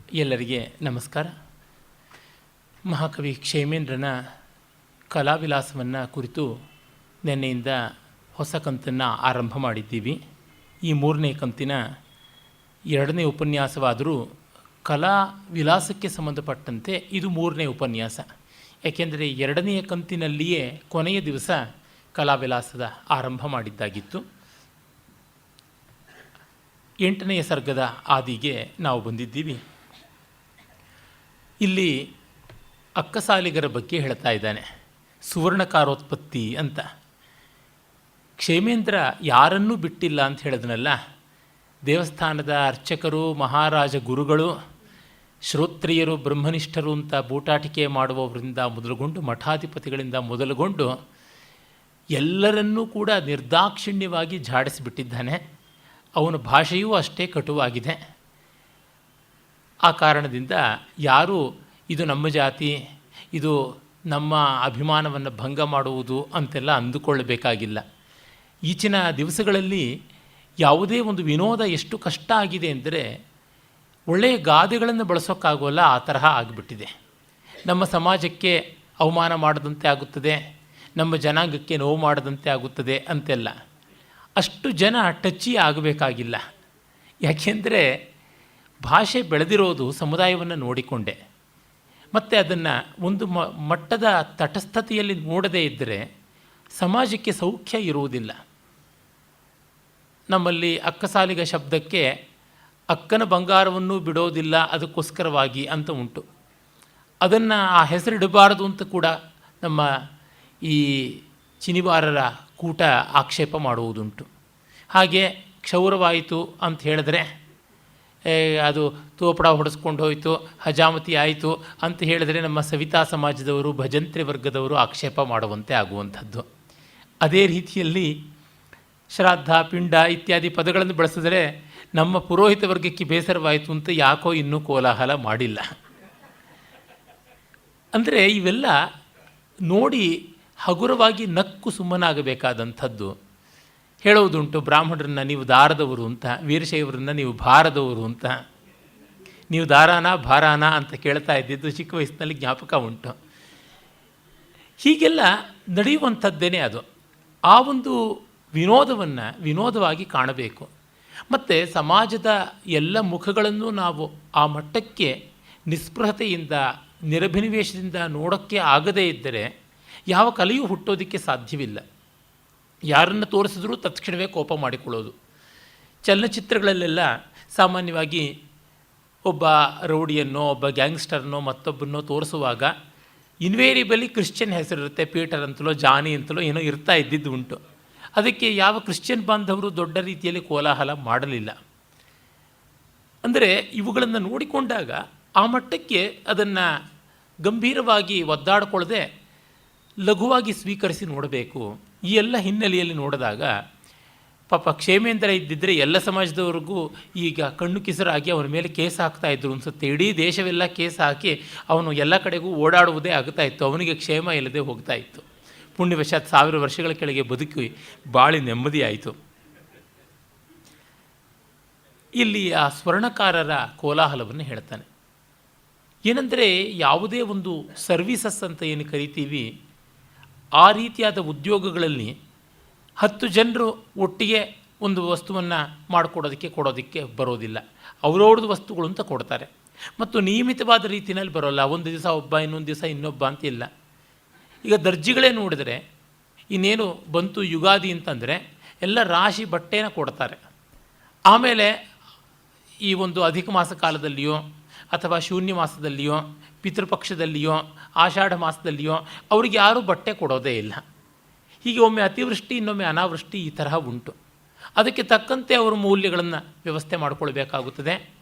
ಎಲ್ಲರಿಗೆ ನಮಸ್ಕಾರ. ಮಹಾಕವಿ ಕ್ಷೇಮೇಂದ್ರನ ಕಲಾವಿಲಾಸವನ್ನು ಕುರಿತು ನಿನ್ನೆಯಿಂದ ಹೊಸ ಕಂತನ್ನು ಆರಂಭ ಮಾಡಿದ್ದೀವಿ. ಈ 3ನೇ ಕಂತಿನ 2ನೇ ಉಪನ್ಯಾಸವಾದರೂ ಕಲಾ ವಿಲಾಸಕ್ಕೆ ಸಂಬಂಧಪಟ್ಟಂತೆ ಇದು 3ನೇ ಉಪನ್ಯಾಸ. ಏಕೆಂದರೆ 2ನೇ ಕಂತಿನಲ್ಲಿಯೇ ಕೊನೆಯ ದಿವಸ ಕಲಾವಿಲಾಸದ ಆರಂಭ ಮಾಡಿದ್ದಾಗಿತ್ತು. 8ನೇ ಸರ್ಗದ ಆದಿಗೆ ನಾವು ಬಂದಿದ್ದೀವಿ. ಇಲ್ಲಿ ಅಕ್ಕಸಾಲಿಗರ ಬಗ್ಗೆ ಹೇಳ್ತಾ ಇದ್ದಾನೆ. ಸುವರ್ಣಕಾರೋತ್ಪತ್ತಿ ಅಂತ. ಕ್ಷೇಮೇಂದ್ರ ಯಾರನ್ನೂ ಬಿಟ್ಟಿಲ್ಲ ಅಂತ ಹೇಳಿದ್ನಲ್ಲ. ದೇವಸ್ಥಾನದ ಅರ್ಚಕರು, ಮಹಾರಾಜ ಗುರುಗಳು, ಶ್ರೋತ್ರಿಯರು, ಬ್ರಹ್ಮನಿಷ್ಠರು ಅಂತ ಬೂಟಾಟಿಕೆ ಮಾಡುವವರಿಂದ ಮೊದಲುಗೊಂಡು, ಮಠಾಧಿಪತಿಗಳಿಂದ ಮೊದಲುಗೊಂಡು ಎಲ್ಲರನ್ನೂ ಕೂಡ ನಿರ್ದಾಕ್ಷಿಣ್ಯವಾಗಿ ಝಾಡಿಸಿಬಿಟ್ಟಿದ್ದಾನೆ. ಅವನ ಭಾಷೆಯೂ ಅಷ್ಟೇ ಕಟುವಾಗಿದೆ. ಆ ಕಾರಣದಿಂದ ಯಾರೂ ಇದು ನಮ್ಮ ಜಾತಿ, ಇದು ನಮ್ಮ ಅಭಿಮಾನವನ್ನು ಭಂಗ ಮಾಡುವುದು ಅಂತೆಲ್ಲ ಅಂದುಕೊಳ್ಳಬೇಕಾಗಿಲ್ಲ. ಈಚಿನ ದಿವಸಗಳಲ್ಲಿ ಯಾವುದೇ ಒಂದು ವಿನೋದ ಎಷ್ಟು ಕಷ್ಟ ಆಗಿದೆ ಅಂದರೆ ಒಳ್ಳೆಯ ಗಾದೆಗಳನ್ನು ಬಳಸೋಕ್ಕಾಗೋಲ್ಲ, ಆ ತರಹ ಆಗಿಬಿಟ್ಟಿದೆ. ನಮ್ಮ ಸಮಾಜಕ್ಕೆ ಅವಮಾನ ಮಾಡದಂತೆ ಆಗುತ್ತದೆ, ನಮ್ಮ ಜನಾಂಗಕ್ಕೆ ನೋವು ಮಾಡದಂತೆ ಆಗುತ್ತದೆ ಅಂತೆಲ್ಲ. ಅಷ್ಟು ಜನ ಟಚ್ಚಿ ಆಗಬೇಕಾಗಿಲ್ಲ. ಯಾಕೆಂದರೆ ಭಾಷೆ ಬೆಳೆದಿರೋದು ಸಮುದಾಯವನ್ನು ನೋಡಿಕೊಂಡೆ. ಮತ್ತು ಅದನ್ನು ಒಂದು ಮಟ್ಟದ ತಟಸ್ಥತೆಯಲ್ಲಿ ನೋಡದೇ ಇದ್ದರೆ ಸಮಾಜಕ್ಕೆ ಸೌಖ್ಯ ಇರುವುದಿಲ್ಲ. ನಮ್ಮಲ್ಲಿ ಅಕ್ಕಸಾಲಿಗ ಶಬ್ದಕ್ಕೆ ಅಕ್ಕನ ಬಂಗಾರವನ್ನು ಬಿಡೋದಿಲ್ಲ ಅದಕ್ಕೋಸ್ಕರವಾಗಿ ಅಂತ ಉಂಟು. ಅದನ್ನು ಆ ಹೆಸರಿಡಬಾರದು ಅಂತ ಕೂಡ ನಮ್ಮ ಈ ಚಿನಿವಾರರ ಕೂಟ ಆಕ್ಷೇಪ ಮಾಡುವುದುಂಟು. ಹಾಗೆ ಕ್ಷೌರವಾಯಿತು ಅಂತ ಹೇಳಿದ್ರೆ ಅದು ತೋಪಡ ಹೊಡೆಸ್ಕೊಂಡು ಹೋಯಿತು, ಹಜಾಮತಿ ಆಯಿತು ಅಂತ ಹೇಳಿದರೆ ನಮ್ಮ ಸವಿತಾ ಸಮಾಜದವರು, ಭಜಂತ್ರಿ ವರ್ಗದವರು ಆಕ್ಷೇಪ ಮಾಡುವಂತೆ ಆಗುವಂಥದ್ದು. ಅದೇ ರೀತಿಯಲ್ಲಿ ಶ್ರಾದ್ದ, ಪಿಂಡ ಇತ್ಯಾದಿ ಪದಗಳನ್ನು ಬಳಸಿದರೆ ನಮ್ಮ ಪುರೋಹಿತ ವರ್ಗಕ್ಕೆ ಬೇಸರವಾಯಿತು ಅಂತ ಯಾಕೋ ಇನ್ನೂ ಕೋಲಾಹಲ ಮಾಡಿಲ್ಲ. ಅಂದರೆ ಇವೆಲ್ಲ ನೋಡಿ ಹಗುರವಾಗಿ ನಕ್ಕು ಸುಮ್ಮನಾಗಬೇಕಾದಂಥದ್ದು. ಹೇಳುವುದುಂಟು, ಬ್ರಾಹ್ಮಣರನ್ನು ನೀವು ದಾರದವರು ಅಂತ, ವೀರಶೈವರನ್ನು ನೀವು ಭಾರದವರು ಅಂತ. ನೀವು ದಾರಾನ ಭಾರಾನ ಅಂತ ಕೇಳ್ತಾ ಇದ್ದಿದ್ದು ಚಿಕ್ಕ ವಯಸ್ಸಿನಲ್ಲಿ ಜ್ಞಾಪಕ ಉಂಟು. ಹೀಗೆಲ್ಲ ನಡೆಯುವಂಥದ್ದೇನೆ ಅದು. ಆ ಒಂದು ವಿನೋದವನ್ನು ವಿನೋದವಾಗಿ ಕಾಣಬೇಕು. ಮತ್ತು ಸಮಾಜದ ಎಲ್ಲ ಮುಖಗಳನ್ನು ನಾವು ಆ ಮಟ್ಟಕ್ಕೆ ನಿಸ್ಪೃಹತೆಯಿಂದ, ನಿರಭಿನಿವೇಶದಿಂದ ನೋಡೋಕ್ಕೆ ಆಗದೇ ಇದ್ದರೆ ಯಾವ ಕಲೆಯೂ ಹುಟ್ಟೋದಕ್ಕೆ ಸಾಧ್ಯವಿಲ್ಲ. ಯಾರನ್ನು ತೋರಿಸಿದ್ರೂ ತತ್ಕ್ಷಣವೇ ಕೋಪ ಮಾಡಿಕೊಳ್ಳೋದು. ಚಲನಚಿತ್ರಗಳಲ್ಲೆಲ್ಲ ಸಾಮಾನ್ಯವಾಗಿ ಒಬ್ಬ ರೌಡಿಯನ್ನೋ, ಒಬ್ಬ ಗ್ಯಾಂಗ್ಸ್ಟರ್ನೋ, ಮತ್ತೊಬ್ಬನೋ ತೋರಿಸುವಾಗ ಇನ್ವೇರಿಯಬಲಿ ಕ್ರಿಶ್ಚಿಯನ್ ಹೆಸರಿರುತ್ತೆ. ಪೀಟರ್ ಅಂತಲೋ ಜಾನಿ ಅಂತಲೋ ಏನೋ ಇರ್ತಾ ಇದ್ದಿದ್ದು ಉಂಟು. ಅದಕ್ಕೆ ಯಾವ ಕ್ರಿಶ್ಚಿಯನ್ ಬಾಂಧವರು ದೊಡ್ಡ ರೀತಿಯಲ್ಲಿ ಕೋಲಾಹಲ ಮಾಡಲಿಲ್ಲ. ಅಂದರೆ ಇವುಗಳನ್ನು ನೋಡಿಕೊಂಡಾಗ ಆ ಮಟ್ಟಕ್ಕೆ ಅದನ್ನು ಗಂಭೀರವಾಗಿ ಒದ್ದಾಡಿಕೊಳ್ಳದೆ ಲಘುವಾಗಿ ಸ್ವೀಕರಿಸಿ ನೋಡಬೇಕು. ಈ ಎಲ್ಲ ಹಿನ್ನೆಲೆಯಲ್ಲಿ ನೋಡಿದಾಗ ಪಾಪ ಕ್ಷೇಮೇಂದ್ರ ಇದ್ದಿದ್ದರೆ ಎಲ್ಲ ಸಮಾಜದವ್ರಿಗೂ ಈಗ ಕಣ್ಣು ಕಿಸರಾಗಿ ಅವನ ಮೇಲೆ ಕೇಸ್ ಹಾಕ್ತಾಯಿದ್ರು ಅನಿಸುತ್ತೆ. ಇಡೀ ದೇಶವೆಲ್ಲ ಕೇಸ್ ಹಾಕಿ ಅವನು ಎಲ್ಲ ಕಡೆಗೂ ಓಡಾಡುವುದೇ ಆಗ್ತಾಯಿತ್ತು. ಅವನಿಗೆ ಕ್ಷೇಮ ಇಲ್ಲದೆ ಹೋಗ್ತಾಯಿತ್ತು. ಪುಣ್ಯವಶಾತ್ 1000 ವರ್ಷಗಳ ಕೆಳಗೆ ಬದುಕಿ ಬಾಳಿ ನೆಮ್ಮದಿಯಾಯಿತು. ಇಲ್ಲಿ ಆ ಸ್ವರ್ಣಕಾರರ ಕೋಲಾಹಲವನ್ನು ಹೇಳ್ತಾನೆ. ಏನೆಂದರೆ ಯಾವುದೇ ಒಂದು ಸರ್ವೀಸಸ್ ಅಂತ ಏನು ಕರಿತೀವಿ, ಆ ರೀತಿಯಾದ ಉದ್ಯೋಗಗಳಲ್ಲಿ 10 ಜನರು ಒಟ್ಟಿಗೆ ಒಂದು ವಸ್ತುವನ್ನು ಕೊಡೋದಕ್ಕೆ ಬರೋದಿಲ್ಲ. ಅವರವ್ರದ್ದು ವಸ್ತುಗಳು ಅಂತ ಕೊಡ್ತಾರೆ. ಮತ್ತು ನಿಯಮಿತವಾದ ರೀತಿಯಲ್ಲಿ ಬರೋಲ್ಲ. ಒಂದು ದಿವಸ ಒಬ್ಬ, ಇನ್ನೊಂದು ದಿವಸ ಇನ್ನೊಬ್ಬ ಅಂತಿಲ್ಲ. ಈಗ ದರ್ಜಿಗಳೇ ನೋಡಿದರೆ ಇನ್ನೇನು ಬಂತು ಯುಗಾದಿ ಅಂತಂದರೆ ಎಲ್ಲ ರಾಶಿ ಬಟ್ಟೆನ ಕೊಡ್ತಾರೆ. ಆಮೇಲೆ ಈ ಒಂದು ಅಧಿಕ ಮಾಸ ಕಾಲದಲ್ಲಿಯೋ ಅಥವಾ ಶೂನ್ಯ ಮಾಸದಲ್ಲಿಯೋ, ಪಿತೃಪಕ್ಷದಲ್ಲಿಯೋ, ಆಷಾಢ ಮಾಸದಲ್ಲಿಯೋ ಅವ್ರಿಗೆ ಯಾರೂ ಬಟ್ಟೆ ಕೊಡೋದೇ ಇಲ್ಲ. ಹೀಗೆ ಒಮ್ಮೆ ಅತಿವೃಷ್ಟಿ, ಇನ್ನೊಮ್ಮೆ ಅನಾವೃಷ್ಟಿ ಈ ತರಹ ಉಂಟು. ಅದಕ್ಕೆ ತಕ್ಕಂತೆ ಅವರು ಮೌಲ್ಯಗಳನ್ನು ವ್ಯವಸ್ಥೆ ಮಾಡಿಕೊಳ್ಬೇಕಾಗುತ್ತದೆ.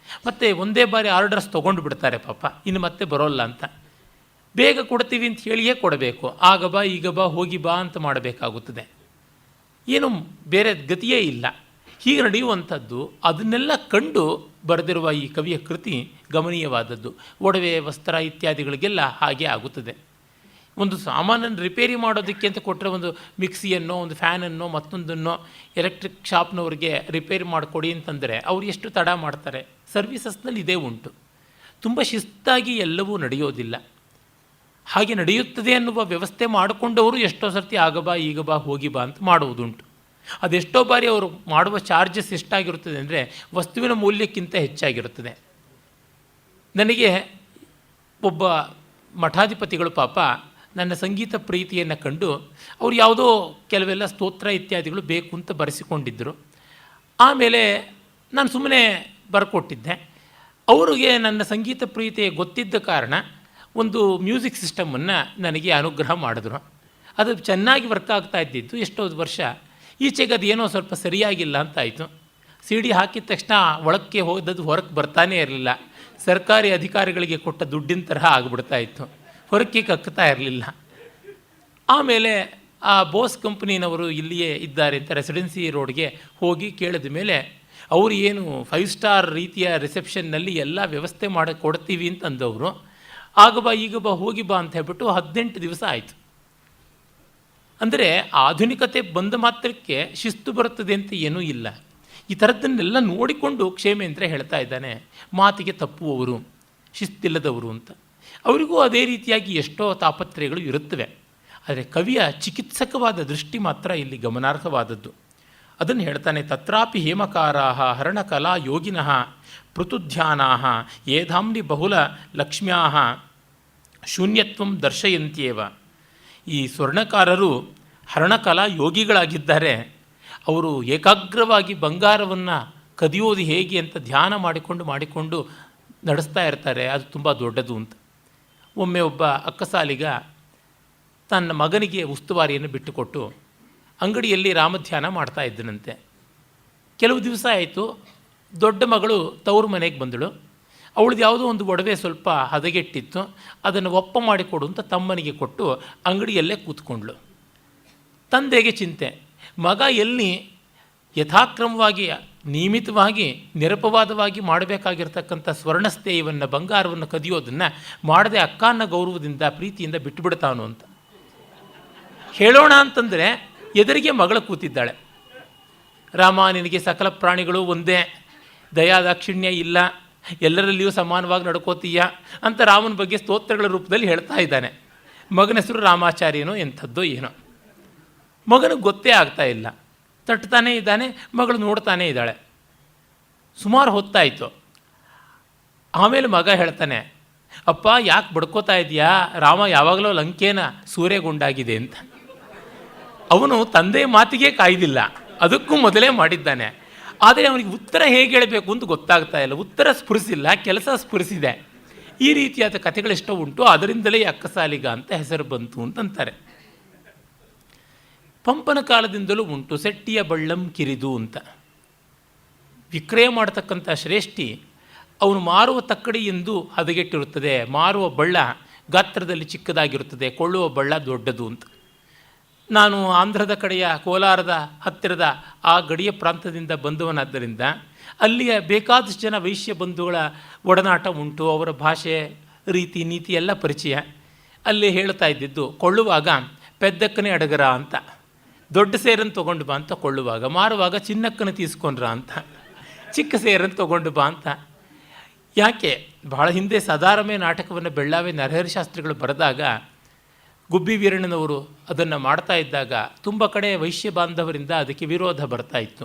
ಮತ್ತು ಒಂದೇ ಬಾರಿ ಆರ್ಡರ್ಸ್ ತೊಗೊಂಡು ಬಿಡ್ತಾರೆ ಪಾಪ, ಇನ್ನು ಮತ್ತೆ ಬರೋಲ್ಲ ಅಂತ. ಬೇಗ ಕೊಡ್ತೀವಿ ಅಂತ ಹೇಳಿಯೇ ಕೊಡಬೇಕು. ಆಗ ಬಾ, ಈಗ ಬಾ, ಹೋಗಿ ಬಾ ಅಂತ ಮಾಡಬೇಕಾಗುತ್ತದೆ. ಏನು ಬೇರೆ ಗತಿಯೇ ಇಲ್ಲ. ಹೀಗೆ ನಡೆಯುವಂಥದ್ದು ಅದನ್ನೆಲ್ಲ ಕಂಡು ಬರೆದಿರುವ ಈ ಕವಿಯ ಕೃತಿ ಗಮನೀಯವಾದದ್ದು. ಒಡವೆ, ವಸ್ತ್ರ ಇತ್ಯಾದಿಗಳಿಗೆಲ್ಲ ಹಾಗೆ ಆಗುತ್ತದೆ. ಒಂದು ಸಾಮಾನನ್ನು ರಿಪೇರಿ ಮಾಡೋದಕ್ಕೆ ಅಂತ ಕೊಟ್ಟರೆ, ಒಂದು ಮಿಕ್ಸಿಯನ್ನೋ, ಒಂದು ಫ್ಯಾನನ್ನೋ, ಮತ್ತೊಂದನ್ನೋ ಎಲೆಕ್ಟ್ರಿಕ್ ಶಾಪ್ನವ್ರಿಗೆ ರಿಪೇರಿ ಮಾಡಿಕೊಡಿ ಅಂತಂದರೆ ಅವ್ರು ಎಷ್ಟು ತಡ ಮಾಡ್ತಾರೆ. ಸರ್ವೀಸಸ್ನಲ್ಲಿ ಇದೇ ಉಂಟು. ತುಂಬ ಶಿಸ್ತಾಗಿ ಎಲ್ಲವೂ ನಡೆಯೋದಿಲ್ಲ. ಹಾಗೆ ನಡೆಯುತ್ತದೆ ಅನ್ನುವ ವ್ಯವಸ್ಥೆ ಮಾಡಿಕೊಂಡವರು ಎಷ್ಟೋ ಸರ್ತಿ ಆಗ ಬಾ ಈಗ ಬಾ ಹೋಗಿ ಬಾ ಅಂತ ಮಾಡುವುದುಂಟು. ಅದೆಷ್ಟೋ ಬಾರಿ ಅವರು ಮಾಡುವ ಚಾರ್ಜಸ್ ಎಷ್ಟಾಗಿರುತ್ತದೆ ಅಂದರೆ ವಸ್ತುವಿನ ಮೂಲ್ಯಕ್ಕಿಂತ ಹೆಚ್ಚಾಗಿರುತ್ತದೆ. ನನಗೆ ಒಬ್ಬ ಮಠಾಧಿಪತಿಗಳು ಪಾಪ ನನ್ನ ಸಂಗೀತ ಪ್ರೀತಿಯನ್ನು ಕಂಡು ಅವರು ಯಾವುದೋ ಕೆಲವೆಲ್ಲ ಸ್ತೋತ್ರ ಇತ್ಯಾದಿಗಳು ಬೇಕು ಅಂತ ಬರೆಸಿಕೊಂಡಿದ್ದರು. ಆಮೇಲೆ ನಾನು ಸುಮ್ಮನೆ ಬರ್ಕೊಟ್ಟಿದ್ದೆ. ಅವರಿಗೆ ನನ್ನ ಸಂಗೀತ ಪ್ರೀತಿ ಗೊತ್ತಿದ್ದ ಕಾರಣ ಒಂದು ಮ್ಯೂಸಿಕ್ ಸಿಸ್ಟಮನ್ನು ನನಗೆ ಅನುಗ್ರಹ ಮಾಡಿದ್ರು. ಅದು ಚೆನ್ನಾಗಿ ವರ್ಕ್ ಆಗ್ತಾ ಇದ್ದಿದ್ದು ಎಷ್ಟೋ ವರ್ಷ. ಈಚೆಗೆ ಅದೇನೋ ಸ್ವಲ್ಪ ಸರಿಯಾಗಿಲ್ಲ ಅಂತಾಯಿತು. ಸಿ ಡಿ ಹಾಕಿದ ತಕ್ಷಣ ಒಳಕ್ಕೆ ಹೋದದ್ದು ಹೊರಕ್ಕೆ ಬರ್ತಾನೇ ಇರಲಿಲ್ಲ. ಸರ್ಕಾರಿ ಅಧಿಕಾರಿಗಳಿಗೆ ಕೊಟ್ಟ ದುಡ್ಡಿನ ತರಹ ಆಗಿಬಿಡ್ತಾ ಇತ್ತು, ಹೊರಕ್ಕೆ ಕಕ್ತಾ ಇರಲಿಲ್ಲ. ಆಮೇಲೆ ಆ ಬೋಸ್ ಕಂಪ್ನಿನವರು ಇಲ್ಲಿಯೇ ಇದ್ದಾರೆ ಅಂತ ರೆಸಿಡೆನ್ಸಿ ರೋಡ್ಗೆ ಹೋಗಿ ಕೇಳಿದ ಮೇಲೆ ಅವರು ಏನು 5 ಸ್ಟಾರ್ ರೀತಿಯ ರಿಸೆಪ್ಷನ್ನಲ್ಲಿ ಎಲ್ಲ ವ್ಯವಸ್ಥೆ ಮಾಡಿ ಕೊಡ್ತೀವಿ ಅಂತಂದವರು. ಆಗ ಬಾ ಈಗ ಬಾ ಹೋಗಿ ಬಾ ಅಂತ ಹೇಳ್ಬಿಟ್ಟು 18 ದಿವಸ ಆಯಿತು. ಅಂದರೆ ಆಧುನಿಕತೆ ಬಂದ ಮಾತ್ರಕ್ಕೆ ಶಿಸ್ತು ಬರುತ್ತದೆ ಅಂತ ಏನೂ ಇಲ್ಲ. ಈ ಥರದ್ದನ್ನೆಲ್ಲ ನೋಡಿಕೊಂಡು ಕ್ಷೇಮೇಂದ್ರ ಹೇಳ್ತಾ ಇದ್ದಾನೆ, ಮಾತಿಗೆ ತಪ್ಪುವವರು, ಶಿಸ್ತಿಲ್ಲದವರು ಅಂತ. ಅವರಿಗೂ ಅದೇ ರೀತಿಯಾಗಿ ಎಷ್ಟೋ ತಾಪತ್ರಯಗಳು ಇರುತ್ತವೆ. ಆದರೆ ಕವಿಯ ಚಿಕಿತ್ಸಕವಾದ ದೃಷ್ಟಿ ಮಾತ್ರ ಇಲ್ಲಿ ಗಮನಾರ್ಹವಾದದ್ದು. ಅದನ್ನು ಹೇಳ್ತಾನೆ, ತತ್ರಾಪಿ ಹೇಮಕಾರಾಹ ಹರಣಕಲಾ ಯೋಗಿನಃ ಪೃಥುಧ್ಯಾನಾಹ ಏಧಾಂನಿ ಬಹುಲ ಲಕ್ಷ್ಮ್ಯಾಹ ಶೂನ್ಯತ್ವಂ ದರ್ಶಯಂತ್ಯೇವ. ಈ ಸ್ವರ್ಣಕಾರರು ಹರಣಕಲಾ ಯೋಗಿಗಳಾಗಿದ್ದಾರೆ. ಅವರು ಏಕಾಗ್ರವಾಗಿ ಬಂಗಾರವನ್ನು ಕದಿಯೋದು ಹೇಗೆ ಅಂತ ಧ್ಯಾನ ಮಾಡಿಕೊಂಡು ನಡೆಸ್ತಾ ಇರ್ತಾರೆ. ಅದು ತುಂಬ ದೊಡ್ಡದು ಅಂತ. ಒಮ್ಮೆ ಒಬ್ಬ ಅಕ್ಕಸಾಲಿಗ ತನ್ನ ಮಗನಿಗೆ ಉಸ್ತುವಾರಿಯನ್ನು ಬಿಟ್ಟುಕೊಟ್ಟು ಅಂಗಡಿಯಲ್ಲಿ ರಾಮಧ್ಯಾನ ಮಾಡ್ತಾ ಇದ್ದನಂತೆ. ಕೆಲವು ದಿವಸ ಆಯಿತು, ದೊಡ್ಡ ಮಗಳು ತವರು ಮನೆಗೆ ಬಂದಳು. ಅವಳದು ಯಾವುದೋ ಒಂದು ಒಡವೆ ಸ್ವಲ್ಪ ಹದಗೆಟ್ಟಿತ್ತು, ಅದನ್ನು ಒಪ್ಪ ಮಾಡಿಕೊಡು ಅಂತ ತಮ್ಮನಿಗೆ ಕೊಟ್ಟು ಅಂಗಡಿಯಲ್ಲೇ ಕೂತ್ಕೊಂಡ್ಳು. ತಂದೆಗೆ ಚಿಂತೆ, ಮಗ ಎಲ್ಲಿ ಯಥಾಕ್ರಮವಾಗಿ ನಿಯಮಿತವಾಗಿ ನಿರಪವಾದವಾಗಿ ಮಾಡಬೇಕಾಗಿರ್ತಕ್ಕಂಥ ಸ್ವರ್ಣಸ್ಥೇಯವನ್ನು ಬಂಗಾರವನ್ನು ಕದಿಯೋದನ್ನು ಮಾಡದೆ ಅಕ್ಕನ ಗೌರವದಿಂದ ಪ್ರೀತಿಯಿಂದ ಬಿಟ್ಟುಬಿಡ್ತಾನು ಅಂತ ಹೇಳೋಣ ಅಂತಂದರೆ ಎದುರಿಗೆ ಮಗಳು ಕೂತಿದ್ದಾಳೆ. ರಾಮ, ನಿನಗೆ ಸಕಲ ಪ್ರಾಣಿಗಳು ಒಂದೇ, ದಯಾದಾಕ್ಷಿಣ್ಯ ಇಲ್ಲ, ಎಲ್ಲರಲ್ಲಿಯೂ ಸಮಾನವಾಗಿ ನಡ್ಕೋತೀಯ ಅಂತ ರಾಮನ ಬಗ್ಗೆ ಸ್ತೋತ್ರಗಳ ರೂಪದಲ್ಲಿ ಹೇಳ್ತಾ ಇದ್ದಾನೆ. ಮಗನ ಹೆಸರು ರಾಮಾಚಾರ್ಯನೋ ಎಂಥದ್ದೋ ಏನೋ. ಮಗನಿಗೆ ಗೊತ್ತೇ ಆಗ್ತಾ ಇಲ್ಲ, ತಟ್ತಾನೇ ಇದ್ದಾನೆ, ಮಗಳು ನೋಡ್ತಾನೇ ಇದ್ದಾಳೆ. ಸುಮಾರು ಹೊತ್ತಾಯಿತು. ಆಮೇಲೆ ಮಗ ಹೇಳ್ತಾನೆ, ಅಪ್ಪ ಯಾಕೆ ಬಡ್ಕೋತಾ ಇದೆಯಾ, ರಾಮ ಯಾವಾಗಲೂ ಲಂಕೇನ ಸೂರೆಗೊಂಡಾಗಿದೆ ಅಂತ. ಅವನು ತಂದೆಯ ಮಾತಿಗೆ ಕಾಯ್ದಿಲ್ಲ, ಅದಕ್ಕೂ ಮೊದಲೇ ಮಾಡಿದ್ದಾನೆ. ಆದರೆ ಅವನಿಗೆ ಉತ್ತರ ಹೇಗೆ ಹೇಳಬೇಕು ಅಂತ ಗೊತ್ತಾಗ್ತಾ ಇಲ್ಲ. ಉತ್ತರ ಸ್ಫುರಿಸಿಲ್ಲ, ಕೆಲಸ ಸ್ಫುರಿಸಿದೆ. ಈ ರೀತಿಯಾದ ಕಥೆಗಳೆಷ್ಟೋ ಉಂಟು. ಅದರಿಂದಲೇ ಅಕ್ಕಸಾಲಿಗ ಅಂತ ಹೆಸರು ಬಂತು ಅಂತಂತಾರೆ. ಪಂಪನ ಕಾಲದಿಂದಲೂ ಉಂಟು ಸೆಟ್ಟಿಯ ಬಳ್ಳಂ ಕಿರಿದು ಅಂತ. ವಿಕ್ರಯ ಮಾಡತಕ್ಕಂಥ ಶ್ರೇಷ್ಠಿ ಅವನು ಮಾರುವ ತಕ್ಕಡಿ ಎಂದು ಹದಗೆಟ್ಟಿರುತ್ತದೆ, ಮಾರುವ ಬಳ್ಳ ಗಾತ್ರದಲ್ಲಿ ಚಿಕ್ಕದಾಗಿರುತ್ತದೆ, ಕೊಳ್ಳುವ ಬಳ್ಳ ದೊಡ್ಡದು ಅಂತ. ನಾನು ಆಂಧ್ರದ ಕಡೆಯ ಕೋಲಾರದ ಹತ್ತಿರದ ಆ ಗಡಿಯ ಪ್ರಾಂತದಿಂದ ಬಂದವನಾದ್ದರಿಂದ ಅಲ್ಲಿಯ ಬೇಕಾದಷ್ಟು ಜನ ವೈಶ್ಯ ಬಂಧುಗಳ ಒಡನಾಟ ಉಂಟು. ಅವರ ಭಾಷೆ, ರೀತಿ, ನೀತಿ ಎಲ್ಲ ಪರಿಚಯ. ಅಲ್ಲಿ ಹೇಳ್ತಾ ಇದ್ದಿದ್ದು, ಕೊಳ್ಳುವಾಗ ಪೆದ್ದಕ್ಕನೇ ಅಡಗರ ಅಂತ, ದೊಡ್ಡ ಸೇರನ್ನು ತೊಗೊಂಡು ಬಾ ಅಂತ ಕೊಳ್ಳುವಾಗ, ಮಾರುವಾಗ ಚಿನ್ನಕ್ಕನ ತೀಸ್ಕೊಂಡ್ರ ಅಂತ, ಚಿಕ್ಕ ಸೇರನ್ನು ತೊಗೊಂಡು ಬಾ ಅಂತ. ಯಾಕೆ ಬಹಳ ಹಿಂದೆ ಸದಾರಮೆ ನಾಟಕವನ್ನು ಬೆಳ್ಳಾವೆ ನರಹರಿ ಶಾಸ್ತ್ರಿಗಳು ಬರೆದಾಗ ಗುಬ್ಬಿ ವೀರಣ್ಣನವರು ಅದನ್ನು ಮಾಡ್ತಾ ಇದ್ದಾಗ ತುಂಬ ಕಡೆ ವೈಶ್ಯ ಬಾಂಧವರಿಂದ ಅದಕ್ಕೆ ವಿರೋಧ ಬರ್ತಾ ಇತ್ತು,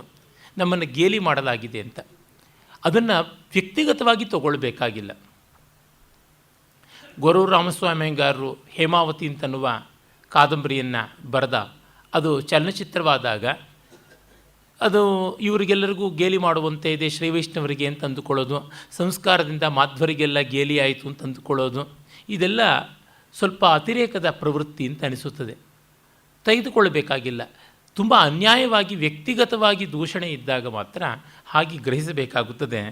ನಮ್ಮನ್ನು ಗೇಲಿ ಮಾಡಲಾಗಿದೆ ಅಂತ. ಅದನ್ನು ವ್ಯಕ್ತಿಗತವಾಗಿ ತಗೊಳ್ಬೇಕಾಗಿಲ್ಲ. ಗೊರೂರು ರಾಮಸ್ವಾಮಿ ಅಯ್ಯಂಗಾರರು ಹೇಮಾವತಿ ಅಂತನ್ನುವ ಕಾದಂಬರಿಯನ್ನು ಬರೆದ, ಅದು ಚಲನಚಿತ್ರವಾದಾಗ ಅದು ಇವರಿಗೆಲ್ಲರಿಗೂ ಗೇಲಿ ಮಾಡುವಂತೆ ಇದೆ, ಶ್ರೀ ವೈಷ್ಣವರಿಗೆ ಅಂತ ಅಂದುಕೊಳ್ಳೋದು, ಸಂಸ್ಕಾರದಿಂದ ಮಾಧ್ವರಿಗೆಲ್ಲ ಗೇಲಿ ಆಯಿತು ಅಂತ ಅಂದುಕೊಳ್ಳೋದು, ಇದೆಲ್ಲ ಸ್ವಲ್ಪ ಅತಿರೇಕದ ಪ್ರವೃತ್ತಿ ಅಂತ ಅನಿಸುತ್ತದೆ. ತೆಗೆದುಕೊಳ್ಳಬೇಕಾಗಿಲ್ಲ. ತುಂಬ ಅನ್ಯಾಯವಾಗಿ ವ್ಯಕ್ತಿಗತವಾಗಿ ದೂಷಣೆ ಇದ್ದಾಗ ಮಾತ್ರ ಹಾಗೆ ಗ್ರಹಿಸಬೇಕಾಗುತ್ತದೆ.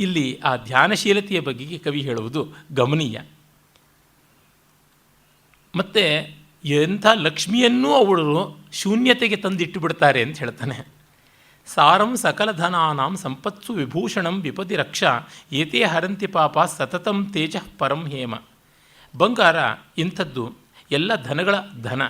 ಇಲ್ಲಿ ಆ ಧ್ಯಾನಶೀಲತೆಯ ಬಗೆಗೆ ಕವಿ ಹೇಳುವುದು ಗಮನೀಯ. ಮತ್ತು ಎಂಥ ಲಕ್ಷ್ಮಿಯನ್ನೂ ಅವಳು ಶೂನ್ಯತೆಗೆ ತಂದಿಟ್ಟು ಬಿಡ್ತಾರೆ ಅಂತ ಹೇಳ್ತಾನೆ. ಸಾರಂ ಸಕಲ ಧನಾನಾಂ ಸಂಪತ್ಸು ವಿಭೂಷಣಂ ವಿಪದಿ ರಕ್ಷಾ ಏತೇ ಹರಂತಿ ಪಾಪ ಸತತಂ ತೇಜ ಪರಂ ಹೇಮ. ಬಂಗಾರ ಇಂಥದ್ದು, ಎಲ್ಲ ಧನಗಳ ಧನ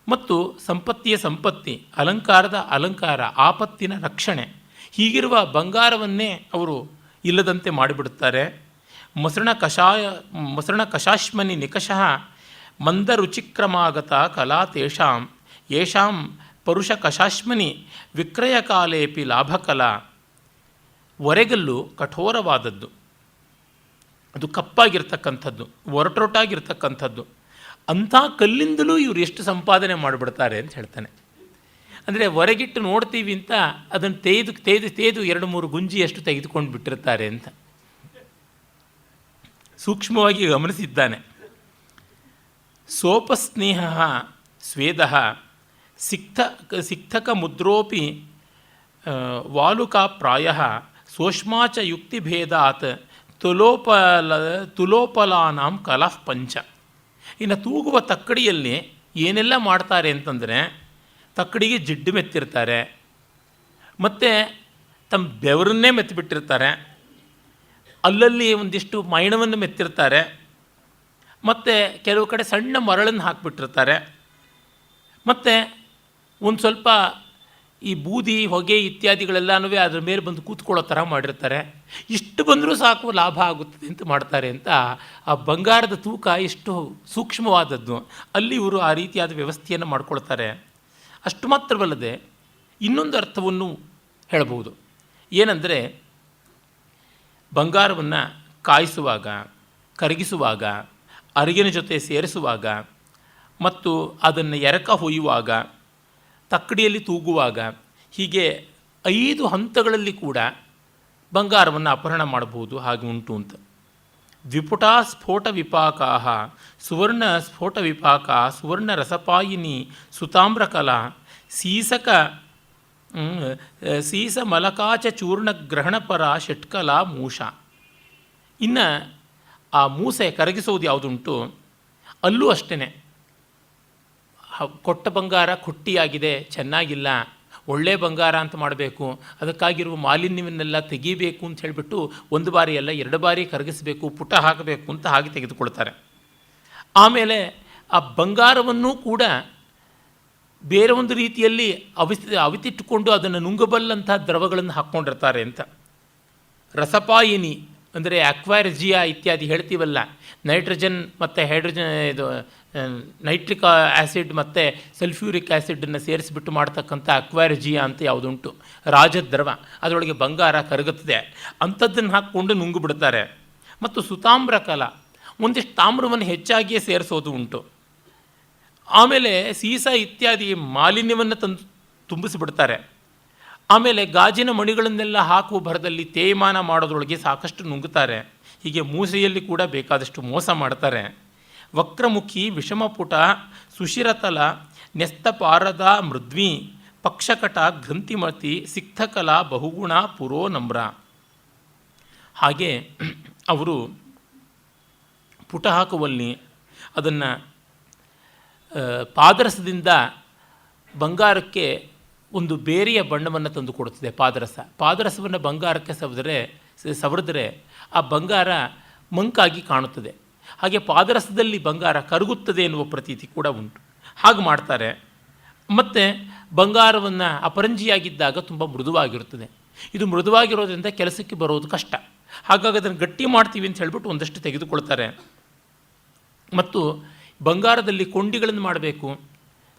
ಮತ್ತು ಸಂಪತ್ತಿಯ ಸಂಪತ್ತಿ, ಅಲಂಕಾರದ ಅಲಂಕಾರ, ಆಪತ್ತಿನ ರಕ್ಷಣೆ. ಹೀಗಿರುವ ಬಂಗಾರವನ್ನೇ ಅವರು ಇಲ್ಲದಂತೆ ಮಾಡಿಬಿಡುತ್ತಾರೆ. ಮೊಸರಣ ಕಷಾಶ್ಮನಿ ನಿಕಷಃ ಮಂದರುಚಿಕ್ರಮಾಗತ ಕಲಾ ತೇಷಾಂ ಯೇಷಾಂ ಪರುಷ ಕಷಾಶ್ಮನಿ ವಿಕ್ರಯ ಕಾಲೇಪಿ ಲಾಭಕಲಾ. ಒರೆಗಲ್ಲು ಕಠೋರವಾದದ್ದು, ಅದು ಕಪ್ಪಾಗಿರ್ತಕ್ಕಂಥದ್ದು, ಒರಟೊರಟಾಗಿರ್ತಕ್ಕಂಥದ್ದು. ಅಂಥ ಕಲ್ಲಿಂದಲೂ ಇವರು ಎಷ್ಟು ಸಂಪಾದನೆ ಮಾಡಿಬಿಡ್ತಾರೆ ಅಂತ ಹೇಳ್ತಾನೆ. ಅಂದರೆ ಹೊರಗಿಟ್ಟು ನೋಡ್ತೀವಿ ಅಂತ ಅದನ್ನು ತೇದು 2-3 ಗುಂಜಿಯಷ್ಟು ತೆಗೆದುಕೊಂಡು ಬಿಟ್ಟಿರ್ತಾರೆ ಅಂತ ಸೂಕ್ಷ್ಮವಾಗಿ ಗಮನಿಸಿದ್ದಾನೆ. ಸೋಪಸ್ನೇಹ ಸ್ವೇದ ಸಿಕ್ತಕ ಮುದ್ರೋಪಿ ವಾಲುಕಾ ಪ್ರಾಯ ಸೋಷ್ಮಾಚ ಯುಕ್ತಿಭೇದಾತ್ ತುಲೋಪಲಾನಾಂ ಕಲಃ ಪಂಚ. ಇನ್ನು ತೂಗುವ ತಕ್ಕಡಿಯಲ್ಲಿ ಏನೆಲ್ಲ ಮಾಡ್ತಾರೆ ಅಂತಂದರೆ, ತಕ್ಕಡಿಗೆ ಜಿಡ್ಡು ಮೆತ್ತಿರ್ತಾರೆ, ಮತ್ತು ತಮ್ಮ ಬೆವರನ್ನೇ ಮೆತ್ತಿಬಿಟ್ಟಿರ್ತಾರೆ, ಅಲ್ಲಲ್ಲಿ ಒಂದಿಷ್ಟು ಮೈಣವನ್ನು ಮೆತ್ತಿರ್ತಾರೆ, ಮತ್ತು ಕೆಲವು ಕಡೆ ಸಣ್ಣ ಮರಳನ್ನು ಹಾಕಿಬಿಟ್ಟಿರ್ತಾರೆ, ಮತ್ತು ಒಂದು ಸ್ವಲ್ಪ ಈ ಬೂದಿ ಹೊಗೆ ಇತ್ಯಾದಿಗಳೆಲ್ಲನೂ ಅದ್ರ ಮೇಲೆ ಬಂದು ಕೂತ್ಕೊಳ್ಳೋ ಥರ ಮಾಡಿರ್ತಾರೆ. ಇಷ್ಟು ಬಂದರೂ ಸಾಕು ಲಾಭ ಆಗುತ್ತದೆ ಅಂತ ಮಾಡ್ತಾರೆ ಅಂತ. ಆ ಬಂಗಾರದ ತೂಕ ಎಷ್ಟು ಸೂಕ್ಷ್ಮವಾದದ್ದು, ಅಲ್ಲಿ ಇವರು ಆ ರೀತಿಯಾದ ವ್ಯವಸ್ಥೆಯನ್ನು ಮಾಡ್ಕೊಳ್ತಾರೆ. ಅಷ್ಟು ಮಾತ್ರವಲ್ಲದೆ ಇನ್ನೊಂದು ಅರ್ಥವನ್ನು ಹೇಳಬಹುದು. ಏನಂದರೆ, ಬಂಗಾರವನ್ನು ಕಾಯಿಸುವಾಗ, ಕರಗಿಸುವಾಗ, ಅರಿಗಿನ ಜೊತೆ ಸೇರಿಸುವಾಗ ಮತ್ತು ಅದನ್ನು ಎರಕ ಹೊಯ್ಯುವಾಗ, ತಕ್ಕಡಿಯಲ್ಲಿ ತೂಗುವಾಗ, ಹೀಗೆ 5 ಹಂತಗಳಲ್ಲಿ ಕೂಡ ಬಂಗಾರವನ್ನು ಅಪಹರಣ ಮಾಡಬಹುದು, ಹಾಗೆ ಉಂಟು ಅಂತ. ದ್ವಿಪುಟಾ ಸ್ಫೋಟ ವಿಪಾಕಾ ಸುವರ್ಣ ಸ್ಫೋಟ ವಿಪಾಕ ಸುವರ್ಣ ರಸಪಾಯಿನಿ ಸುತಾಮ್ರಕಲಾ ಸೀಸ ಮಲಕಾಚ ಚೂರ್ಣ ಗ್ರಹಣಪರ ಷಟ್ಕಲಾ ಮೂಷ. ಇನ್ನು ಆ ಮೂಸೆ ಕರಗಿಸೋದು ಯಾವುದುಂಟು, ಅಲ್ಲೂ ಅಷ್ಟೇ. ಕೊಟ್ಟ ಬಂಗಾರ ಕೊಟ್ಟಿಯಾಗಿದೆ, ಚೆನ್ನಾಗಿಲ್ಲ, ಒಳ್ಳೆಯ ಬಂಗಾರ ಅಂತ ಮಾಡಬೇಕು, ಅದಕ್ಕಾಗಿರುವ ಮಾಲಿನ್ಯವನ್ನೆಲ್ಲ ತೆಗೀಬೇಕು ಅಂತ ಹೇಳಿಬಿಟ್ಟು 1 ಬಾರಿ ಅಲ್ಲ 2 ಬಾರಿ ಕರಗಿಸಬೇಕು, ಪುಟ ಹಾಕಬೇಕು ಅಂತ ಹಾಗೆ ತೆಗೆದುಕೊಳ್ತಾರೆ. ಆಮೇಲೆ ಆ ಬಂಗಾರವನ್ನೂ ಕೂಡ ಬೇರೆ ಒಂದು ರೀತಿಯಲ್ಲಿ ಅವಿತಿಟ್ಟುಕೊಂಡು ಅದನ್ನು ನುಂಗಬಲ್ಲಂಥ ದ್ರವಗಳನ್ನು ಹಾಕ್ಕೊಂಡಿರ್ತಾರೆ ಅಂತ. ರಸಪಾಯಿನಿ ಅಂದರೆ ಅಕ್ವಾರ್ಜಿಯಾ ಇತ್ಯಾದಿ ಹೇಳ್ತೀವಲ್ಲ, ನೈಟ್ರೋಜನ್ ಮತ್ತು ನೈಟ್ರಿಕ್ ಆ್ಯಸಿಡ್ ಮತ್ತು ಸಲ್ಫ್ಯೂರಿಕ್ ಆ್ಯಸಿಡನ್ನು ಸೇರಿಸಿಬಿಟ್ಟು ಮಾಡ್ತಕ್ಕಂಥ ಅಕ್ವಾರ್ಜಿಯಾ ಅಂತ ಯಾವುದುಂಟು, ರಾಜದ್ರವ, ಅದರೊಳಗೆ ಬಂಗಾರ ಕರಗುತ್ತದೆ, ಅಂಥದ್ದನ್ನು ಹಾಕ್ಕೊಂಡು ನುಂಗು ಬಿಡ್ತಾರೆ. ಮತ್ತು ಸುತಾಮ್ರಕಲ, ಒಂದಿಷ್ಟು ತಾಮ್ರವನ್ನು ಹೆಚ್ಚಾಗಿಯೇ ಸೇರಿಸೋದು ಉಂಟು. ಆಮೇಲೆ ಸೀಸ ಇತ್ಯಾದಿ ಮಾಲಿನ್ಯವನ್ನು ತುಂಬಿಸಿಬಿಡ್ತಾರೆ. ಆಮೇಲೆ ಗಾಜಿನ ಮಣಿಗಳನ್ನೆಲ್ಲ ಹಾಕುವ ಭರದಲ್ಲಿ ತೇಯಮಾನ ಮಾಡೋದ್ರೊಳಗೆ ಸಾಕಷ್ಟು ನುಂಗುತ್ತಾರೆ. ಹೀಗೆ ಮೂಸೆಯಲ್ಲಿ ಕೂಡ ಬೇಕಾದಷ್ಟು ಮೋಸ ಮಾಡ್ತಾರೆ. ವಕ್ರಮುಖಿ ವಿಷಮಪುಟ ಸುಶಿರತಲ ನ್ಯಸ್ತಪಾರದ ಮೃದ್ವಿ ಪಕ್ಷಕಟ ಗ್ರಂಥಿಮತಿ ಸಿಕ್ತಕಲಾ ಬಹುಗುಣ ಪುರೋ ನಮ್ರ. ಹಾಗೆ ಅವರು ಪುಟ ಹಾಕುವಲ್ಲಿ ಅದನ್ನು ಪಾದರಸದಿಂದ ಬಂಗಾರಕ್ಕೆ ಒಂದು ಬೇರೆಯ ಬಣ್ಣವನ್ನು ತಂದು ಕೊಡುತ್ತದೆ. ಪಾದರಸವನ್ನು ಬಂಗಾರಕ್ಕೆ ಸವರಿದ್ರೆ ಆ ಬಂಗಾರ ಮಂಕಾಗಿ ಕಾಣುತ್ತದೆ. ಹಾಗೆ ಪಾದರಸದಲ್ಲಿ ಬಂಗಾರ ಕರಗುತ್ತದೆ ಎನ್ನುವ ಪ್ರತೀತಿ ಕೂಡ ಉಂಟು. ಹಾಗೆ ಮಾಡ್ತಾರೆ. ಮತ್ತು ಬಂಗಾರವನ್ನು ಅಪರಂಜಿಯಾಗಿದ್ದಾಗ ತುಂಬ ಮೃದುವಾಗಿರುತ್ತದೆ. ಇದು ಮೃದುವಾಗಿರೋದ್ರಿಂದ ಕೆಲಸಕ್ಕೆ ಬರೋದು ಕಷ್ಟ. ಹಾಗಾಗಿ ಅದನ್ನು ಗಟ್ಟಿ ಮಾಡ್ತೀವಿ ಅಂತ ಹೇಳ್ಬಿಟ್ಟು ಒಂದಷ್ಟು ತೆಗೆದುಕೊಳ್ತಾರೆ. ಮತ್ತು ಬಂಗಾರದಲ್ಲಿ ಕೊಂಡಿಗಳನ್ನು ಮಾಡಬೇಕು,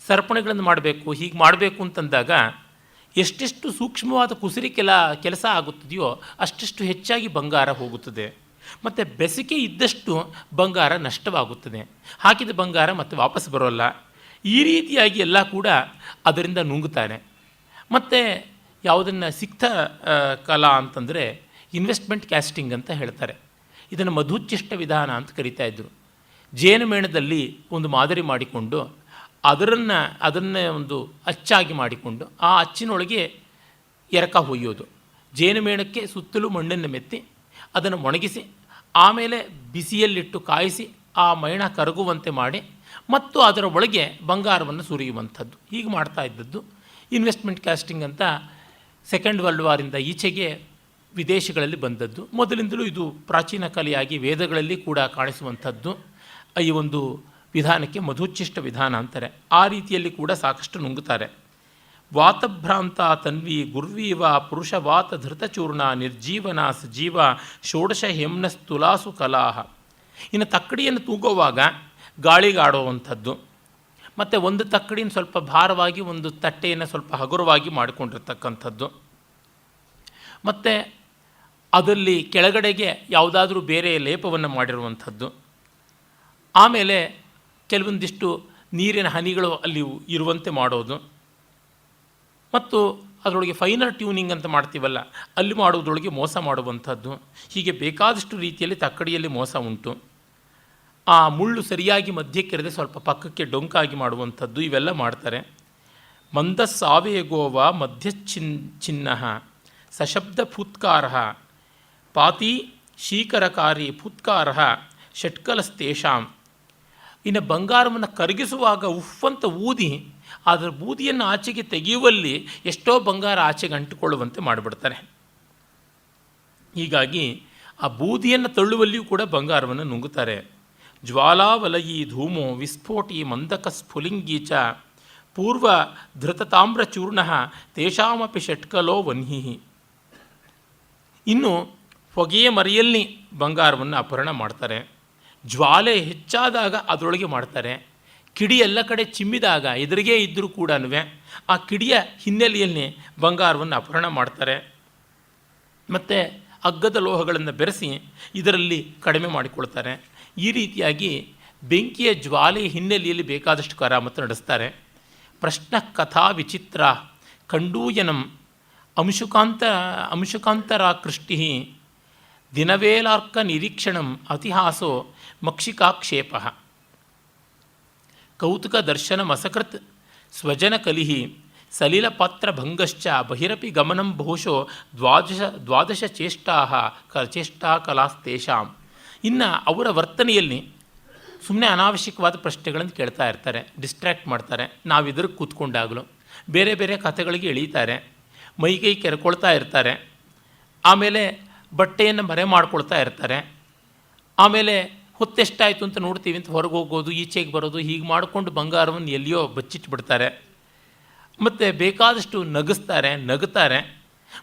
ಸರಪಣಿಗಳನ್ನು ಮಾಡಬೇಕು, ಹೀಗೆ ಮಾಡಬೇಕು ಅಂತಂದಾಗ ಎಷ್ಟೆಷ್ಟು ಸೂಕ್ಷ್ಮವಾದ ಕುಸುರಿ ಕೆಲಸ ಆಗುತ್ತದೆಯೋ ಅಷ್ಟೆಷ್ಟು ಹೆಚ್ಚಾಗಿ ಬಂಗಾರ ಹೋಗುತ್ತದೆ. ಮತ್ತು ಬೆಸುಗೆ ಇದ್ದಷ್ಟು ಬಂಗಾರ ನಷ್ಟವಾಗುತ್ತದೆ. ಹಾಕಿದ ಬಂಗಾರ ಮತ್ತೆ ವಾಪಸ್ ಬರೋಲ್ಲ. ಈ ರೀತಿಯಾಗಿ ಎಲ್ಲ ಕೂಡ ಅದರಿಂದ ನುಂಗುತ್ತಾರೆ. ಮತ್ತು ಯಾವುದನ್ನು ಸಿಕ್ತ ಕಲಾ ಅಂತಂದರೆ ಇನ್ವೆಸ್ಟ್ಮೆಂಟ್ ಕ್ಯಾಸ್ಟಿಂಗ್ ಅಂತ ಹೇಳ್ತಾರೆ. ಇದನ್ನು ಮಧುಚ್ಚಿಷ್ಟ ವಿಧಾನ ಅಂತ ಕರೀತಾ ಇದ್ದರು. ಜೇನುಮೇಣದಲ್ಲಿ ಒಂದು ಮಾದರಿ ಮಾಡಿಕೊಂಡು ಅದನ್ನೇ ಒಂದು ಅಚ್ಚಾಗಿ ಮಾಡಿಕೊಂಡು ಆ ಅಚ್ಚಿನೊಳಗೆ ಎರಕ ಹೊಯ್ಯೋದು. ಜೇನುಮೇಣಕ್ಕೆ ಸುತ್ತಲೂ ಮಣ್ಣನ್ನು ಮೆತ್ತಿ ಅದನ್ನು ಒಣಗಿಸಿ ಆಮೇಲೆ ಬಿಸಿಯಲ್ಲಿಟ್ಟು ಕಾಯಿಸಿ ಆ ಮೈಣ ಕರಗುವಂತೆ ಮಾಡಿ ಮತ್ತು ಅದರ ಒಳಗೆ ಬಂಗಾರವನ್ನು ಸುರಿಯುವಂಥದ್ದು. ಹೀಗೆ ಮಾಡ್ತಾ ಇದ್ದದ್ದು ಇನ್ವೆಸ್ಟ್ಮೆಂಟ್ ಕ್ಯಾಸ್ಟಿಂಗ್ ಅಂತ ಸೆಕೆಂಡ್ ವರ್ಲ್ಡ್ ವಾರಿಂದ ಈಚೆಗೆ ವಿದೇಶಗಳಲ್ಲಿ ಬಂದದ್ದು. ಮೊದಲಿಂದಲೂ ಇದು ಪ್ರಾಚೀನ ಕಲೆಯಾಗಿ ವೇದಗಳಲ್ಲಿ ಕೂಡ ಕಾಣಿಸುವಂಥದ್ದು. ಈ ಒಂದು ವಿಧಾನಕ್ಕೆ ಮಧುಚ್ಚಿಷ್ಟ ವಿಧಾನ ಅಂತಾರೆ. ಆ ರೀತಿಯಲ್ಲಿ ಕೂಡ ಸಾಕಷ್ಟು ನುಂಗುತ್ತಾರೆ. ವಾತಭ್ರಾಂತ ತನ್ವಿ ಗುರ್ವೀವ ಪುರುಷವಾತ ಧೃತಚೂರ್ಣ ನಿರ್ಜೀವನ ಸಜೀವ ಷೋಡಶ ಹೆಮ್ನಸ್ತುಲಾಸು ಕಲಾಹ. ಇನ್ನು ತಕ್ಕಡಿಯನ್ನು ತೂಗುವಾಗ ಗಾಳಿಗಾಡುವಂಥದ್ದು, ಮತ್ತು ಒಂದು ತಕ್ಕಡಿನ ಸ್ವಲ್ಪ ಭಾರವಾಗಿ ಒಂದು ತಟ್ಟೆಯನ್ನು ಸ್ವಲ್ಪ ಹಗುರವಾಗಿ ಮಾಡಿಕೊಂಡಿರ್ತಕ್ಕಂಥದ್ದು, ಮತ್ತು ಅದರಲ್ಲಿ ಕೆಳಗಡೆಗೆ ಯಾವುದಾದ್ರೂ ಬೇರೆ ಲೇಪವನ್ನು ಮಾಡಿರುವಂಥದ್ದು, ಆಮೇಲೆ ಕೆಲವೊಂದಿಷ್ಟು ನೀರಿನ ಹನಿಗಳು ಅಲ್ಲಿ ಇರುವಂತೆ ಮಾಡೋದು, ಮತ್ತು ಅದರೊಳಗೆ ಫೈನರ್ ಟ್ಯೂನಿಂಗ್ ಅಂತ ಮಾಡ್ತೀವಲ್ಲ ಅಲ್ಲಿ ಮಾಡುವುದರೊಳಗೆ ಮೋಸ ಮಾಡುವಂಥದ್ದು. ಹೀಗೆ ಬೇಕಾದಷ್ಟು ರೀತಿಯಲ್ಲಿ ತಕ್ಕಡಿಯಲ್ಲಿ ಮೋಸ ಉಂಟು. ಆ ಮುಳ್ಳು ಸರಿಯಾಗಿ ಮಧ್ಯಕ್ಕಿರದೆ ಸ್ವಲ್ಪ ಪಕ್ಕಕ್ಕೆ ಡೊಂಕಾಗಿ ಮಾಡುವಂಥದ್ದು ಇವೆಲ್ಲ ಮಾಡ್ತಾರೆ. ಮಂದಸ್ಸಾವೇಗೋವ ಮಧ್ಯಚ್ಛಿನ್ನ ಸಶಬ್ದ ಫೂತ್ಕಾರ ಪಾತಿ ಶೀಕರಕಾರಿ ಫೂತ್ಕಾರ ಷಟ್ಕಲಸ್ತೇಷಾಂ. ಇನ್ನು ಬಂಗಾರವನ್ನು ಕರಗಿಸುವಾಗ ಉಫ್ಫಂತ ಊದಿ ಅದರ ಬೂದಿಯನ್ನು ಆಚೆಗೆ ತೆಗೆಯುವಲ್ಲಿ ಎಷ್ಟೋ ಬಂಗಾರ ಆಚೆಗೆ ಅಂಟಿಕೊಳ್ಳುವಂತೆ ಮಾಡಿಬಿಡ್ತಾರೆ. ಹೀಗಾಗಿ ಆ ಬೂದಿಯನ್ನು ತಳ್ಳುವಲ್ಲಿಯೂ ಕೂಡ ಬಂಗಾರವನ್ನು ನುಂಗುತ್ತಾರೆ. ಜ್ವಾಲಾವಲಯಿ ಧೂಮೋ ವಿಸ್ಫೋಟಿ ಮಂದಕ ಸ್ಫುಲಿಂಗೀ ಚ ಪೂರ್ವ ಧೃತತಾಮ್ರಚೂರ್ಣ ತೇಷಾಮಪಿ ಷಟ್ಕಲೋ ವನ್ಹಿ. ಇನ್ನು ಹೊಗೆಯ ಮರೆಯಲ್ಲಿ ಬಂಗಾರವನ್ನು ಅಪಹರಣ ಮಾಡ್ತಾರೆ. ಜ್ವಾಲೆ ಹೆಚ್ಚಾದಾಗ ಅದರೊಳಗೆ ಮಾಡ್ತಾರೆ. ಕಿಡಿ ಎಲ್ಲ ಕಡೆ ಚಿಮ್ಮಿದಾಗ ಎದುರಿಗೆ ಇದ್ದರೂ ಕೂಡ ಆ ಕಿಡಿಯ ಹಿನ್ನೆಲೆಯಲ್ಲಿ ಬಂಗಾರವನ್ನು ಅಪಹರಣ ಮಾಡ್ತಾರೆ. ಮತ್ತು ಅಗ್ಗದ ಲೋಹಗಳನ್ನು ಬೆರೆಸಿ ಇದರಲ್ಲಿ ಕಡಿಮೆ ಮಾಡಿಕೊಳ್ತಾರೆ. ಈ ರೀತಿಯಾಗಿ ಬೆಂಕಿಯ ಜ್ವಾಲೆ ಹಿನ್ನೆಲೆಯಲ್ಲಿ ಬೇಕಾದಷ್ಟು ಕರಾಮತ್ತು ನಡೆಸ್ತಾರೆ. ಪ್ರಶ್ನ ಕಥಾ ವಿಚಿತ್ರ ಕಂಡೂಯನಂ ಅಂಶುಕಾಂತರಾಕೃಷ್ಟಿ ದಿನವೇಲಾರ್ಕ ನಿರೀಕ್ಷಣಂ ಅತಿಹಾಸೋ ಮಕ್ಷಿಕಾಕ್ಷೇಪ ಕೌತುಕ ದರ್ಶನಮಸಕೃತ್ ಸ್ವಜನಕಲಿಹಿ ಸಲಿಲಪಾತ್ರಭಂಗಶ್ಚ ಬಹಿರಪಿ ಗಮನಂ ಬಹುಶೋ ದ್ವಾದಶ ಚೇಷ್ಟಾ ಕಲಾಸ್ತೇಷಾಂ. ಇನ್ನು ಅವರ ವರ್ತನೆಯಲ್ಲಿ ಸುಮ್ಮನೆ ಅನಾವಶ್ಯಕವಾದ ಪ್ರಶ್ನೆಗಳನ್ನು ಕೇಳ್ತಾ ಇರ್ತಾರೆ, ಡಿಸ್ಟ್ರ್ಯಾಕ್ಟ್ ಮಾಡ್ತಾರೆ. ನಾವಿದ್ರಿಗೆ ಕೂತ್ಕೊಂಡಾಗಲೂ ಬೇರೆ ಬೇರೆ ಕಥೆಗಳಿಗೆ ಎಳೀತಾರೆ, ಮೈಕೈ ಕೆರ್ಕೊಳ್ತಾ ಇರ್ತಾರೆ, ಆಮೇಲೆ ಬಟ್ಟೆಯನ್ನು ಮರೆ ಮಾಡ್ಕೊಳ್ತಾ ಇರ್ತಾರೆ, ಆಮೇಲೆ ಹೊತ್ತೆಷ್ಟಾಯಿತು ಅಂತ ನೋಡ್ತೀವಿ ಅಂತ ಹೊರಗೆ ಹೋಗೋದು, ಈಚೆಗೆ ಬರೋದು, ಹೀಗೆ ಮಾಡಿಕೊಂಡು ಬಂಗಾರವನ್ನು ಎಲ್ಲಿಯೋ ಬಚ್ಚಿಟ್ಬಿಡ್ತಾರೆ. ಮತ್ತು ಬೇಕಾದಷ್ಟು ನಗುತ್ತಾರೆ.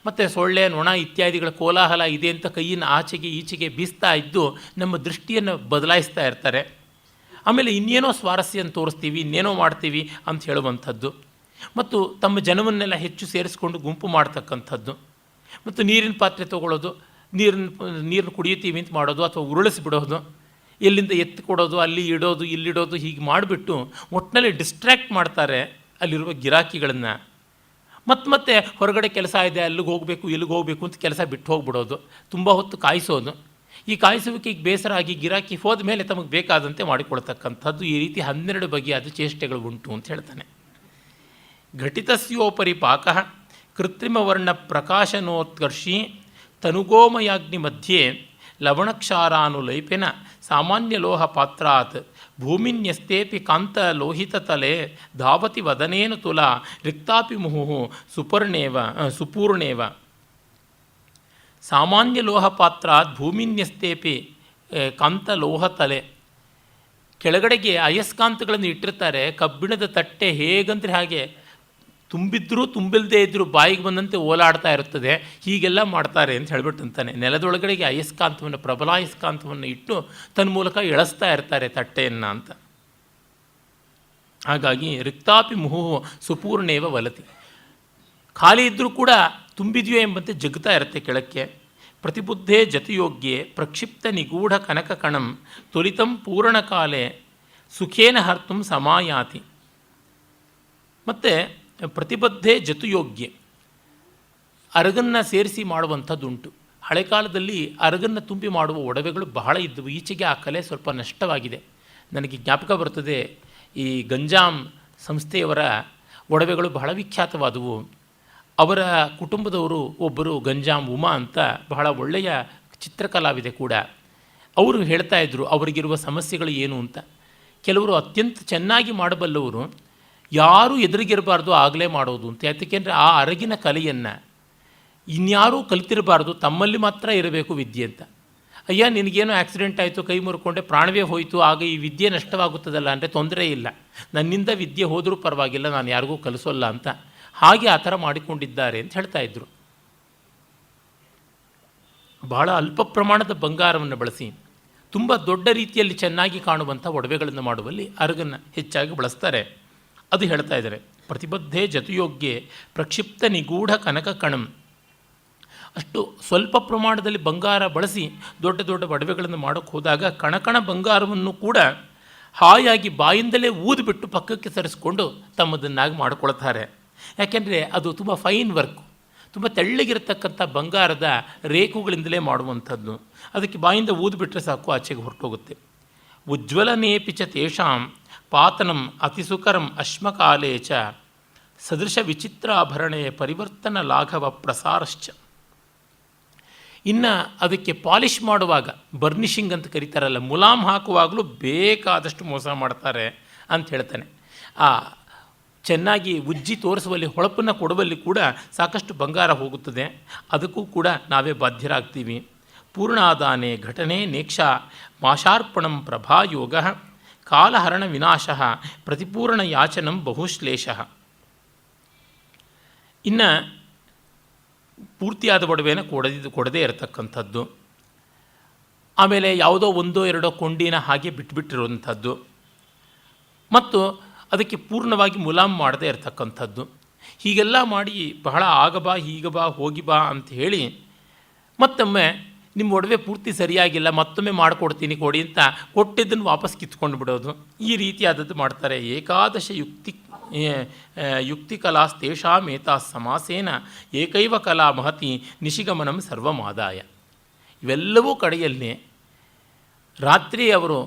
ಮತ್ತು ಸೊಳ್ಳೆ ನೊಣ ಇತ್ಯಾದಿಗಳ ಕೋಲಾಹಲ ಇದೆ ಅಂತ ಕೈಯನ್ನು ಆಚೆಗೆ ಈಚೆಗೆ ಬೀಸ್ತಾ ಇದ್ದು ನಮ್ಮ ದೃಷ್ಟಿಯನ್ನು ಬದಲಾಯಿಸ್ತಾ ಇರ್ತಾರೆ. ಆಮೇಲೆ ಇನ್ನೇನೋ ಸ್ವಾರಸ್ಯವನ್ನು ತೋರಿಸ್ತೀವಿ, ಇನ್ನೇನೋ ಮಾಡ್ತೀವಿ ಅಂತ ಹೇಳುವಂಥದ್ದು, ಮತ್ತು ತಮ್ಮ ಜನವನ್ನೆಲ್ಲ ಹೆಚ್ಚು ಸೇರಿಸ್ಕೊಂಡು ಗುಂಪು ಮಾಡ್ತಕ್ಕಂಥದ್ದು, ಮತ್ತು ನೀರಿನ ಪಾತ್ರೆ ತೊಗೊಳ್ಳೋದು, ನೀರನ್ನು ಕುಡಿಯುತ್ತೀವಿ ಅಂತ ಮಾಡೋದು, ಅಥವಾ ಉರುಳಿಸ್ಬಿಡೋದು, ಎಲ್ಲಿಂದ ಎತ್ತು ಕೊಡೋದು, ಅಲ್ಲಿ ಇಡೋದು, ಇಲ್ಲಿಡೋದು, ಹೀಗೆ ಮಾಡಿಬಿಟ್ಟು ಒಟ್ಟಿನಲ್ಲಿ ಡಿಸ್ಟ್ರ್ಯಾಕ್ಟ್ ಮಾಡ್ತಾರೆ ಅಲ್ಲಿರುವ ಗಿರಾಕಿಗಳನ್ನು. ಮತ್ತೆ ಹೊರಗಡೆ ಕೆಲಸ ಇದೆ, ಅಲ್ಲಿಗೆ ಹೋಗಬೇಕು ಇಲ್ಲಿಗೆ ಹೋಗಬೇಕು ಅಂತ ಕೆಲಸ ಬಿಟ್ಟು ಹೋಗ್ಬಿಡೋದು, ತುಂಬ ಹೊತ್ತು ಕಾಯಿಸೋದು. ಈ ಕಾಯಿಸುವಿಕೆಗೆ ಬೇಸರ ಆಗಿ ಗಿರಾಕಿ ಹೋದ ಮೇಲೆ ತಮಗೆ ಬೇಕಾದಂತೆ ಮಾಡಿಕೊಳ್ತಕ್ಕಂಥದ್ದು. ಈ ರೀತಿ 12 ಬಗೆಯಾದ ಚೇಷ್ಟೆಗಳು ಉಂಟು ಅಂತ ಹೇಳ್ತಾನೆ. ಘಟಿತಸ್ಯೋಪರಿ ಪಾಕ ಕೃತ್ರಿಮವರ್ಣ ಪ್ರಕಾಶನೋತ್ಕರ್ಷಿ ತನುಗೋಮಯಾಗ್ನಿ ಮಧ್ಯೆ ಲವಣಕ್ಷಾರಾನುಲೈಪೆನ ಸಾಮಾನ್ಯ ಲೋಹ ಪಾತ್ರಾತ್ ಭೂಮಿನ್ಯಸ್ತೇಪಿ ಕಾಂತ ಲೋಹಿತತಲೆ ಧಾವತಿ ವದನೇನ ತುಲಾ ರಿಕ್ತಾಪಿ ಮುಹು ಸುಪೂರ್ಣೇವ. ಸಾಮಾನ್ಯ ಲೋಹ ಪಾತ್ರಾತ್ ಭೂಮಿನ್ಯಸ್ತೇಪಿ ಕಾಂತಲೋಹತಲೆ. ಕೆಳಗಡೆಗೆ ಅಯಸ್ಕಾಂತಗಳನ್ನು ಇಟ್ಟಿರ್ತಾರೆ. ಕಬ್ಬಿಣದ ತಟ್ಟೆ ಹೇಗಂದ್ರೆ ಹಾಗೆ ತುಂಬಿದ್ರೂ ತುಂಬಿಲ್ಲದೆ ಇದ್ದರೂ ಬಾಯಿಗೆ ಬಂದಂತೆ ಓಲಾಡ್ತಾ ಇರುತ್ತದೆ. ಹೀಗೆಲ್ಲ ಮಾಡ್ತಾರೆ ಅಂತ ಹೇಳ್ಬಿಟ್ಟಂತಾನೆ. ನೆಲದೊಳಗಡೆಗೆ ಅಯಸ್ಕಾಂತವನ್ನು, ಪ್ರಬಲ ಅಯಸ್ಕಾಂತವನ್ನು ಇಟ್ಟು ತನ್ನ ಮೂಲಕ ಎಳೆಸ್ತಾ ಇರ್ತಾರೆ ತಟ್ಟೆಯನ್ನು ಅಂತ. ಹಾಗಾಗಿ ರಿಕ್ತಾಪಿ ಮುಹು ಸುಪೂರ್ಣೇವ ವಲತಿ. ಖಾಲಿ ಇದ್ದರೂ ಕೂಡ ತುಂಬಿದೆಯೋ ಎಂಬಂತೆ ಜಗ್ತಾ ಇರುತ್ತೆ ಕೆಳಕ್ಕೆ. ಪ್ರತಿಬುದ್ಧೇ ಜತಿಯೋಗ್ಯೆ ಪ್ರಕ್ಷಿಪ್ತ ನಿಗೂಢ ಕನಕ ಕಣಂ ತ್ವರಿತಂ ಪೂರ್ಣಕಾಲೆ ಸುಖೇನ ಹರ್ತುಂ ಸಮಾಯಾತಿ. ಮತ್ತು ಪ್ರತಿಬದ್ಧೇ ಜತುಯೋಗ್ಯ, ಅರಗನ್ನು ಸೇರಿಸಿ ಮಾಡುವಂಥದ್ದುಂಟು. ಹಳೆ ಕಾಲದಲ್ಲಿ ಅರಗನ್ನು ತುಂಬಿ ಮಾಡುವ ಒಡವೆಗಳು ಬಹಳ ಇದ್ದವು. ಈಚೆಗೆ ಆ ಕಲೆ ಸ್ವಲ್ಪ ನಷ್ಟವಾಗಿದೆ. ನನಗೆ ಜ್ಞಾಪಕ ಬರ್ತದೆ, ಈ ಗಂಜಾಂ ಸಂಸ್ಥೆಯವರ ಒಡವೆಗಳು ಬಹಳ ವಿಖ್ಯಾತವಾದವು. ಅವರ ಕುಟುಂಬದವರು ಒಬ್ಬರು ಗಂಜಾಂ ಉಮಾ ಅಂತ ಬಹಳ ಒಳ್ಳೆಯ ಚಿತ್ರಕಲಾವಿದೆ ಕೂಡ. ಅವರು ಹೇಳ್ತಾ ಇದ್ದರು ಅವರಿಗಿರುವ ಸಮಸ್ಯೆಗಳು ಏನು ಅಂತ. ಕೆಲವರು ಅತ್ಯಂತ ಚೆನ್ನಾಗಿ ಮಾಡಬಲ್ಲವರು ಯಾರೂ ಎದುರಿಗಿರಬಾರ್ದು ಆಗಲೇ ಮಾಡೋದು ಅಂತ. ಯಾಕೆಂದರೆ ಆ ಅರಗಿನ ಕಲೆಯನ್ನು ಇನ್ಯಾರೂ ಕಲಿತಿರಬಾರ್ದು, ತಮ್ಮಲ್ಲಿ ಮಾತ್ರ ಇರಬೇಕು ವಿದ್ಯೆ ಅಂತ. ಅಯ್ಯ ನಿನಗೇನೋ ಆಕ್ಸಿಡೆಂಟ್ ಆಯಿತು, ಕೈ ಮುರ್ಕೊಂಡೆ, ಪ್ರಾಣವೇ ಹೋಯಿತು, ಆಗ ಈ ವಿದ್ಯೆ ನಷ್ಟವಾಗುತ್ತದಲ್ಲ ಅಂದರೆ ತೊಂದರೆ ಇಲ್ಲ, ನನ್ನಿಂದ ವಿದ್ಯೆ ಹೋದರೂ ಪರವಾಗಿಲ್ಲ, ನಾನು ಯಾರಿಗೂ ಕಲಿಸೋಲ್ಲ ಅಂತ ಹಾಗೆ ಆ ಥರ ಮಾಡಿಕೊಂಡಿದ್ದಾರೆ ಅಂತ ಹೇಳ್ತಾ ಇದ್ದರು. ಬಹಳ ಅಲ್ಪ ಪ್ರಮಾಣದ ಬಂಗಾರವನ್ನು ಬಳಸಿ ತುಂಬ ದೊಡ್ಡ ರೀತಿಯಲ್ಲಿ ಚೆನ್ನಾಗಿ ಕಾಣುವಂಥ ಒಡವೆಗಳನ್ನು ಮಾಡುವಲ್ಲಿ ಅರಗನ್ನು ಹೆಚ್ಚಾಗಿ ಬಳಸ್ತಾರೆ. ಅದು ಹೇಳ್ತಾ ಇದ್ದಾರೆ. ಪ್ರತಿಬದ್ಧೆ ಜತುಯೋಗ್ಯೆ ಪ್ರಕ್ಷಿಪ್ತ ನಿಗೂಢ ಕನಕ ಕಣಂ. ಅಷ್ಟು ಸ್ವಲ್ಪ ಪ್ರಮಾಣದಲ್ಲಿ ಬಂಗಾರ ಬಳಸಿ ದೊಡ್ಡ ದೊಡ್ಡ ಒಡವೆಗಳನ್ನು ಮಾಡೋಕ್ಕೆ ಹೋದಾಗ ಕಣಕಣ ಬಂಗಾರವನ್ನು ಕೂಡ ಹಾಯಾಗಿ ಬಾಯಿಂದಲೇ ಊದಿಬಿಟ್ಟು ಪಕ್ಕಕ್ಕೆ ಸರಿಸ್ಕೊಂಡು ತಮ್ಮದನ್ನಾಗಿ ಮಾಡಿಕೊಳ್ತಾರೆ. ಯಾಕೆಂದರೆ ಅದು ತುಂಬ ಫೈನ್ ವರ್ಕು, ತುಂಬ ತೆಳ್ಳಗಿರತಕ್ಕಂಥ ಬಂಗಾರದ ರೇಖುಗಳಿಂದಲೇ ಮಾಡುವಂಥದ್ದು. ಅದಕ್ಕೆ ಬಾಯಿಂದ ಊದಿಬಿಟ್ರೆ ಸಾಕು, ಆಚೆಗೆ ಹೊರಟೋಗುತ್ತೆ. ಉಜ್ವಲನೇಪಿ ಚ ತೇಷಾಂ ಪಾತನಂ ಅತಿಸುಕರಂ ಅಶ್ಮಕಾಲೇ ಚ ಸದೃಶ ವಿಚಿತ್ರಾಭರಣೆ ಪರಿವರ್ತನ ಲಾಘವ ಪ್ರಸಾರಶ್ಚ. ಇನ್ನು ಅದಕ್ಕೆ ಪಾಲಿಷ್ ಮಾಡುವಾಗ, ಬರ್ನಿಷಿಂಗ್ ಅಂತ ಕರೀತಾರಲ್ಲ, ಮುಲಾಮ್ ಹಾಕುವಾಗಲೂ ಬೇಕಾದಷ್ಟು ಮೋಸ ಮಾಡ್ತಾರೆ ಅಂತ ಹೇಳ್ತಾನೆ. ಆ ಚೆನ್ನಾಗಿ ಉಜ್ಜಿ ತೋರಿಸುವಲ್ಲಿ, ಹೊಳಪನ್ನು ಕೊಡುವಲ್ಲಿ ಕೂಡ ಸಾಕಷ್ಟು ಬಂಗಾರ ಹೋಗುತ್ತದೆ. ಅದಕ್ಕೂ ಕೂಡ ನಾವೇ ಬಾಧ್ಯರಾಗ್ತೀವಿ. ಪೂರ್ಣಾದಾನೆ ಘಟನೆ ನೇಕ್ಷಾ ಮಾಶಾರ್ಪಣಂ ಪ್ರಭಾಯೋಗ ಕಾಲಹರಣ ವಿನಾಶ ಪ್ರತಿಪೂರ್ಣ ಯಾಚನಂ ಬಹುಶ್ಲೇಷ. ಇನ್ನು ಪೂರ್ತಿಯಾದ ಒಡವೆನ ಕೊಡದೇ ಇರತಕ್ಕಂಥದ್ದು, ಆಮೇಲೆ ಯಾವುದೋ ಒಂದೋ ಎರಡೋ ಕೊಂಡಿನ ಹಾಗೆ ಬಿಟ್ಬಿಟ್ಟಿರುವಂಥದ್ದು, ಮತ್ತು ಅದಕ್ಕೆ ಪೂರ್ಣವಾಗಿ ಮುಲಾಮ್ ಮಾಡದೇ ಇರತಕ್ಕಂಥದ್ದು. ಹೀಗೆಲ್ಲ ಮಾಡಿ ಬಹಳ ಆಗಬಾ ಹೀಗಬಾ ಹೋಗಿಬಾ ಅಂತ ಹೇಳಿ ಮತ್ತೊಮ್ಮೆ ನಿಮ್ಮ ಒಡವೆ ಪೂರ್ತಿ ಸರಿಯಾಗಿಲ್ಲ, ಮತ್ತೊಮ್ಮೆ ಮಾಡಿಕೊಡ್ತೀನಿ ಕೊಡಿ ಅಂತ ಕೊಟ್ಟಿದ್ದನ್ನು ವಾಪಸ್ ಕಿತ್ಕೊಂಡು ಬಿಡೋದು, ಈ ರೀತಿಯಾದದ್ದು ಮಾಡ್ತಾರೆ. ಏಕಾದಶ ಯುಕ್ತಿ ಕಲಾಸ್ತೇಷಾಂ ಏತಾ ಸಮಾಸೇನ ಏಕೈವ ಕಲಾ ಮಹತಿ ನಿಶಿಗಮನಂ ಸರ್ವಮಾದಾಯ. ಇವೆಲ್ಲವೂ ಕಡೆಯಲ್ಲಿ ರಾತ್ರಿ ಅವರು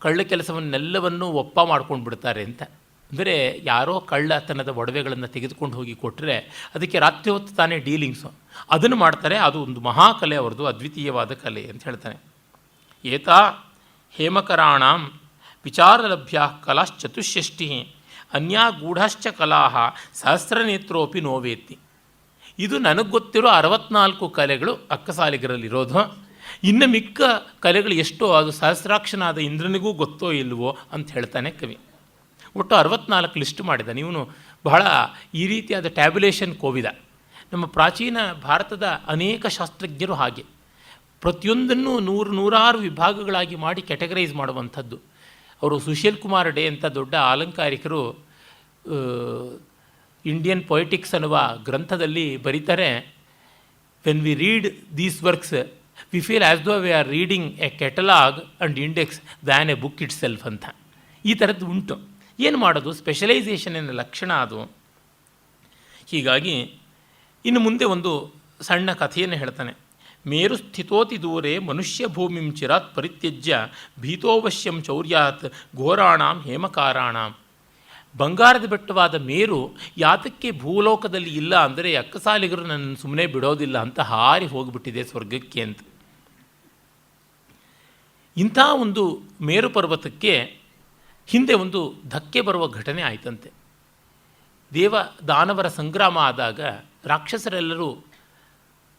ಕಳ್ಳ ಕೆಲಸವನ್ನೆಲ್ಲವನ್ನೂ ಒಪ್ಪ ಮಾಡ್ಕೊಂಡು ಬಿಡ್ತಾರೆ ಅಂತ. ಅಂದರೆ ಯಾರೋ ಕಳ್ಳತನದ ಒಡವೆಗಳನ್ನು ತೆಗೆದುಕೊಂಡು ಹೋಗಿ ಕೊಟ್ಟರೆ ಅದಕ್ಕೆ ರಾತ್ರಿ ಹೊತ್ತು ತಾನೇ ಡೀಲಿಂಗ್ಸು, ಅದನ್ನು ಮಾಡ್ತಾರೆ. ಅದು ಒಂದು ಮಹಾಕಲೆ ಅವರದು, ಅದ್ವಿತೀಯವಾದ ಕಲೆ ಅಂತ ಹೇಳ್ತಾನೆ. ಏತಾ ಹೇಮಕರಾಣಾಂ ವಿಚಾರಲಭ್ಯ ಕಲಾಶ್ಚತುಷ್ಷಷ್ಟಿ ಅನ್ಯಾ ಗೂಢಶ್ಚ ಕಲಾ ಸಹಸ್ರನೇತ್ರೋಪಿ ನೋವೇತಿ. ಇದು ನನಗೆ ಗೊತ್ತಿರೋ 64 ಕಲೆಗಳು ಅಕ್ಕಸಾಲಿಗರಲ್ಲಿರೋದು. ಇನ್ನು ಮಿಕ್ಕ ಕಲೆಗಳು ಎಷ್ಟೋ ಅದು ಸಹಸ್ರಾಕ್ಷನಾದ ಇಂದ್ರನಿಗೂ ಗೊತ್ತೋ ಇಲ್ವೋ ಅಂತ ಹೇಳ್ತಾನೆ ಕವಿ. ಒಟ್ಟು 64 ಲಿಸ್ಟ್ ಮಾಡಿದ್ದಾನೆ ಇವನು. ಬಹಳ ಈ ರೀತಿಯಾದ ಟ್ಯಾಬ್ಯುಲೇಷನ್ ಕೋವಿದ. ನಮ್ಮ ಪ್ರಾಚೀನ ಭಾರತದ ಅನೇಕ ಶಾಸ್ತ್ರಜ್ಞರು ಹಾಗೆ ಪ್ರತಿಯೊಂದನ್ನು ನೂರಾರು ವಿಭಾಗಗಳಾಗಿ ಮಾಡಿ ಕ್ಯಾಟಗರೈಸ್ ಮಾಡುವಂಥದ್ದು. ಅವರು ಸುಶೀಲ್ ಕುಮಾರ್ ಡೇ ಅಂತ ದೊಡ್ಡ ಅಲಂಕಾರಿಕರು ಇಂಡಿಯನ್ ಪೊಯಿಟಿಕ್ಸ್ ಅನ್ನುವ ಗ್ರಂಥದಲ್ಲಿ ಬರೀತಾರೆ, when we read these works we feel as ದೋ we are reading A catalogue and index than A book it self ಅಂತ. ಈ ಥರದ್ದು ಉಂಟು. ಏನು ಮಾಡೋದು, ಸ್ಪೆಷಲೈಸೇಷನಿನ ಲಕ್ಷಣ ಅದು. ಹೀಗಾಗಿ ಇನ್ನು ಮುಂದೆ ಒಂದು ಸಣ್ಣ ಕಥೆಯನ್ನು ಹೇಳ್ತಾನೆ. ಮೇರು ಸ್ಥಿತೋತಿ ದೂರೆ ಮನುಷ್ಯ ಭೂಮಿಂ ಚಿರಾತ್ ಪರಿತ್ಯಜ್ಯ ಭೀತೋವಶ್ಯಂ ಚೌರ್ಯಾತ್ ಘೋರಾಣಾಂ ಹೇಮಕಾರಾಣಾಂ. ಬಂಗಾರದ ಬೆಟ್ಟವಾದ ಮೇರು ಯಾತಕ್ಕೆ ಭೂಲೋಕದಲ್ಲಿ ಇಲ್ಲ ಅಂದರೆ ಅಕ್ಕಸಾಲಿಗರು ನನ್ನನ್ನು ಸುಮ್ಮನೆ ಬಿಡೋದಿಲ್ಲ ಅಂತ ಹಾರಿ ಹೋಗಿಬಿಟ್ಟಿದೆ ಸ್ವರ್ಗಕ್ಕೆ ಅಂತ. ಇಂಥ ಒಂದು ಮೇರು ಪರ್ವತಕ್ಕೆ ಹಿಂದೆ ಒಂದು ಧಕ್ಕೆ ಬರುವ ಘಟನೆ ಆಯಿತಂತೆ. ದೇವ ದಾನವರ ಸಂಗ್ರಾಮ ಆದಾಗ ರಾಕ್ಷಸರೆಲ್ಲರೂ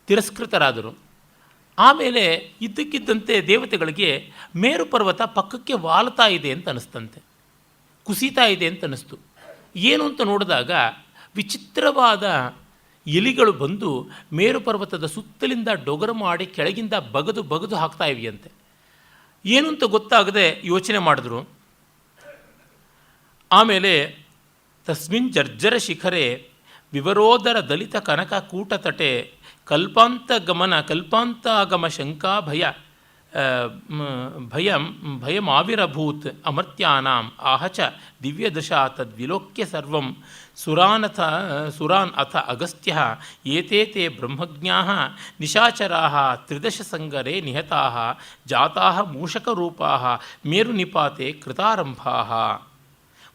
ತಿರಸ್ಕೃತರಾದರು. ಆಮೇಲೆ ಇದ್ದಕ್ಕಿದ್ದಂತೆ ದೇವತೆಗಳಿಗೆ ಮೇರು ಪರ್ವತ ಪಕ್ಕಕ್ಕೆ ವಾಲ್ತಾ ಇದೆ ಅಂತ ಅನ್ನಿಸ್ತಂತೆ, ಕುಸಿತಾ ಇದೆ ಅಂತ ಅನ್ನಿಸ್ತು. ಏನು ಅಂತ ನೋಡಿದಾಗ ವಿಚಿತ್ರವಾದ ಎಲಿಗಳು ಬಂದು ಮೇರು ಪರ್ವತದ ಸುತ್ತಲಿಂದ ಡೊಗರು ಮಾಡಿ ಕೆಳಗಿಂದ ಬಗದು ಹಾಕ್ತಾ ಇವೆಯಂತೆ. ಏನು ಅಂತ ಗೊತ್ತಾಗದೆ ಯೋಚನೆ ಮಾಡಿದ್ರು. ಆಮೇಲೆ ತಸ್ಮಿನ್ ಜರ್ಜರ ಶಿಖರೆ ವಿವರೋದರ ದಲಿತ ಕನಕ ಕೂಟತಟೆ ಕಲ್ಪಾಂತಾಗಮ ಶಂಕಾ ಭಯಮಾವಿರಭೂತ್ ಅಮರ್ತ್ಯಾನಾಂ ಆಹಚ ದಿವ್ಯದಶಾ ತದ್ವಿಲೋಕ್ಯ ಸರ್ವಂ ಸುರಾನ್ ಅಥ ಅಗಸ್ತ್ಯ ಏತೇತೆ ಬ್ರಹ್ಮಜ್ಞಾಃ ನಿಶಾಚರಾಃ ತ್ರಿದಶ ಸಂಗರೆ ನಿಹತಾಃ ಜಾತಾಃ ಮೂಷಕರೂಪಾಃ ಮೇರುನಿಪಾತೆ ಕೃತಾರಂಭಾಃ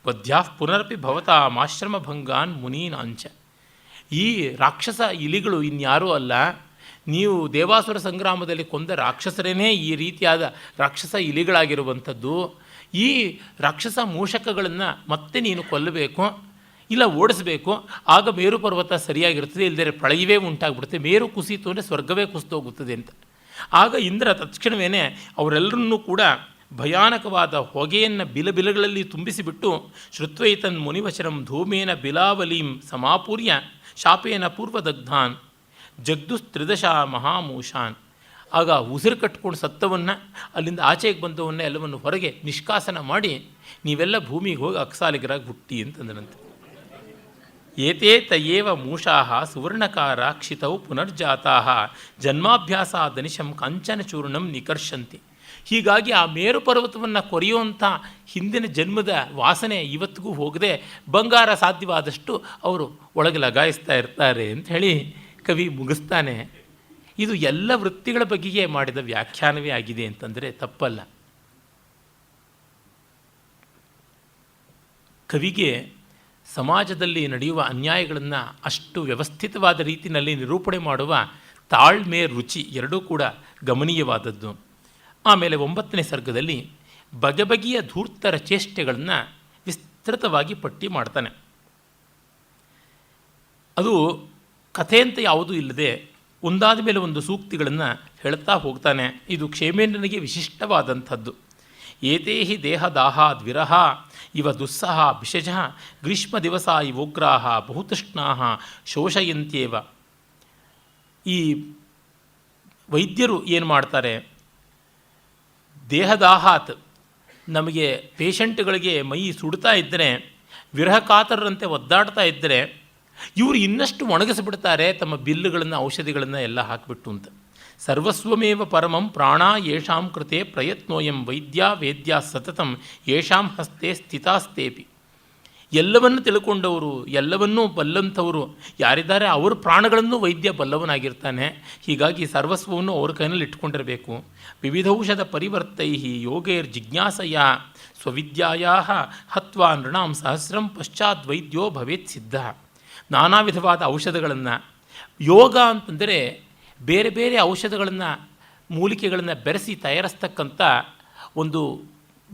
ವಧ್ಯಾಃ ಪುನರಪಿ ಭವತಾಮಾಶ್ರಮಭಂಗಾನ್ ಮುನೀನಾಂಚ. ಈ ರಾಕ್ಷಸ ಇಲಿಗಳು ಇನ್ಯಾರೂ ಅಲ್ಲ, ನೀವು ದೇವಾಸುರ ಸಂಗ್ರಾಮದಲ್ಲಿ ಕೊಂದ ರಾಕ್ಷಸರೇನೇ ಈ ರೀತಿಯಾದ ರಾಕ್ಷಸ ಇಲಿಗಳಾಗಿರುವಂಥದ್ದು. ಈ ರಾಕ್ಷಸ ಮೂಷಕಗಳನ್ನು ಮತ್ತೆ ನೀನು ಕೊಲ್ಲಬೇಕು, ಇಲ್ಲ ಓಡಿಸಬೇಕು. ಆಗ ಮೇರು ಪರ್ವತ ಸರಿಯಾಗಿರ್ತದೆ, ಇಲ್ಲದೇ ಪ್ರಳಯವೇ ಉಂಟಾಗ್ಬಿಡುತ್ತೆ. ಮೇರು ಕುಸಿತು ಅಂದರೆ ಸ್ವರ್ಗವೇ ಕುಸಿತೋಗುತ್ತದೆ ಅಂತ. ಆಗ ಇಂದ್ರ ತತ್ಕ್ಷಣವೇ ಅವರೆಲ್ಲರನ್ನೂ ಕೂಡ ಭಯಾನಕವಾದ ಹೊಗೆಯನ್ನು ಬಿಲಬಿಲಗಳಲ್ಲಿ ತುಂಬಿಸಿಬಿಟ್ಟು ಶ್ರುತ್ವೈತನ್ ಮುನಿವಚನಂ ಧೂಮೇನ ಬಿಲಾವಲೀಂ ಸಮಾಪೂರ್ಯ ಶಾಪೇನ ಪೂರ್ವದಗ್ಧಾನ್ ಜಗ್ದುಸ್ತ್ರಿದಶ ಮಹಾಮೂಷಾನ್. ಆಗ ಉಸಿರು ಕಟ್ಕೊಂಡು ಸತ್ತವನ್ನು ಅಲ್ಲಿಂದ ಆಚೆಗೆ ಬಂದವನ್ನ ಎಲ್ಲವನ್ನು ಹೊರಗೆ ನಿಷ್ಕಾಸನ ಮಾಡಿ ನೀವೆಲ್ಲ ಭೂಮಿಗೆ ಹೋಗಿ ಅಕ್ಸಾಲಿಗರಾಗಿ ಹುಟ್ಟಿ ಅಂತಂದನಂತೆ. ಏತೇ ತಯೇವ ಮೂಷಾಃ ಸುವರ್ಣಕಾರ ಕ್ಷಿತೌ ಪುನರ್ಜಾತಾಃ ಜನ್ಮಾಭ್ಯಾಸಾದನಿಶಂ ಕಾಂಚನಚೂರ್ಣಂ ನಿಕರ್ಷಂತಿ. ಹೀಗಾಗಿ ಆ ಮೇರು ಪರ್ವತವನ್ನು ಕೊರೆಯುವಂಥ ಹಿಂದಿನ ಜನ್ಮದ ವಾಸನೆ ಇವತ್ತಿಗೂ ಹೋಗದೆ ಬಂಗಾರ ಸಾಧ್ಯವಾದಷ್ಟು ಅವರು ಒಳಗೆ ಲಗಾಯಿಸ್ತಾ ಇರ್ತಾರೆ ಅಂತ ಹೇಳಿ ಕವಿ ಮುಗಿಸ್ತಾನೆ. ಇದು ಎಲ್ಲ ವೃತ್ತಿಗಳ ಬಗೆಗೆ ಮಾಡಿದ ವ್ಯಾಖ್ಯಾನವೇ ಆಗಿದೆ ಅಂತಂದರೆ ತಪ್ಪಲ್ಲ. ಕವಿಗೆ ಸಮಾಜದಲ್ಲಿ ನಡೆಯುವ ಅನ್ಯಾಯಗಳನ್ನು ಅಷ್ಟು ವ್ಯವಸ್ಥಿತವಾದ ರೀತಿಯಲ್ಲಿ ನಿರೂಪಣೆ ಮಾಡುವ ತಾಳ್ಮೆ, ರುಚಿ ಎರಡೂ ಕೂಡ ಗಮನೀಯವಾದದ್ದು. ಆಮೇಲೆ 9ನೇ ಸರ್ಗದಲ್ಲಿ ಬಗೆ ಬಗೆಯ ಧೂರ್ತರ ಚೇಷ್ಟೆಗಳನ್ನು ವಿಸ್ತೃತವಾಗಿ ಪಟ್ಟಿ ಮಾಡ್ತಾನೆ. ಅದು ಕಥೆ ಅಂತ ಯಾವುದೂ ಇಲ್ಲದೆ ಒಂದಾದ ಮೇಲೆ ಒಂದು ಸೂಕ್ತಿಗಳನ್ನು ಹೇಳ್ತಾ ಹೋಗ್ತಾನೆ. ಇದು ಕ್ಷೇಮೇಂದ್ರನಿಗೆ ವಿಶಿಷ್ಟವಾದಂಥದ್ದು. ಏತೇಹಿ ದೇಹದಾಹ ದ್ವಿರಹ ಇವ ದುಸ್ಸಹ ಭಿಷಜ ಗ್ರೀಷ್ಮ ದಿವಸ ಇವೋಗ್ರಾಹ ಬಹುತೃಷ್ಣಾ ಶೋಷಯಂತ್ಯೇವ. ಈ ವೈದ್ಯರು ಏನು ಮಾಡ್ತಾರೆ, ದೇಹದಾಹಾತ್ ನಮಗೆ ಪೇಷಂಟ್ಗಳಿಗೆ ಮೈ ಸುಡ್ತಾ ಇದ್ದರೆ, ವಿರಹ ಕಾತರರಂತೆ ಒದ್ದಾಡ್ತಾ ಇದ್ದರೆ ಇವರು ಇನ್ನಷ್ಟು ಒಣಗಿಸಿಬಿಡ್ತಾರೆ ತಮ್ಮ ಬಿಲ್ಲುಗಳನ್ನು, ಔಷಧಿಗಳನ್ನು ಎಲ್ಲ ಹಾಕಿಬಿಟ್ಟು ಅಂತ. ಸರ್ವಸ್ವಮೇವ ಪರಮಂ ಪ್ರಾಣ ಯೇಷಾಂ ಕೃತೆ ಪ್ರಯತ್ನೋಯಂ ವೈದ್ಯ ವೇದ್ಯ ಸತತಂ ಯೇಷಾಂ ಹಸ್ತೆ ಸ್ಥಿತಾಸ್ತೇಪಿ. ಎಲ್ಲವನ್ನು ತಿಳ್ಕೊಂಡವರು, ಎಲ್ಲವನ್ನೂ ಬಲ್ಲಂಥವರು ಯಾರಿದ್ದಾರೆ ಅವರ ಪ್ರಾಣಗಳನ್ನು ವೈದ್ಯ ಬಲ್ಲವನಾಗಿರ್ತಾನೆ. ಹೀಗಾಗಿ ಸರ್ವಸ್ವವನ್ನು ಅವ್ರ ಕೈನಲ್ಲಿ ಇಟ್ಕೊಂಡಿರಬೇಕು. ವಿವಿಧೌಷಧ ಪರಿವರ್ತೈ ಯೋಗೈರ್ ಜಿಜ್ಞಾಸಯ ಸ್ವವಿದ್ಯಾಯಾ ಹತ್ವಾ ನೃಣಾಂ ಸಹಸ್ರಂ ಪಶ್ಚಾತ್ ವೈದ್ಯೋ ಭವೇತ್ ಸಿದ್ಧ. ನಾನಾ ವಿಧವಾದ ಔಷಧಗಳನ್ನು, ಯೋಗ ಅಂತಂದರೆ ಬೇರೆ ಬೇರೆ ಔಷಧಗಳನ್ನು, ಮೂಲಿಕೆಗಳನ್ನು ಬೆರೆಸಿ ತಯಾರಿಸ್ತಕ್ಕಂಥ ಒಂದು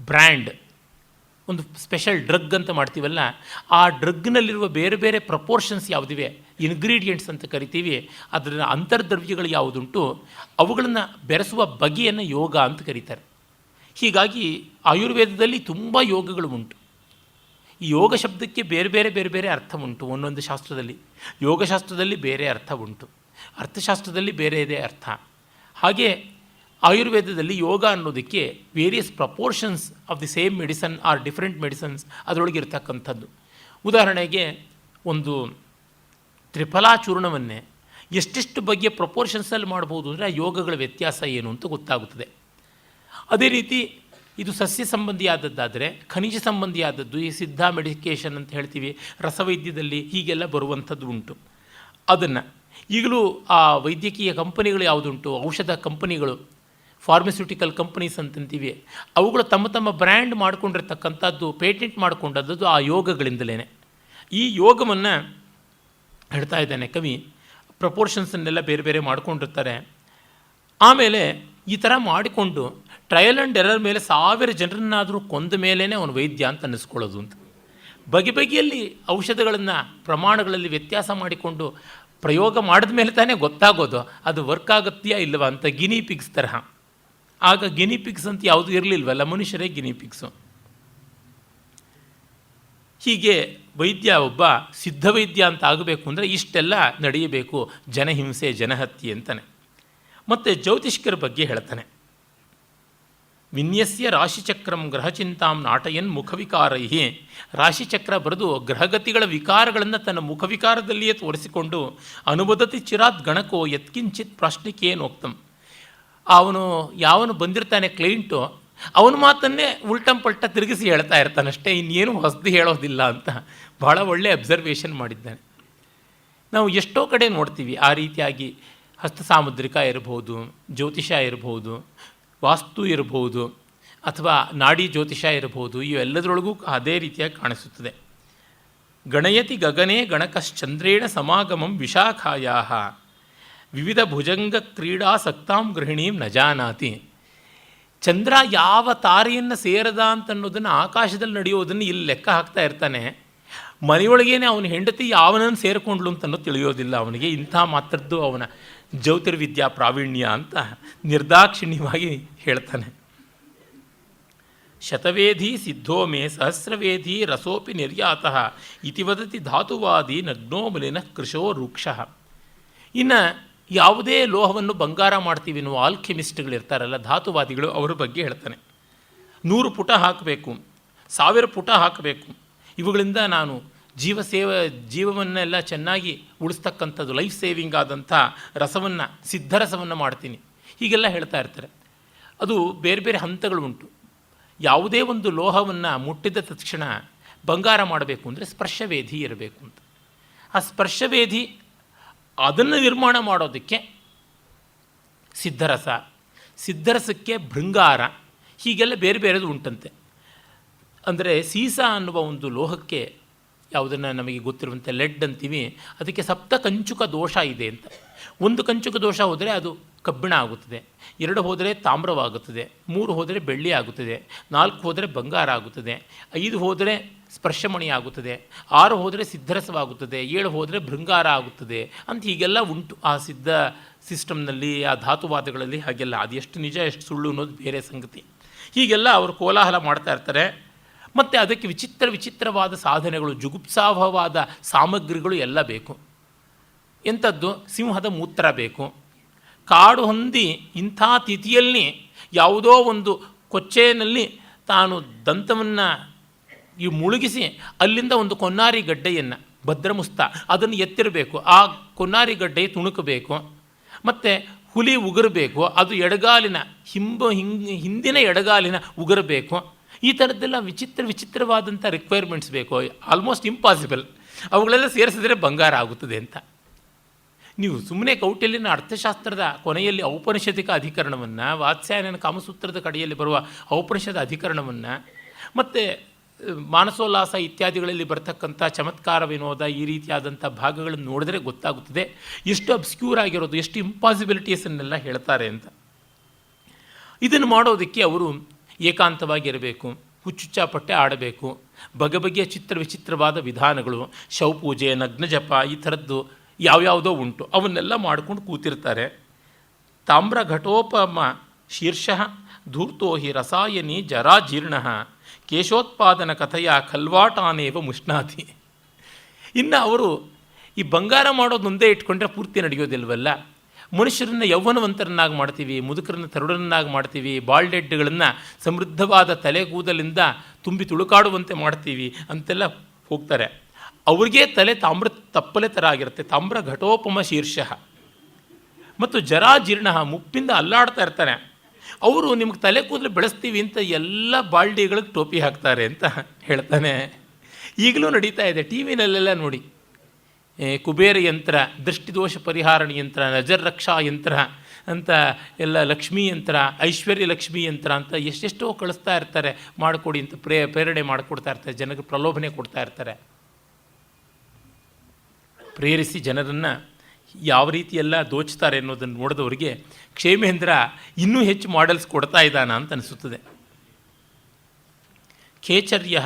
ಬ್ರ್ಯಾಂಡ್, ಒಂದು ಸ್ಪೆಷಲ್ ಡ್ರಗ್ ಅಂತ ಮಾಡ್ತೀವಲ್ಲ, ಆ ಡ್ರಗ್ನಲ್ಲಿರುವ ಬೇರೆ ಬೇರೆ ಪ್ರಪೋರ್ಷನ್ಸ್ ಯಾವುದಿವೆ, ಇನ್ಗ್ರೀಡಿಯೆಂಟ್ಸ್ ಅಂತ ಕರಿತೀವಿ, ಅದರ ಅಂತರ್ದ್ರವ್ಯಗಳು ಯಾವುದುಂಟು ಅವುಗಳನ್ನು ಬೆರೆಸುವ ಬಗೆಯನ್ನು ಯೋಗ ಅಂತ ಕರೀತಾರೆ. ಹೀಗಾಗಿ ಆಯುರ್ವೇದದಲ್ಲಿ ತುಂಬ ಯೋಗಗಳು ಉಂಟು. ಈ ಯೋಗ ಶಬ್ದಕ್ಕೆ ಬೇರೆ ಬೇರೆ ಬೇರೆ ಬೇರೆ ಅರ್ಥ ಉಂಟು. ಒಂದೊಂದು ಶಾಸ್ತ್ರದಲ್ಲಿ ಯೋಗಶಾಸ್ತ್ರದಲ್ಲಿ ಬೇರೆ ಅರ್ಥ ಉಂಟು, ಅರ್ಥಶಾಸ್ತ್ರದಲ್ಲಿ ಬೇರೆ ಇದೆ ಅರ್ಥ. ಹಾಗೆ ಆಯುರ್ವೇದದಲ್ಲಿ ಯೋಗ ಅನ್ನೋದಕ್ಕೆ various proportions of the same medicine are different medicines ಅದರೊಳಗೆ ಇರ್ತಕ್ಕಂಥದ್ದು. ಉದಾಹರಣೆಗೆ ಒಂದು ತ್ರಿಫಲಾಚೂರ್ಣವನ್ನೇ ಎಷ್ಟೆಷ್ಟು ಬಗೆಯ ಪ್ರಪೋರ್ಷನ್ಸಲ್ಲಿ ಮಾಡ್ಬೋದು ಅಂದರೆ ಆ ಯೋಗಗಳ ವ್ಯತ್ಯಾಸ ಏನು ಅಂತ ಗೊತ್ತಾಗುತ್ತದೆ. ಅದೇ ರೀತಿ ಇದು ಸಸ್ಯ ಸಂಬಂಧಿಯಾದದ್ದಾದರೆ ಖನಿಜ ಸಂಬಂಧಿಯಾದದ್ದು, ಈ ಸಿದ್ಧ ಮೆಡಿಕೇಷನ್ ಅಂತ ಹೇಳ್ತೀವಿ, ರಸವೈದ್ಯದಲ್ಲಿ ಹೀಗೆಲ್ಲ ಬರುವಂಥದ್ದು ಉಂಟು. ಅದನ್ನು ಈಗಲೂ ಆ ವೈದ್ಯಕೀಯ ಕಂಪನಿಗಳು ಯಾವುದುಂಟು, ಔಷಧ ಕಂಪನಿಗಳು, ಫಾರ್ಮಸ್ಯೂಟಿಕಲ್ ಕಂಪನೀಸ್ ಅಂತಂತೀವಿ, ಅವುಗಳು ತಮ್ಮ ತಮ್ಮ ಬ್ರ್ಯಾಂಡ್ ಮಾಡಿಕೊಂಡಿರ್ತಕ್ಕಂಥದ್ದು, ಪೇಟೆಂಟ್ ಮಾಡಿಕೊಂಡದ್ದು ಆ ಯೋಗಗಳಿಂದಲೇ. ಈ ಯೋಗವನ್ನು ಹೇಳ್ತಾ ಇದ್ದಾನೆ ಕವಿ. ಪ್ರಪೋರ್ಷನ್ಸನ್ನೆಲ್ಲ ಬೇರೆ ಬೇರೆ ಮಾಡಿಕೊಂಡಿರ್ತಾರೆ. ಆಮೇಲೆ ಈ ಥರ ಮಾಡಿಕೊಂಡು ಟ್ರಯಲ್ ಆ್ಯಂಡ್ ಎರರ್ ಮೇಲೆ 1000 ಜನರನ್ನಾದರೂ ಕೊಂದ ಮೇಲೇ ಅವನು ವೈದ್ಯ ಅಂತ ಅನ್ನಿಸ್ಕೊಳ್ಳೋದು ಅಂತ. ಬಗೆ ಬಗೆಯಲ್ಲಿ ಔಷಧಗಳನ್ನು ಪ್ರಮಾಣಗಳಲ್ಲಿ ವ್ಯತ್ಯಾಸ ಮಾಡಿಕೊಂಡು ಪ್ರಯೋಗ ಮಾಡಿದ ಮೇಲೆ ತಾನೇ ಗೊತ್ತಾಗೋದು ಅದು ವರ್ಕ್ ಆಗುತ್ತೆಯಾ ಇಲ್ಲವಾ ಅಂತ. ಗಿನಿ ಪಿಗ್ಸ್ ತರಹ. ಆಗ ಗಿನಿ ಪಿಗ್ಸ್ ಅಂತ ಯಾವುದೂ ಇರಲಿಲ್ವಲ್ಲ, ಮನುಷ್ಯರೇ ಗಿನಿ ಪಿಗ್ಸು. ಹೀಗೆ ವೈದ್ಯ ಒಬ್ಬ ಸಿದ್ಧವೈದ್ಯ ಅಂತ ಆಗಬೇಕು ಅಂದರೆ ಇಷ್ಟೆಲ್ಲ ನಡೆಯಬೇಕು, ಜನಹಿಂಸೆ ಜನಹತ್ಯೆ ಅಂತಾನೆ. ಮತ್ತು ಜ್ಯೋತಿಷ್ಕರ ಬಗ್ಗೆ ಹೇಳ್ತಾನೆ. ವಿನ್ಯಸ್ಯ ರಾಶಿಚಕ್ರಂ ಗ್ರಹಚಿಂತಾಂ ನಾಟಯನ್ ಮುಖವಿಕಾರೈ. ರಾಶಿಚಕ್ರ ಬರೆದು ಗ್ರಹಗತಿಗಳ ವಿಕಾರಗಳನ್ನು ತನ್ನ ಮುಖವಿಕಾರದಲ್ಲಿಯೇ ತೋರಿಸಿಕೊಂಡು ಅನುಬದತಿ ಚಿರಾತ್ ಗಣಕೋ ಯತ್ಕಿಂಚಿತ್ ಪ್ರಾಶ್ನಿಕೇನೋಕ್ತಂ. ಅವನು ಯಾವನು ಬಂದಿರ್ತಾನೆ ಕ್ಲೈಂಟು, ಅವನ ಮಾತನ್ನೇ ಉಲ್ಟಂಪಲ್ಟ ತಿರುಗಿಸಿ ಹೇಳ್ತಾ ಇರ್ತಾನಷ್ಟೇ, ಇನ್ನೇನು ಹೊಸದು ಹೇಳೋದಿಲ್ಲ ಅಂತ ಭಾಳ ಒಳ್ಳೆಯ ಅಬ್ಸರ್ವೇಷನ್ ಮಾಡಿದ್ದಾನೆ. ನಾವು ಎಷ್ಟೋ ಕಡೆ ನೋಡ್ತೀವಿ ಆ ರೀತಿಯಾಗಿ. ಹಸ್ತ ಸಾಮುದ್ರಿಕ ಇರ್ಬೋದು, ಜ್ಯೋತಿಷ ಇರ್ಬೋದು, ವಾಸ್ತು ಇರ್ಬೋದು, ಅಥವಾ ನಾಡಿ ಜ್ಯೋತಿಷ ಇರ್ಬೋದು, ಇವೆಲ್ಲದರೊಳಗೂ ಅದೇ ರೀತಿಯಾಗಿ ಕಾಣಿಸುತ್ತದೆ. ಗಣಯತಿ ಗಗನೆ ಗಣಕಶ್ಚಂದ್ರೇಣ ಸಮಾಗಮಂ ವಿಶಾಖಾಯಾ ವಿವಿಧ ಭುಜಂಗ ಕ್ರೀಡಾ ಸಕ್ತಾಂ ಗೃಹಿಣೀಂ ನ ಜಾನಾತಿ. ಚಂದ್ರ ಯಾವ ತಾರೆಯನ್ನು ಸೇರದ ಅಂತನ್ನೋದನ್ನು, ಆಕಾಶದಲ್ಲಿ ನಡೆಯೋದನ್ನು ಇಲ್ಲಿ ಲೆಕ್ಕ ಹಾಕ್ತಾ ಇರ್ತಾನೆ. ಮನೆಯೊಳಗೇನೆ ಅವನ ಹೆಂಡತಿ ಯಾವನನ್ನು ಸೇರಿಕೊಂಡ್ಲು ಅಂತನ್ನೋ ತಿಳಿಯೋದಿಲ್ಲ ಅವನಿಗೆ. ಇಂಥ ಮಾತ್ರದ್ದು ಅವನ ಜ್ಯೋತಿರ್ವಿದ್ಯಾ ಪ್ರಾವೀಣ್ಯ ಅಂತ ನಿರ್ದಾಕ್ಷಿಣ್ಯವಾಗಿ ಹೇಳ್ತಾನೆ. ಶತವೇಧಿ ಸಿದ್ಧೋ ಮೇ ಸಹಸ್ರವೇಧಿ ರಸೋಪಿ ನಿರ್ಯಾತಃ ಇತಿ ವದತಿ ಧಾತುವಾದಿ ನಗ್ನೋ ಮಲಿನ ಕೃಶೋ ರೂಕ್ಷಃ. ಇನ್ನು ಯಾವುದೇ ಲೋಹವನ್ನು ಬಂಗಾರ ಮಾಡ್ತೀವಿ ಅನ್ನುವ ಆಲ್ಕೆಮಿಸ್ಟ್ಗಳಿರ್ತಾರಲ್ಲ, ಧಾತುವಾದಿಗಳು, ಅವರ ಬಗ್ಗೆ ಹೇಳ್ತಾನೆ. 100 ಪುಟ ಹಾಕಬೇಕು, 1000 ಪುಟ ಹಾಕಬೇಕು, ಇವುಗಳಿಂದ ನಾನು ಜೀವವನ್ನೆಲ್ಲ ಚೆನ್ನಾಗಿ ಉಳಿಸ್ತಕ್ಕಂಥದ್ದು, ಲೈಫ್ ಸೇವಿಂಗ್ ಆದಂಥ ರಸವನ್ನು, ಸಿದ್ಧರಸವನ್ನು ಮಾಡ್ತೀನಿ, ಹೀಗೆಲ್ಲ ಹೇಳ್ತಾ ಇರ್ತಾರೆ. ಅದು ಬೇರೆ ಬೇರೆ ಹಂತಗಳು ಉಂಟು. ಯಾವುದೇ ಒಂದು ಲೋಹವನ್ನು ಮುಟ್ಟಿದ ತಕ್ಷಣ ಬಂಗಾರ ಮಾಡಬೇಕು ಅಂದರೆ ಸ್ಪರ್ಶವೇಧಿ ಇರಬೇಕು ಅಂತ. ಆ ಸ್ಪರ್ಶವೇಧಿ ಅದನ್ನು ನಿರ್ಮಾಣ ಮಾಡೋದಕ್ಕೆ ಸಿದ್ಧರಸ, ಸಿದ್ಧರಸಕ್ಕೆ ಭೃಂಗಾರ, ಹೀಗೆಲ್ಲ ಬೇರೆ ಬೇರೆದು ಉಂಟಂತೆ. ಅಂದರೆ ಸೀಸ ಅನ್ನುವ ಒಂದು ಲೋಹಕ್ಕೆ, ಯಾವುದನ್ನು ನಮಗೆ ಗೊತ್ತಿರುವಂತೆ ಲೆಡ್ ಅಂತೀವಿ, ಅದಕ್ಕೆ ಸಪ್ತ ಕಂಚುಕ ದೋಷ ಇದೆ ಅಂತ. 1 ಕಂಚುಕ ದೋಷ ಹೋದರೆ ಅದು ಕಬ್ಬಿಣ ಆಗುತ್ತದೆ, 2 ಹೋದರೆ ತಾಮ್ರವಾಗುತ್ತದೆ, 3 ಹೋದರೆ ಬೆಳ್ಳಿ ಆಗುತ್ತದೆ, 4 ಹೋದರೆ ಬಂಗಾರ ಆಗುತ್ತದೆ, 5 ಹೋದರೆ ಸ್ಪರ್ಶಮಣಿ ಆಗುತ್ತದೆ, 6 ಹೋದರೆ ಸಿದ್ಧರಸವಾಗುತ್ತದೆ, 7 ಹೋದರೆ ಭೃಂಗಾರ ಆಗುತ್ತದೆ ಅಂತ ಹೀಗೆಲ್ಲ ಉಂಟು ಆ ಸಿದ್ಧ ಸಿಸ್ಟಮ್ನಲ್ಲಿ, ಆ ಧಾತುವಾದಗಳಲ್ಲಿ. ಹಾಗೆಲ್ಲ ಅದು ಎಷ್ಟು ನಿಜ ಎಷ್ಟು ಸುಳ್ಳು ಅನ್ನೋದು ಬೇರೆ ಸಂಗತಿ. ಹೀಗೆಲ್ಲ ಅವರು ಕೋಲಾಹಲ ಮಾಡ್ತಾ ಇರ್ತಾರೆ. ಮತ್ತು ಅದಕ್ಕೆ ವಿಚಿತ್ರವಾದ ಸಾಧನೆಗಳು, ಜುಗುಪ್ಸಾಭವಾದ ಸಾಮಗ್ರಿಗಳು ಎಲ್ಲ ಬೇಕು. ಎಂಥದ್ದು? ಸಿಂಹದ ಮೂತ್ರ ಬೇಕು, ಕಾಡು ಹೊಂದಿ ಇಂಥ ತಿಥಿಯಲ್ಲಿ ಯಾವುದೋ ಒಂದು ಕೊಚ್ಚೆಯಲ್ಲಿ ತಾನು ದಂತವನ್ನು ಮುಳುಗಿಸಿ ಅಲ್ಲಿಂದ ಒಂದು ಕೊನ್ನಾರಿ ಗಡ್ಡೆಯನ್ನು, ಭದ್ರಮುಸ್ತ, ಅದನ್ನು ಎತ್ತಿರಬೇಕು, ಆ ಕೊನ್ನಾರಿ ಗಡ್ಡೆ ತುಣುಕಬೇಕು, ಮತ್ತು ಹುಲಿ ಉಗುರಬೇಕು, ಅದು ಎಡಗಾಲಿನ ಹಿಂದಿನ ಎಡಗಾಲಿನ ಉಗುರಬೇಕು. ಈ ಥರದ್ದೆಲ್ಲ ವಿಚಿತ್ರವಾದಂಥ ರಿಕ್ವೈರ್ಮೆಂಟ್ಸ್ ಬೇಕು, ಆಲ್ಮೋಸ್ಟ್ ಇಂಪಾಸಿಬಲ್. ಅವುಗಳೆಲ್ಲ ಸೇರಿಸಿದ್ರೆ ಬಂಗಾರ ಆಗುತ್ತದೆ ಅಂತ. ನೀವು ಸುಮ್ಮನೆ ಕೌಟಿಲ್ಯನ ಅರ್ಥಶಾಸ್ತ್ರದ ಕೊನೆಯಲ್ಲಿ ಔಪನಿಷದಿಕ ಅಧಿಕರಣವನ್ನು, ವಾತ್ಸ್ಯಾಯನನ ಕಾಮಸೂತ್ರದ ಕಡೆಯಲ್ಲಿ ಬರುವ ಔಪನಿಷದ ಅಧಿಕರಣವನ್ನು, ಮತ್ತು ಮಾನಸೋಲ್ಲಾಸ ಇತ್ಯಾದಿಗಳಲ್ಲಿ ಬರ್ತಕ್ಕಂಥ ಚಮತ್ಕಾರ ವಿನೋದ, ಈ ರೀತಿಯಾದಂಥ ಭಾಗಗಳನ್ನು ನೋಡಿದ್ರೆ ಗೊತ್ತಾಗುತ್ತದೆ ಎಷ್ಟು ಅಬ್ಸ್ಕ್ಯೂರ್ ಆಗಿರೋದು, ಎಷ್ಟು ಇಂಪಾಸಿಬಿಲಿಟೀಸನ್ನೆಲ್ಲ ಹೇಳ್ತಾರೆ ಅಂತ. ಇದನ್ನು ಮಾಡೋದಕ್ಕೆ ಅವರು ಏಕಾಂತವಾಗಿರಬೇಕು, ಹುಚ್ಚುಚ್ಚಾಪಟ್ಟೆ ಆಡಬೇಕು, ಬಗೆಬಗೆಯ ವಿಚಿತ್ರವಾದ ವಿಧಾನಗಳು, ಶವಪೂಜೆ, ನಗ್ನಜಪ, ಈ ಥರದ್ದು ಯಾವ್ಯಾವುದೋ ಉಂಟು, ಅವನ್ನೆಲ್ಲ ಮಾಡ್ಕೊಂಡು ಕೂತಿರ್ತಾರೆ. ತಾಮ್ರ ಘಟೋಪಮ ಶೀರ್ಷಃ ಧೂರ್ತೋ ಹಿ ರಸಾಯನಿ ಜರಾಜೀರ್ಣ ಕೇಶೋತ್ಪಾದನ ಕಥೆಯ ಖಲ್ವಾಟಾನೇವ ಮುಷ್ಣಾತಿ. ಇನ್ನು ಅವರು ಈ ಬಂಗಾರ ಮಾಡೋದು ಮುಂದೆ ಇಟ್ಕೊಂಡ್ರೆ ಪೂರ್ತಿ ನಡೆಯೋದಿಲ್ವಲ್ಲ. ಮನುಷ್ಯರನ್ನು ಯೌವನವಂತರನ್ನಾಗಿ ಮಾಡ್ತೀವಿ, ಮುದುಕರನ್ನು ತರುಡರನ್ನಾಗಿ ಮಾಡ್ತೀವಿ, ಬಾಲ್ಡೆಡ್ಗಳನ್ನು ಸಮೃದ್ಧವಾದ ತಲೆಗೂದಲಿಂದ ತುಂಬಿ ತುಳುಕಾಡುವಂತೆ ಮಾಡ್ತೀವಿ ಅಂತೆಲ್ಲ ಹೋಗ್ತಾರೆ. ಅವ್ರಿಗೆ ತಲೆ ತಾಮ್ರ ತಪ್ಪಲೆ ಥರ ಆಗಿರುತ್ತೆ, ತಾಮ್ರ ಘಟೋಪಮ ಶೀರ್ಷಃ. ಮತ್ತು ಜರಾಜೀರ್ಣ, ಮುಪ್ಪಿಂದ ಅಲ್ಲಾಡ್ತಾ ಇರ್ತಾನೆ. ಅವರು ನಿಮ್ಗೆ ತಲೆ ಕೂದಲು ಬೆಳೆಸ್ತೀವಿ ಅಂತ ಎಲ್ಲ ಬಾಲ್ಡಿಗಳಿಗೆ ಟೋಪಿ ಹಾಕ್ತಾರೆ ಅಂತ ಹೇಳ್ತಾನೆ. ಈಗಲೂ ನಡೀತಾ ಇದೆ, ಟಿ ವಿನಲ್ಲೆಲ್ಲ ನೋಡಿ, ಕುಬೇರ ಯಂತ್ರ, ದೃಷ್ಟಿದೋಷ ಪರಿಹಾರಣಿ ಯಂತ್ರ, ನಜರ್ ರಕ್ಷಾ ಯಂತ್ರ ಅಂತ ಎಲ್ಲ, ಲಕ್ಷ್ಮೀ ಯಂತ್ರ, ಐಶ್ವರ್ಯ ಲಕ್ಷ್ಮೀ ಯಂತ್ರ ಅಂತ ಎಷ್ಟೆಷ್ಟೋ ಕಳಿಸ್ತಾ ಇರ್ತಾರೆ, ಮಾಡಿಕೊಡಿ ಅಂತ ಪ್ರೇರಣೆ ಮಾಡಿಕೊಡ್ತಾ ಇರ್ತಾರೆ, ಜನಕ್ಕೆ ಪ್ರಲೋಭನೆ ಕೊಡ್ತಾ ಇರ್ತಾರೆ. ಪ್ರೇರಿಸಿ ಜನರನ್ನು ಯಾವ ರೀತಿಯೆಲ್ಲ ದೋಚ್ತಾರೆ ಅನ್ನೋದನ್ನು ನೋಡಿದವರಿಗೆ ಕ್ಷೇಮೇಂದ್ರ ಇನ್ನೂ ಹೆಚ್ಚು ಮಾಡೆಲ್ಸ್ ಕೊಡ್ತಾ ಇದ್ದಾನ ಅಂತ ಅನಿಸುತ್ತದೆ. ಖೇಚರ್ಯ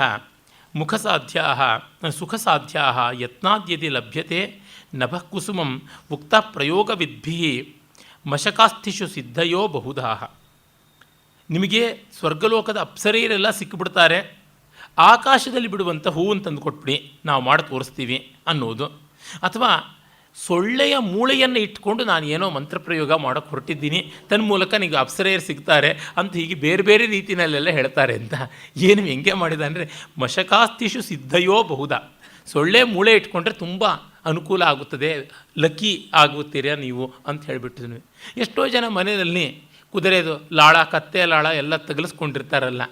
ಮುಖಸಾಧ್ಯ ಸುಖಸಾಧ್ಯ ಯತ್ನಾದ್ಯದಿ ಲಭ್ಯತೆ ನಭಃ ಕುಸುಮಂ ಉಕ್ತ ಪ್ರಯೋಗವಿದ್ಭಿ ಮಶಕಾಸ್ಥಿಷು ಸಿದ್ಧಯೋ ಬಹುಧಾ. ನಿಮಗೆ ಸ್ವರ್ಗಲೋಕದ ಅಪ್ಸರೆಯರೆಲ್ಲ ಸಿಕ್ಕಿಬಿಡ್ತಾರೆ, ಆಕಾಶದಲ್ಲಿ ಬಿಡುವಂಥ ಹೂವನ್ನು ತಂದು ಕೊಟ್ಬಿಡಿ, ನಾವು ಮಾಡಿ ತೋರಿಸ್ತೀವಿ ಅನ್ನೋದು. ಅಥವಾ ಸೊಳ್ಳೆಯ ಮೂಳೆಯನ್ನು ಇಟ್ಕೊಂಡು ನಾನು ಏನೋ ಮಂತ್ರಪ್ರಯೋಗ ಮಾಡೋಕ್ಕೆ ಹೊರಟಿದ್ದೀನಿ, ತನ್ನ ಮೂಲಕ ನಿಮಗೆ ಅಪ್ಸರೆಯರು ಸಿಗ್ತಾರೆ ಅಂತ ಹೀಗೆ ಬೇರೆ ಬೇರೆ ರೀತಿಯಲ್ಲೆಲ್ಲ ಹೇಳ್ತಾರೆ ಅಂತ. ಏನು ಹೆಂಗೆ ಮಾಡಿದ ಅಂದರೆ ಮಶಕಾಸ್ತಿಷು ಸಿದ್ಧಯೋ ಬಹುದ, ಸೊಳ್ಳೆ ಮೂಳೆ ಇಟ್ಕೊಂಡ್ರೆ ತುಂಬ ಅನುಕೂಲ ಆಗುತ್ತದೆ, ಲಕ್ಕಿ ಆಗುತ್ತೀರಾ ನೀವು ಅಂತ ಹೇಳಿಬಿಟ್ಟಿದ್ವಿ. ಎಷ್ಟೋ ಜನ ಮನೆಯಲ್ಲಿ ಕುದುರೆದು ಲಾಳ, ಕತ್ತೆ ಲಾಳ ಎಲ್ಲ ತಗಲಿಸ್ಕೊಂಡಿರ್ತಾರಲ್ಲ,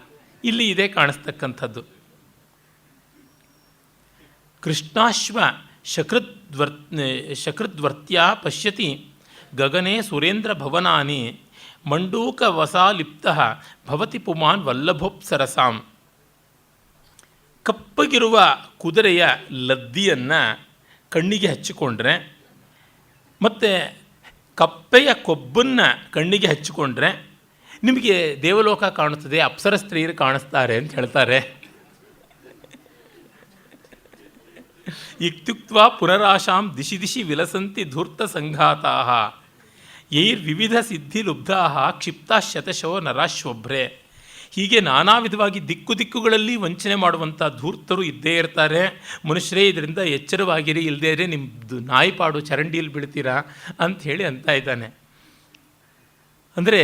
ಇಲ್ಲಿ ಇದೇ ಕಾಣಿಸ್ತಕ್ಕಂಥದ್ದು. ಕೃಷ್ಣಾಶ್ವ ಶಕೃದ್ವರ್ತ್ಯ ಪಶ್ಯತಿ ಗಗನೆ ಸುರೇಂದ್ರ ಭವನಾನಿ ಮಂಡೂಕವಸಾಲಿಪ್ತ ಭವತಿ ಪುಮಾನ್ ವಲ್ಲಭೋಪ್ಸರಸಾಂ. ಕಪ್ಪಗಿರುವ ಕುದುರೆಯ ಲದ್ದಿಯನ್ನು ಕಣ್ಣಿಗೆ ಹಚ್ಚಿಕೊಂಡ್ರೆ ಮತ್ತು ಕಪ್ಪೆಯ ಕೊಬ್ಬನ್ನು ಕಣ್ಣಿಗೆ ಹಚ್ಚಿಕೊಂಡ್ರೆ ನಿಮಗೆ ದೇವಲೋಕ ಕಾಣುತ್ತದೆ, ಅಪ್ಸರ ಸ್ತ್ರೀಯರು ಕಾಣಿಸ್ತಾರೆ ಅಂತ ಹೇಳ್ತಾರೆ. ಇತ್ಯುಕ್ತ್ವಾ ಪುನರಾಶಾಂ ದಿಶಿ ದಿಶಿ ವಿಲಸಂತಿ ಧೂರ್ತ ಸಂಘಾತಾ ಯೈರ್ವಿವಿಧ ಸಿದ್ಧಿ ಲುಬ್ಧಾ ಕ್ಷಿಪ್ತಾ ಶತಶೋ ನರಾಶ್ವಭ್ರೆ. ಹೀಗೆ ನಾನಾ ವಿಧವಾಗಿ ದಿಕ್ಕುಗಳಲ್ಲಿ ವಂಚನೆ ಮಾಡುವಂಥ ಧೂರ್ತರು ಇದ್ದೇ ಇರ್ತಾರೆ. ಮನುಷ್ಯರೇ ಇದರಿಂದ ಎಚ್ಚರವಾಗಿರಿ, ಇಲ್ಲದೇ ಇದ್ರೆ ನಿಮ್ಮದು ನಾಯಿಪಾಡು ಚರಂಡಿಯಲ್ಲಿ ಬೀಳ್ತೀರಾ ಅಂಥೇಳಿ ಅಂತ ಇದ್ದಾನೆ. ಅಂದರೆ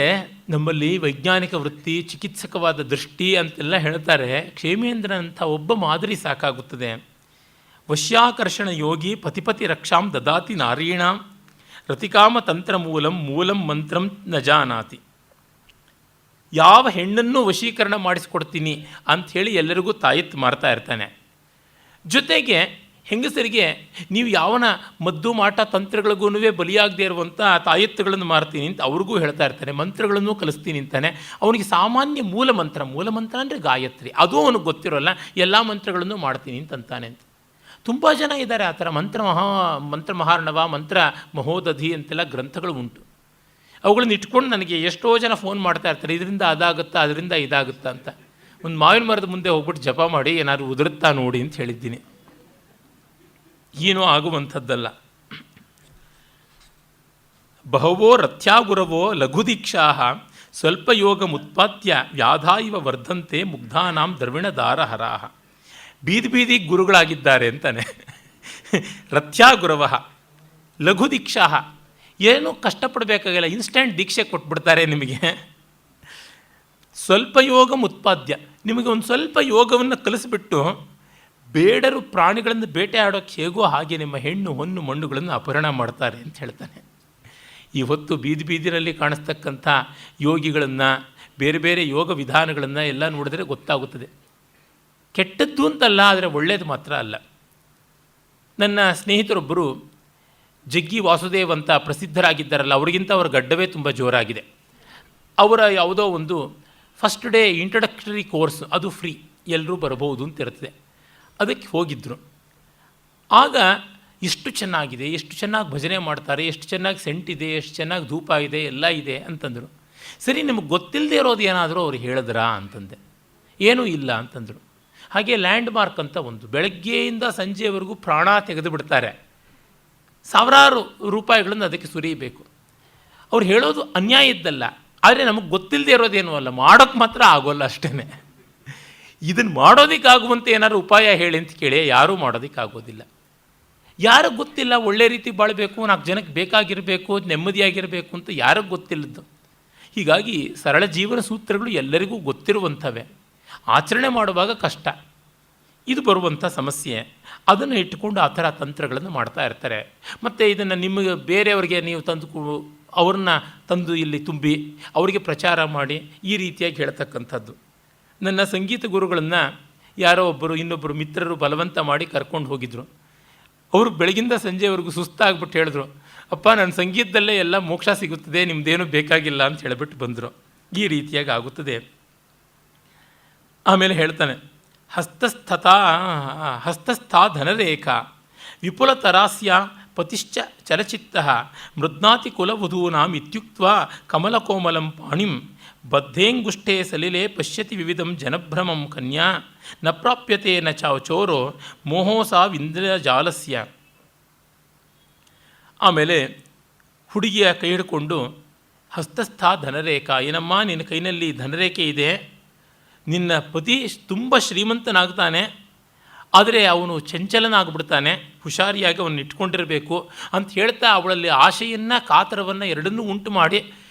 ನಮ್ಮಲ್ಲಿ ವೈಜ್ಞಾನಿಕ ವೃತ್ತಿ, ಚಿಕಿತ್ಸಕವಾದ ದೃಷ್ಟಿ ಅಂತೆಲ್ಲ ಹೇಳ್ತಾರೆ. ಕ್ಷೇಮೇಂದ್ರನಂಥ ಒಬ್ಬ ಮಾದರಿ ಸಾಕಾಗುತ್ತದೆ. ವಶ್ಯಾಕರ್ಷಣ ಯೋಗಿ ಪತಿಪತಿ ರಕ್ಷಾಂ ದದಾತಿ ನಾರೀಣಾಂ ರತಿಕಾಮ ತಂತ್ರ ಮೂಲಂ ಮಂತ್ರಂ ನ ಜಾನಾತಿ. ಯಾವ ಹೆಣ್ಣನ್ನು ವಶೀಕರಣ ಮಾಡಿಸ್ಕೊಡ್ತೀನಿ ಅಂಥೇಳಿ ಎಲ್ಲರಿಗೂ ತಾಯತ್ತು ಮಾಡ್ತಾ ಇರ್ತಾನೆ. ಜೊತೆಗೆ ಹೆಂಗಸರಿಗೆ ನೀವು ಯಾವನ ಮದ್ದು ಮಾಟ ತಂತ್ರಗಳಿಗೂ ಬಲಿಯಾಗದೇ ಇರುವಂಥ ತಾಯತ್ತುಗಳನ್ನು ಮಾರ್ತೀನಿ ಅಂತ ಅವ್ರಿಗೂ ಹೇಳ್ತಾ ಇರ್ತಾನೆ. ಮಂತ್ರಗಳನ್ನು ಕಲಿಸ್ತೀನಿ ಅಂತಾನೆ. ಅವನಿಗೆ ಸಾಮಾನ್ಯ ಮೂಲಮಂತ್ರ ಅಂದರೆ ಗಾಯತ್ರಿ, ಅದು ಅವನಿಗೆ ಗೊತ್ತಿರೋಲ್ಲ. ಎಲ್ಲ ಮಂತ್ರಗಳನ್ನು ಮಾಡ್ತೀನಿ ಅಂತಾನೆ ಅಂತ. ತುಂಬ ಜನ ಇದ್ದಾರೆ ಆ ಥರ. ಮಂತ್ರ ಮಹಾರ್ಣವ, ಮಂತ್ರ ಮಹೋದಧಿ ಅಂತೆಲ್ಲ ಗ್ರಂಥಗಳು ಉಂಟು. ಅವುಗಳನ್ನ ಇಟ್ಕೊಂಡು ನನಗೆ ಎಷ್ಟೋ ಜನ ಫೋನ್ ಮಾಡ್ತಾ ಇರ್ತಾರೆ, ಇದರಿಂದ ಅದಾಗುತ್ತಾ, ಅದರಿಂದ ಇದಾಗುತ್ತಾ ಅಂತ. ಒಂದು ಮಾವಿನ ಮರದ ಮುಂದೆ ಹೋಗ್ಬಿಟ್ಟು ಜಪ ಮಾಡಿ ಏನಾದ್ರು ಉದುರುತ್ತಾ ನೋಡಿ ಅಂತ ಹೇಳಿದ್ದೀನಿ. ಏನೂ ಆಗುವಂಥದ್ದಲ್ಲ. ಬಹವೋ ರಥ್ಯಾಗುರವೋ ಲಘುದೀಕ್ಷಾ ಸ್ವಲ್ಪ ಯೋಗ ಮುತ್ಪಾತ್ಯ ವ್ಯಾಧಾ ಇವ ವರ್ಧಂತೆ ಮುಗ್ಧಾನಾಂ ದ್ರವಿಣದಾರಹರಾಹ. ಬೀದಿ ಗುರುಗಳಾಗಿದ್ದಾರೆ ಅಂತಾನೆ. ರಥ್ಯಾಗುರವ ಲಘುದೀಕ್ಷಾ, ಏನೂ ಕಷ್ಟಪಡಬೇಕಾಗಿಲ್ಲ, ಇನ್ಸ್ಟೆಂಟ್ ದೀಕ್ಷೆ ಕೊಟ್ಬಿಡ್ತಾರೆ ನಿಮಗೆ. ಸ್ವಲ್ಪ ಯೋಗ ಮುತ್ಪಾದ್ಯ, ನಿಮಗೆ ಒಂದು ಸ್ವಲ್ಪ ಯೋಗವನ್ನು ಕಲಿಸ್ಬಿಟ್ಟು ಬೇಡರು ಪ್ರಾಣಿಗಳನ್ನು ಬೇಟೆ ಆಡೋಕ್ಕೆ ಹೇಗೋ ಹಾಗೆ ನಿಮ್ಮ ಹೆಣ್ಣು ಹೊನ್ನು ಮಣ್ಣುಗಳನ್ನು ಅಪಹರಣ ಮಾಡ್ತಾರೆ ಅಂತ ಹೇಳ್ತಾನೆ. ಇವತ್ತು ಬೀದಿನಲ್ಲಿ ಕಾಣಿಸ್ತಕ್ಕಂಥ ಯೋಗಿಗಳನ್ನು, ಬೇರೆ ಬೇರೆ ಯೋಗ ವಿಧಾನಗಳನ್ನು ಎಲ್ಲ ನೋಡಿದ್ರೆ ಗೊತ್ತಾಗುತ್ತದೆ. ಕೆಟ್ಟದ್ದು ಅಂತಲ್ಲ, ಆದರೆ ಒಳ್ಳೆಯದು ಮಾತ್ರ ಅಲ್ಲ. ನನ್ನ ಸ್ನೇಹಿತರೊಬ್ಬರು ಜಗ್ಗಿ ವಾಸುದೇವ್ ಅಂತ ಪ್ರಸಿದ್ಧರಾಗಿದ್ದಾರಲ್ಲ, ಅವರಿಗಿಂತ ಅವರ ಗಡ್ಡವೇ ತುಂಬ ಜೋರಾಗಿದೆ. ಅವರ ಯಾವುದೋ ಒಂದು ಫಸ್ಟ್ ಡೇ ಇಂಟ್ರಡಕ್ಟರಿ ಕೋರ್ಸ್, ಅದು ಫ್ರೀ, ಎಲ್ಲರೂ ಬರಬಹುದು ಅಂತ ಇರ್ತದೆ. ಅದಕ್ಕೆ ಹೋಗಿದ್ದರು. ಆಗ ಎಷ್ಟು ಚೆನ್ನಾಗಿದೆ, ಎಷ್ಟು ಚೆನ್ನಾಗಿ ಭಜನೆ ಮಾಡ್ತಾರೆ, ಎಷ್ಟು ಚೆನ್ನಾಗಿ ಸೆಂಟ್ ಇದೆ, ಎಷ್ಟು ಚೆನ್ನಾಗಿ ಧೂಪ ಇದೆ, ಎಲ್ಲ ಇದೆ ಅಂತಂದರು. ಸರಿ, ನಿಮಗೆ ಗೊತ್ತಿಲ್ಲದೆ ಇರೋದು ಏನಾದರೂ ಅವ್ರು ಹೇಳಿದ್ರಾ ಅಂತಂದೆ. ಏನೂ ಇಲ್ಲ ಅಂತಂದರು. ಹಾಗೆ ಲ್ಯಾಂಡ್ ಮಾರ್ಕ್ ಅಂತ ಒಂದು, ಬೆಳಗ್ಗೆಯಿಂದ ಸಂಜೆವರೆಗೂ ಪ್ರಾಣ ತೆಗೆದು ಬಿಡ್ತಾರೆ. ಸಾವಿರಾರು ರೂಪಾಯಿಗಳನ್ನು ಅದಕ್ಕೆ ಸುರಿಯಬೇಕು. ಅವ್ರು ಹೇಳೋದು ಅನ್ಯಾಯದ್ದಲ್ಲ, ಆದರೆ ನಮಗೆ ಗೊತ್ತಿಲ್ಲದೆ ಇರೋದೇನೂ ಅಲ್ಲ, ಮಾಡೋಕ್ಕೆ ಮಾತ್ರ ಆಗೋಲ್ಲ ಅಷ್ಟೇ. ಇದನ್ನು ಮಾಡೋದಕ್ಕಾಗುವಂತೆ ಏನಾದ್ರು ಉಪಾಯ ಹೇಳಿ ಅಂತ ಕೇಳಿ ಯಾರೂ ಮಾಡೋದಕ್ಕಾಗೋದಿಲ್ಲ. ಯಾರಿಗೆ ಗೊತ್ತಿಲ್ಲ ಒಳ್ಳೆ ರೀತಿ ಬಾಳಬೇಕು, 4 ಜನಕ್ಕೆ ಬೇಕಾಗಿರಬೇಕು, ನೆಮ್ಮದಿಯಾಗಿರಬೇಕು ಅಂತ ಯಾರಿಗೆ ಗೊತ್ತಿಲ್ಲದ್ದು. ಹೀಗಾಗಿ ಸರಳ ಜೀವನ ಸೂತ್ರಗಳು ಎಲ್ಲರಿಗೂ ಗೊತ್ತಿರುವಂಥವೇ, ಆಚರಣೆ ಮಾಡುವಾಗ ಕಷ್ಟ. ಇದು ಬರುವಂಥ ಸಮಸ್ಯೆ. ಅದನ್ನು ಇಟ್ಟುಕೊಂಡು ಆ ಥರ ತಂತ್ರಗಳನ್ನು ಮಾಡ್ತಾ ಇರ್ತಾರೆ. ಮತ್ತು ಇದನ್ನು ನಿಮಗೆ ಬೇರೆಯವರಿಗೆ ನೀವು ಅವ್ರನ್ನ ತಂದು ಇಲ್ಲಿ ತುಂಬಿ ಅವರಿಗೆ ಪ್ರಚಾರ ಮಾಡಿ ಈ ರೀತಿಯಾಗಿ ಹೇಳ್ತಕ್ಕಂಥದ್ದು. ನನ್ನ ಸಂಗೀತ ಗುರುಗಳನ್ನು ಯಾರೋ ಇನ್ನೊಬ್ಬರು ಮಿತ್ರರು ಬಲವಂತ ಮಾಡಿ ಕರ್ಕೊಂಡು ಹೋಗಿದ್ರು. ಅವರು ಬೆಳಗಿಂದ ಸಂಜೆವರೆಗೂ ಸುಸ್ತಾಗ್ಬಿಟ್ಟು ಹೇಳಿದ್ರು, ಅಪ್ಪ ನನ್ನ ಸಂಗೀತದಲ್ಲೇ ಎಲ್ಲ ಮೋಕ್ಷ ಸಿಗುತ್ತದೆ, ನಿಮ್ಮದೇನೂ ಬೇಕಾಗಿಲ್ಲ ಅಂತ ಹೇಳಿಬಿಟ್ಟು ಬಂದರು. ಈ ರೀತಿಯಾಗಿ ಆಗುತ್ತದೆ. ಆಮೇಲೆ ಹೇಳ್ತಾನೆ, ಹಸ್ತಸ್ಥಾ ಧನರೇಖಾ ವಿಪುಲತರಾಸ್ಯ ಪತಿಶ್ಚ ಚಲಚಿತ್ತ ಮೃದ್ನಾತಿ ಕುಲವಧೂನಾಂ ಇತ್ಯುಕ್ತ್ವಾ ಕಮಲಕೋಮಲಂ ಪಾಣಿಂ ಬದ್ಧೇಂಗುಷ್ಠೇ ಸಲಿಲೆ ಪಶ್ಯತಿ ವಿವಿಧಂ ಜನಭ್ರಮಂ ಕನ್ಯಾ ನ ಪ್ರಾಪ್ಯತೆ ನ ಚೋರೋ ಮೋಹೋಸಾವಿಂದ್ರಜಾಲಸ್ಯ. ಆಮೇಲೆ ಹುಡುಗಿಯ ಕೈ ಹಿಡ್ಕೊಂಡು ಹಸ್ತಸ್ಥಾ ಧನರೇಖಾ, ಏನಮ್ಮ ನಿನ್ನ ಕೈನಲ್ಲಿ ಧನರೇಖೆ ಇದೆ, ನಿನ್ನ ಪತಿ ತುಂಬ ಶ್ರೀಮಂತನಾಗ್ತಾನೆ, ಆದರೆ ಅವನು ಚಂಚಲನಾಗ್ಬಿಡ್ತಾನೆ, ಹುಷಾರಿಯಾಗಿ ಅವನು ಇಟ್ಕೊಂಡಿರಬೇಕು ಅಂತ ಹೇಳ್ತಾ ಅವಳಲ್ಲಿ ಆಶೆಯನ್ನು ಕಾತರವನ್ನು ಎರಡನ್ನೂ ಉಂಟು ಮಾಡಿ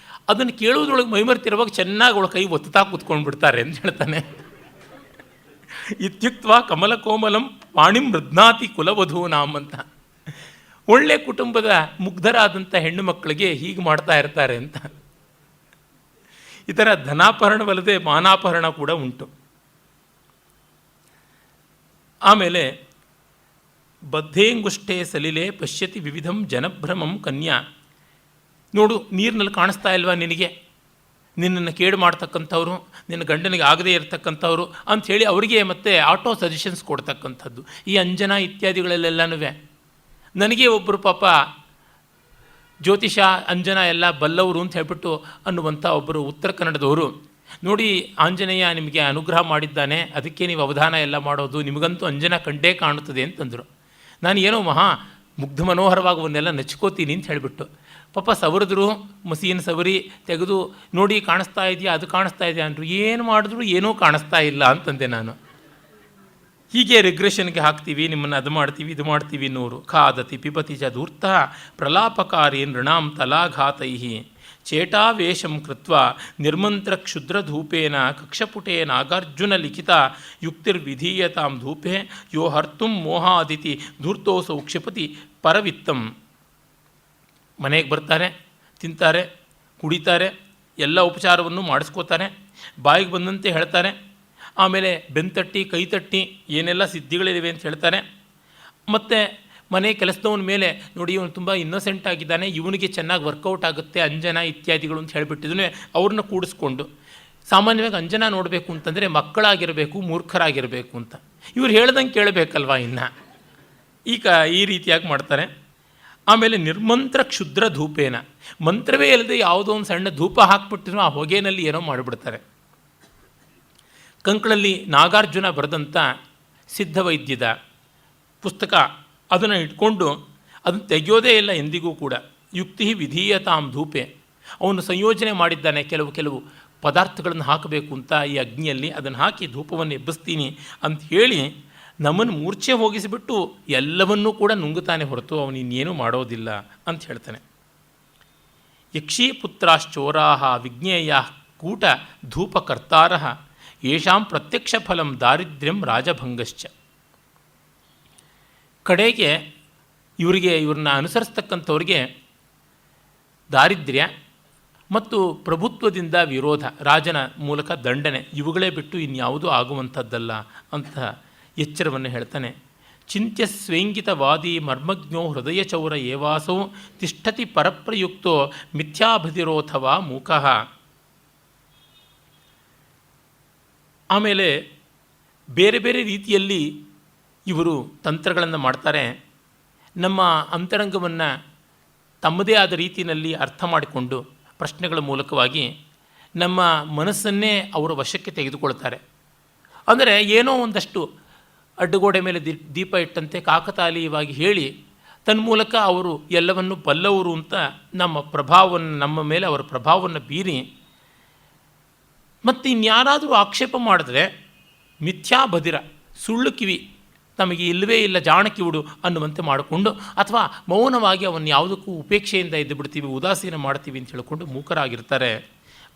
ಅದನ್ನು ಕೇಳುವುದ್ರೊಳಗೆ ಮೈಮರ್ತಿರುವಾಗ ಚೆನ್ನಾಗಿ ಅವಳ ಕೈ ಒತ್ತುತ್ತಾ ಕೂತ್ಕೊಂಡು ಬಿಡ್ತಾರೆ ಅಂತ ಹೇಳ್ತಾನೆ. ಇತ್ಯುಕ್ತ್ವಾ ಕಮಲಕೋಮಲಂ ಪಾಣಿಂ ಮೃದ್ನಾತಿ ಕುಲವಧೂನಾಂ ಅಂತ. ಒಳ್ಳೆ ಕುಟುಂಬದ ಮುಗ್ಧರಾದಂಥ ಹೆಣ್ಣು ಮಕ್ಕಳಿಗೆ ಹೀಗೆ ಮಾಡ್ತಾ ಇರ್ತಾರೆ ಅಂತ. ಈ ಥರ ಧನಾಪಹರಣವಲ್ಲದೆ ಮಾನಾಪಹರಣ ಕೂಡ ಉಂಟು. ಆಮೇಲೆ ಬದ್ಧೇಂಗುಷ್ಠೇ ಸಲಿಲೆ ಪಶ್ಯತಿ ವಿವಿಧಂ ಜನಭ್ರಮಂ ಕನ್ಯಾ. ನೋಡು, ನೀರಿನಲ್ಲಿ ಕಾಣಿಸ್ತಾ ಇಲ್ವಾ ನಿನಗೆ, ನಿನ್ನನ್ನು ಕೇಡು ಮಾಡ್ತಕ್ಕಂಥವ್ರು, ನಿನ್ನ ಗಂಡನಿಗೆ ಆಗದೇ ಇರತಕ್ಕಂಥವ್ರು ಅಂಥೇಳಿ ಅವರಿಗೆ ಮತ್ತೆ ಆಟೋ ಸಜೆಷನ್ಸ್ ಕೊಡ್ತಕ್ಕಂಥದ್ದು. ಈ ಅಂಜನಾ ಇತ್ಯಾದಿಗಳಲ್ಲೆಲ್ಲನೂ ನನಗೆ ಒಬ್ಬರು ಪಾಪ ಜ್ಯೋತಿಷ ಅಂಜನಾ ಎಲ್ಲ ಬಲ್ಲವರು ಅಂತ ಹೇಳ್ಬಿಟ್ಟು ಅನ್ನುವಂಥ ಒಬ್ಬರು ಉತ್ತರ ಕನ್ನಡದವರು, ನೋಡಿ ಆಂಜನೇಯ ನಿಮಗೆ ಅನುಗ್ರಹ ಮಾಡಿದ್ದಾನೆ, ಅದಕ್ಕೆ ನೀವು ಅವಧಾನ ಎಲ್ಲ ಮಾಡೋದು, ನಿಮಗಂತೂ ಅಂಜನಾ ಕಂಡೇ ಕಾಣುತ್ತದೆ ಅಂತಂದರು. ನಾನು ಏನೋ ಮುಗ್ಧ ಮನೋಹರವಾಗಿ ಅವನ್ನೆಲ್ಲ ನಚ್ಕೋತೀನಿ ಅಂತ ಹೇಳಿಬಿಟ್ಟು ಪಾಪ ಸವರಿದ್ರು, ಮಸೀನ ಸವರಿ ತೆಗೆದು ನೋಡಿ ಕಾಣಿಸ್ತಾ ಇದೆಯಾ, ಅದು ಕಾಣಿಸ್ತಾ ಇದೆಯಾ ಅಂದರು. ಏನು ಮಾಡಿದ್ರು ಏನೂ ಕಾಣಿಸ್ತಾ ಇಲ್ಲ ಅಂತಂದೆ ನಾನು. ಹೀಗೆ ರಿಗ್ರೆಷನ್ಗೆ ಹಾಕ್ತೀವಿ, ನಿಮ್ಮನ್ನು ಅದು ಮಾಡ್ತೀವಿ ಇದು ಮಾಡ್ತೀವಿ ಅನ್ನೋರು. ಖಾದತಿ ಪಿಬತಿ ಚ ಧೂರ್ತ ಪ್ರಲಾಪಕಾರಿ ನೃಣಾಂ ತಲಾಘಾತೈ ಚೇಟಾವೇಶಂ ಕೃತ್ವ ನಿರ್ಮಂತ್ರ ಕ್ಷುದ್ರಧೂಪೇನ ಕಕ್ಷಪುಟೇ ನಾಗಾರ್ಜುನ ಲಿಖಿತ ಯುಕ್ತಿರ್ವಿಧೀಯತಾಂ ಧೂಪೆ ಯೋ ಹರ್ತುಂ ಮೋಹಾದಿತಿ ಧೂರ್ತೋಸೌ ಕ್ಷಿಪತಿ ಪರವಿತ್ತಂ. ಮನೆಗೆ ಬರ್ತಾರೆ, ತಿಂತಾರೆ, ಕುಡಿತಾರೆ, ಎಲ್ಲ ಉಪಚಾರವನ್ನು ಮಾಡಿಸ್ಕೋತಾರೆ, ಬಾಯಿಗೆ ಬಂದಂತೆ ಹೇಳ್ತಾರೆ. ಆಮೇಲೆ ಬೆಂತಟ್ಟಿ ಕೈತಟ್ಟಿ ಏನೆಲ್ಲ ಸಿದ್ಧಿಗಳಿವೆ ಅಂತ ಹೇಳ್ತಾರೆ. ಮತ್ತು ಮನೆ ಕೆಲಸದವನ ಮೇಲೆ ನೋಡಿ ಇವನು ತುಂಬ ಇನ್ನೋಸೆಂಟ್ ಆಗಿದ್ದಾನೆ, ಇವನಿಗೆ ಚೆನ್ನಾಗಿ ವರ್ಕೌಟ್ ಆಗುತ್ತೆ ಅಂಜನ ಇತ್ಯಾದಿಗಳು ಅಂತ ಹೇಳಿಬಿಟ್ಟಿದ್ರೆ ಅವ್ರನ್ನ ಕೂಡಿಸ್ಕೊಂಡು, ಸಾಮಾನ್ಯವಾಗಿ ಅಂಜನ ನೋಡಬೇಕು ಅಂತಂದರೆ ಮಕ್ಕಳಾಗಿರಬೇಕು, ಮೂರ್ಖರಾಗಿರಬೇಕು ಅಂತ. ಇವ್ರು ಹೇಳ್ದಂಗೆ ಕೇಳಬೇಕಲ್ವ ಇನ್ನು. ಈ ರೀತಿಯಾಗಿ ಮಾಡ್ತಾರೆ. ಆಮೇಲೆ ನಿರ್ಮಂತ್ರ ಕ್ಷುದ್ರ ಧೂಪೇನ, ಮಂತ್ರವೇ ಇಲ್ಲದೆ ಯಾವುದೋ ಒಂದು ಸಣ್ಣ ಧೂಪ ಹಾಕ್ಬಿಟ್ಟಿದ್ರು ಆ ಹೊಗೆಯಲ್ಲಿ ಏನೋ ಮಾಡಿಬಿಡ್ತಾರೆ. ಕಂಕಳಲ್ಲಿ ನಾಗಾರ್ಜುನ ಬರೆದಂಥ ಸಿದ್ಧವೈದ್ಯದ ಪುಸ್ತಕ ಅದನ್ನು ಇಟ್ಕೊಂಡು ಅದನ್ನು ತೆಗೆಯೋದೇ ಇಲ್ಲ ಎಂದಿಗೂ ಕೂಡ. ಯುಕ್ತಿ ವಿಧೀಯತಾಂ ಧೂಪೆ, ಅವನು ಸಂಯೋಜನೆ ಮಾಡಿದ್ದಾನೆ ಕೆಲವು ಪದಾರ್ಥಗಳನ್ನು ಹಾಕಬೇಕು ಅಂತ ಈ ಅಗ್ನಿಯಲ್ಲಿ, ಅದನ್ನು ಹಾಕಿ ಧೂಪವನ್ನು ಎಬ್ಬಿಸ್ತೀನಿ ಅಂತ ಹೇಳಿ ನಮ್ಮನ್ನು ಮೂರ್ಛೆ ಹೋಗಿಸಿಬಿಟ್ಟು ಎಲ್ಲವನ್ನೂ ಕೂಡ ನುಂಗುತ್ತಾನೆ ಹೊರತು ಅವನು ಇನ್ನೇನೂ ಮಾಡೋದಿಲ್ಲ ಅಂತ ಹೇಳ್ತಾನೆ. ಯಕ್ಷೀಪುತ್ರಾಶ್ಚೋರಾಹ ವಿಜ್ಞೇಯ ಕೂಟ ಧೂಪಕರ್ತಾರಃ ಯೇಷಾಂ ಪ್ರತ್ಯಕ್ಷ ಫಲಂ ದಾರಿದ್ರ್ಯಂ ರಾಜಭಂಗಶ್ಚ. ಕಡೆಗೆ ಇವ್ರನ್ನ ಅನುಸರಿಸ್ತಕ್ಕಂಥವ್ರಿಗೆ ದಾರಿದ್ರ್ಯ ಮತ್ತು ಪ್ರಭುತ್ವದಿಂದ ವಿರೋಧ, ರಾಜನ ಮೂಲಕ ದಂಡನೆ, ಇವುಗಳೇ ಬಿಟ್ಟು ಇನ್ಯಾವುದೂ ಆಗುವಂಥದ್ದಲ್ಲ ಅಂತ ಎಚ್ಚರವನ್ನು ಹೇಳ್ತಾನೆ. ಚಿಂತ್ಯ ಸ್ವೇಂಗಿತವಾದಿ ಮರ್ಮಜ್ಞೋ ಹೃದಯ ಚೌರ ಏವಾಸೋ ತಿಷ್ಠತಿ ಪರಪ್ರಯುಕ್ತೋ ಮಿಥ್ಯಾಭದಿರೋಥವಾ ಮೂಕಃ. ಆಮೇಲೆ ಬೇರೆ ಬೇರೆ ರೀತಿಯಲ್ಲಿ ಇವರು ತಂತ್ರಗಳನ್ನು ಮಾಡ್ತಾರೆ. ನಮ್ಮ ಅಂತರಂಗವನ್ನು ತಮ್ಮದೇ ಆದ ರೀತಿಯಲ್ಲಿ ಅರ್ಥ ಮಾಡಿಕೊಂಡು ಪ್ರಶ್ನೆಗಳ ಮೂಲಕವಾಗಿ ನಮ್ಮ ಮನಸ್ಸನ್ನೇ ಅವರ ವಶಕ್ಕೆ ತೆಗೆದುಕೊಳ್ತಾರೆ. ಅಂದರೆ ಏನೋ ಒಂದಷ್ಟು ಅಡ್ಡಗೋಡೆ ಮೇಲೆ ದೀಪ ಇಟ್ಟಂತೆ ಕಾಕತಾಳೀಯವಾಗಿ ಹೇಳಿ ತನ್ಮೂಲಕ ಅವರು ಎಲ್ಲವನ್ನು ಬಲ್ಲವರು ಅಂತ ನಮ್ಮ ಮೇಲೆ ಅವರ ಪ್ರಭಾವವನ್ನು ಬೀರಿ, ಮತ್ತು ಇನ್ಯಾರಾದರೂ ಆಕ್ಷೇಪ ಮಾಡಿದ್ರೆ ಮಿಥ್ಯಾಬದಿರ, ಸುಳ್ಳು ಕಿವಿ, ತಮಗೆ ಇಲ್ಲವೇ ಇಲ್ಲ ಜಾಣ ಕಿವುಡು ಅನ್ನುವಂತೆ ಮಾಡಿಕೊಂಡು, ಅಥವಾ ಮೌನವಾಗಿ ಅವನ್ನು ಯಾವುದಕ್ಕೂ ಉಪೇಕ್ಷೆಯಿಂದ ಇದ್ದು ಬಿಡ್ತೀವಿ, ಉದಾಸೀನ ಮಾಡ್ತೀವಿ ಅಂತ ಹೇಳಿಕೊಂಡು ಮೂಕರಾಗಿರ್ತಾರೆ.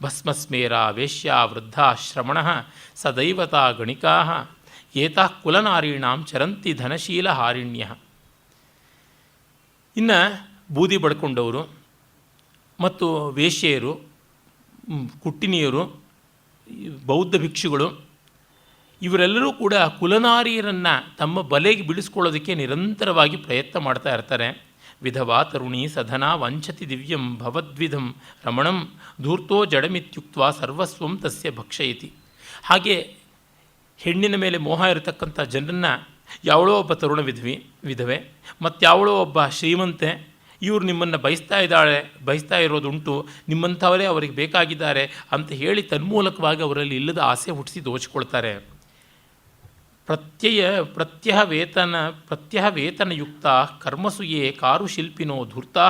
ಭಸ್ಮಸ್ಮೇರ ವೇಶ್ಯ ವೃದ್ಧ ಶ್ರಮಣ ಸದೈವತಾ ಗಣಿಕಾ ಏತಾ ಕುಲನಾರೀಣಾಂ ಚರಂತಿ ಧನಶೀಲ ಹಾರಿಣ್ಯ. ಇನ್ನು ಬೂದಿ ಬಡ್ಕೊಂಡವರು ಮತ್ತು ವೇಶ್ಯೆಯರು, ಕುಟ್ಟಿನಿಯರು, ಬೌದ್ಧ ಭಿಕ್ಷುಗಳು, ಇವರೆಲ್ಲರೂ ಕೂಡ ಕುಲನಾರಿಯರನ್ನು ತಮ್ಮ ಬಲೆಗೆ ಬಿಡಿಸ್ಕೊಳ್ಳೋದಕ್ಕೆ ನಿರಂತರವಾಗಿ ಪ್ರಯತ್ನ ಮಾಡ್ತಾ ಇರ್ತಾರೆ. ವಿಧವಾ ತರುಣಿ ಸಧನ ವಂಚತಿ ದಿವ್ಯಂ ಭವದ್ವಿಧಂ ರಮಣಂ ಧೂರ್ತೋ ಜಡಮಿತ್ಯುಕ್ತ ಸರ್ವಸ್ವಂ ತಸ್ಯ ಭಕ್ಷಯತಿ. ಹಾಗೆ ಹೆಣ್ಣಿನ ಮೇಲೆ ಮೋಹ ಇರತಕ್ಕಂಥ ಜನರನ್ನು ಯಾವಳೋ ಒಬ್ಬ ತರುಣ ವಿಧವೆ ಮತ್ತಾವಳೋ ಒಬ್ಬ ಶ್ರೀಮಂತೆ, ಇವರು ನಿಮ್ಮನ್ನು ಬಯಸ್ತಾ ಇರೋದುಂಟು, ನಿಮ್ಮಂಥವರೇ ಅವರಿಗೆ ಬೇಕಾಗಿದ್ದಾರೆ ಅಂತ ಹೇಳಿ ತನ್ಮೂಲಕವಾಗಿ ಅವರಲ್ಲಿ ಇಲ್ಲದ ಆಸೆ ಹುಟ್ಟಿಸಿ ದೋಚಿಕೊಳ್ತಾರೆ. ಪ್ರತ್ಯಹ ವೇತನಯುಕ್ತ ಕರ್ಮಸುಯೇ ಕಾರುಶಿಲ್ಪಿನೋ ಧೂರ್ತಾ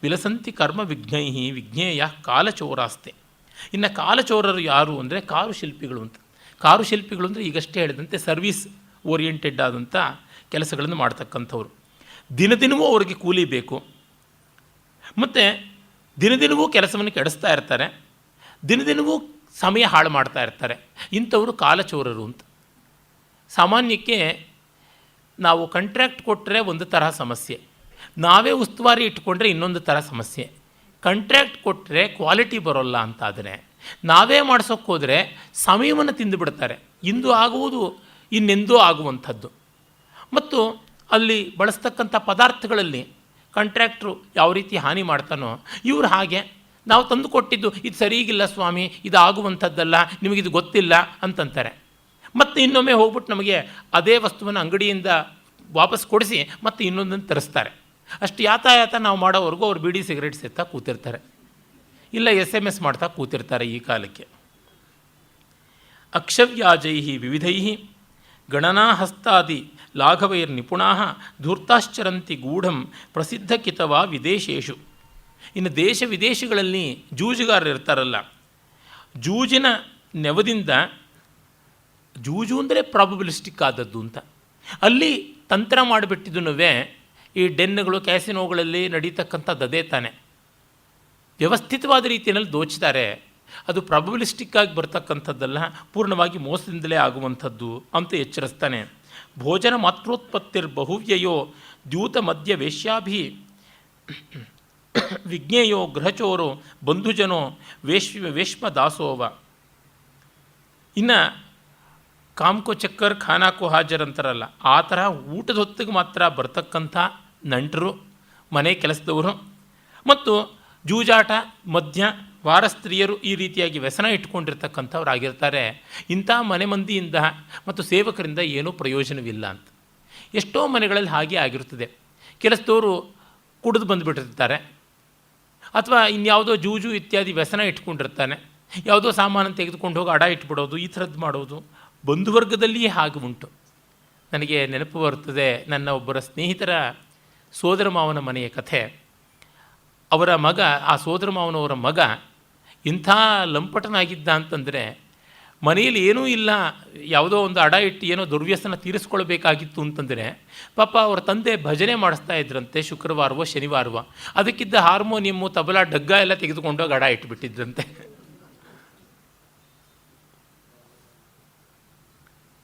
ವಿಲಸಂತಿ ಕರ್ಮ ವಿಜ್ಞೇಯ ಕಾಲಚೋರಾಸ್ತೆ. ಇನ್ನು ಕಾಲಚೋರರು ಯಾರು ಅಂದರೆ ಕಾರುಶಿಲ್ಪಿಗಳು ಅಂತ. ಕಾರುಶಿಲ್ಪಿಗಳು ಅಂದರೆ ಈಗಷ್ಟೇ ಹೇಳಿದಂತೆ ಸರ್ವೀಸ್ ಓರಿಯೆಂಟೆಡ್ ಆದಂಥ ಕೆಲಸಗಳನ್ನು ಮಾಡ್ತಕ್ಕಂಥವ್ರು. ದಿನದಿನವೂ ಅವರಿಗೆ ಕೂಲಿ ಬೇಕು, ಮತ್ತು ದಿನದಿನವೂ ಕೆಲಸವನ್ನು ಕೆಡಿಸ್ತಾ ಇರ್ತಾರೆ, ದಿನದಿನವೂ ಸಮಯ ಹಾಳು ಮಾಡ್ತಾ ಇರ್ತಾರೆ. ಇಂಥವರು ಕಾಲಚೋರರು ಅಂತ. ಸಾಮಾನ್ಯಕ್ಕೆ ನಾವು ಕಾಂಟ್ರ್ಯಾಕ್ಟ್ ಕೊಟ್ಟರೆ ಒಂದು ತರಹ ಸಮಸ್ಯೆ, ನಾವೇ ಉಸ್ತುವಾರಿ ಇಟ್ಕೊಂಡ್ರೆ ಇನ್ನೊಂದು ಥರ ಸಮಸ್ಯೆ. ಕಾಂಟ್ರ್ಯಾಕ್ಟ್ ಕೊಟ್ಟರೆ ಕ್ವಾಲಿಟಿ ಬರೋಲ್ಲ ಅಂತಾದರೆ, ನಾವೇ ಮಾಡಿಸೋಕ್ಕೆ ಹೋದರೆ ಸಮಯವನ್ನು ತಿಂದುಬಿಡ್ತಾರೆ. ಇಂದು ಆಗುವುದು ಇನ್ನೆಂದೂ ಆಗುವಂಥದ್ದು. ಮತ್ತು ಅಲ್ಲಿ ಬಳಸ್ತಕ್ಕಂಥ ಪದಾರ್ಥಗಳಲ್ಲಿ ಕಾಂಟ್ರ್ಯಾಕ್ಟ್ರು ಯಾವ ರೀತಿ ಹಾನಿ ಮಾಡ್ತಾನೋ, ಇವರು ಹಾಗೆ ನಾವು ತಂದು ಕೊಟ್ಟಿದ್ದು ಇದು ಸರಿಗಿಲ್ಲ ಸ್ವಾಮಿ, ಇದು ಆಗುವಂಥದ್ದಲ್ಲ, ನಿಮಗಿದು ಗೊತ್ತಿಲ್ಲ ಅಂತಂತಾರೆ. ಮತ್ತು ಇನ್ನೊಮ್ಮೆ ಹೋಗ್ಬಿಟ್ಟು ನಮಗೆ ಅದೇ ವಸ್ತುವನ್ನು ಅಂಗಡಿಯಿಂದ ವಾಪಸ್ ಕೊಡಿಸಿ ಮತ್ತು ಇನ್ನೊಂದನ್ನು ತರಿಸ್ತಾರೆ. ಅಷ್ಟು ಯಾತಾಯಾತ ನಾವು ಮಾಡೋವರೆಗೂ ಅವ್ರು ಬೀಡಿ ಸಿಗರೇಟ್ಸ್ ಎತ್ತಾ ಕೂತಿರ್ತಾರೆ, ಇಲ್ಲ SMS ಮಾಡ್ತಾ ಕೂತಿರ್ತಾರೆ. ಈ ಕಾಲಕ್ಕೆ ಅಕ್ಷವ್ಯಾಜೈ ವಿವಿಧೈ ಗಣನಾಹಸ್ತಾದಿ ಲಾಘವೈರ್ನಿಪುಣಾ ಧೂರ್ತಾಶ್ಚರಂತಿ ಗೂಢಂ ಪ್ರಸಿದ್ಧಕಿತವಾ ವಿದೇಶೇಷು. ಇನ್ನು ದೇಶ ವಿದೇಶಗಳಲ್ಲಿ ಜೂಜುಗಾರರು ಇರ್ತಾರಲ್ಲ, ಜೂಜಿನ ನೆವದಿಂದ, ಜೂಜು ಅಂದರೆ ಪ್ರಾಬಬಿಲಿಸ್ಟಿಕ್ ಆದದ್ದು ಅಂತ, ಅಲ್ಲಿ ತಂತ್ರ ಮಾಡಿಬಿಟ್ಟಿದ್ದೂ ಈ ಡೆನ್ಗಳು ಕ್ಯಾಸಿನೋಗಳಲ್ಲಿ ನಡೀತಕ್ಕಂಥದ್ದು ಅದೇ ತಾನೆ. ವ್ಯವಸ್ಥಿತವಾದ ರೀತಿಯಲ್ಲಿ ದೋಚ್ತಾರೆ, ಅದು ಪ್ರಾಬಬಿಲಿಸ್ಟಿಕ್ಕಾಗಿ ಬರ್ತಕ್ಕಂಥದ್ದಲ್ಲ, ಪೂರ್ಣವಾಗಿ ಮೋಸದಿಂದಲೇ ಆಗುವಂಥದ್ದು ಅಂತ ಎಚ್ಚರಿಸ್ತಾನೆ. ಭೋಜನ ಮಾತ್ರೋತ್ಪತ್ತಿರ್ಬಹುವ್ಯಯೋ ದ್ಯೂತ ಮಧ್ಯ ವೇಶ್ಯಾಭಿ ವಿಜ್ಞೇಯೋ ಗೃಹಚೋರೋ ಬಂಧುಜನೋ ವೇಶ್ಮ ದಾಸೋವ. ಇನ್ನು ಕಾಮ್ಕೋ ಚಕ್ಕರ್ ಖಾನಾಕೋ ಹಾಜರ್ ಅಂತಾರಲ್ಲ, ಆ ಥರ ಊಟದ ಹೊತ್ತಿಗೆ ಮಾತ್ರ ಬರ್ತಕ್ಕಂಥ ನಂಟರು, ಮನೆ ಕೆಲಸದವರು ಮತ್ತು ಜೂಜಾಟ, ಮದ್ಯ, ವಾರಸ್ತ್ರೀಯರು ಈ ರೀತಿಯಾಗಿ ವ್ಯಸನ ಇಟ್ಕೊಂಡಿರ್ತಕ್ಕಂಥವ್ರಾಗಿರ್ತಾರೆ. ಇಂಥ ಮನೆ ಮಂದಿಯಿಂದ ಮತ್ತು ಸೇವಕರಿಂದ ಏನೂ ಪ್ರಯೋಜನವಿಲ್ಲ ಅಂತ. ಎಷ್ಟೋ ಮನೆಗಳಲ್ಲಿ ಹಾಗೆ ಆಗಿರುತ್ತದೆ. ಕೆಲಸದವರು ಕುಡಿದು ಬಂದುಬಿಟ್ಟಿರ್ತಾರೆ, ಅಥವಾ ಇನ್ಯಾವುದೋ ಜೂಜು ಇತ್ಯಾದಿ ವ್ಯಸನ ಇಟ್ಕೊಂಡಿರ್ತಾನೆ, ಯಾವುದೋ ಸಾಮಾನು ತೆಗೆದುಕೊಂಡು ಹೋಗಿ ಅಡ ಇಟ್ಬಿಡೋದು, ಈ ಥರದ್ದು ಮಾಡೋದು ಬಂಧುವರ್ಗದಲ್ಲಿಯೇ ಹಾಗೆ ಉಂಟು. ನನಗೆ ನೆನಪು ಬರುತ್ತದೆ ನನ್ನ ಒಬ್ಬರ ಸ್ನೇಹಿತರ ಸೋದರ ಮಾವನ ಮನೆಯ ಕಥೆ. ಅವರ ಮಗ, ಆ ಸೋದರ ಮಾವನವರ ಮಗ ಇಂಥ ಲಂಪಟನಾಗಿದ್ದ ಅಂತಂದರೆ, ಮನೆಯಲ್ಲಿ ಏನೂ ಇಲ್ಲ, ಯಾವುದೋ ಒಂದು ಅಡ ಇಟ್ಟು ಏನೋ ದುರ್ವ್ಯಸನ ತೀರಿಸ್ಕೊಳ್ಬೇಕಾಗಿತ್ತು ಅಂತಂದರೆ ಪಾಪ ಅವರ ತಂದೆ ಭಜನೆ ಮಾಡಿಸ್ತಾ ಇದ್ರಂತೆ, ಶುಕ್ರವಾರವೋ ಶನಿವಾರವೋ. ಅದಕ್ಕಿದ್ದ ಹಾರ್ಮೋನಿಯಮ್ಮು, ತಬಲಾ, ಡಗ್ಗ ಎಲ್ಲ ತೆಗೆದುಕೊಂಡೋಗಿ ಅಡ ಇಟ್ಟುಬಿಟ್ಟಿದ್ರಂತೆ.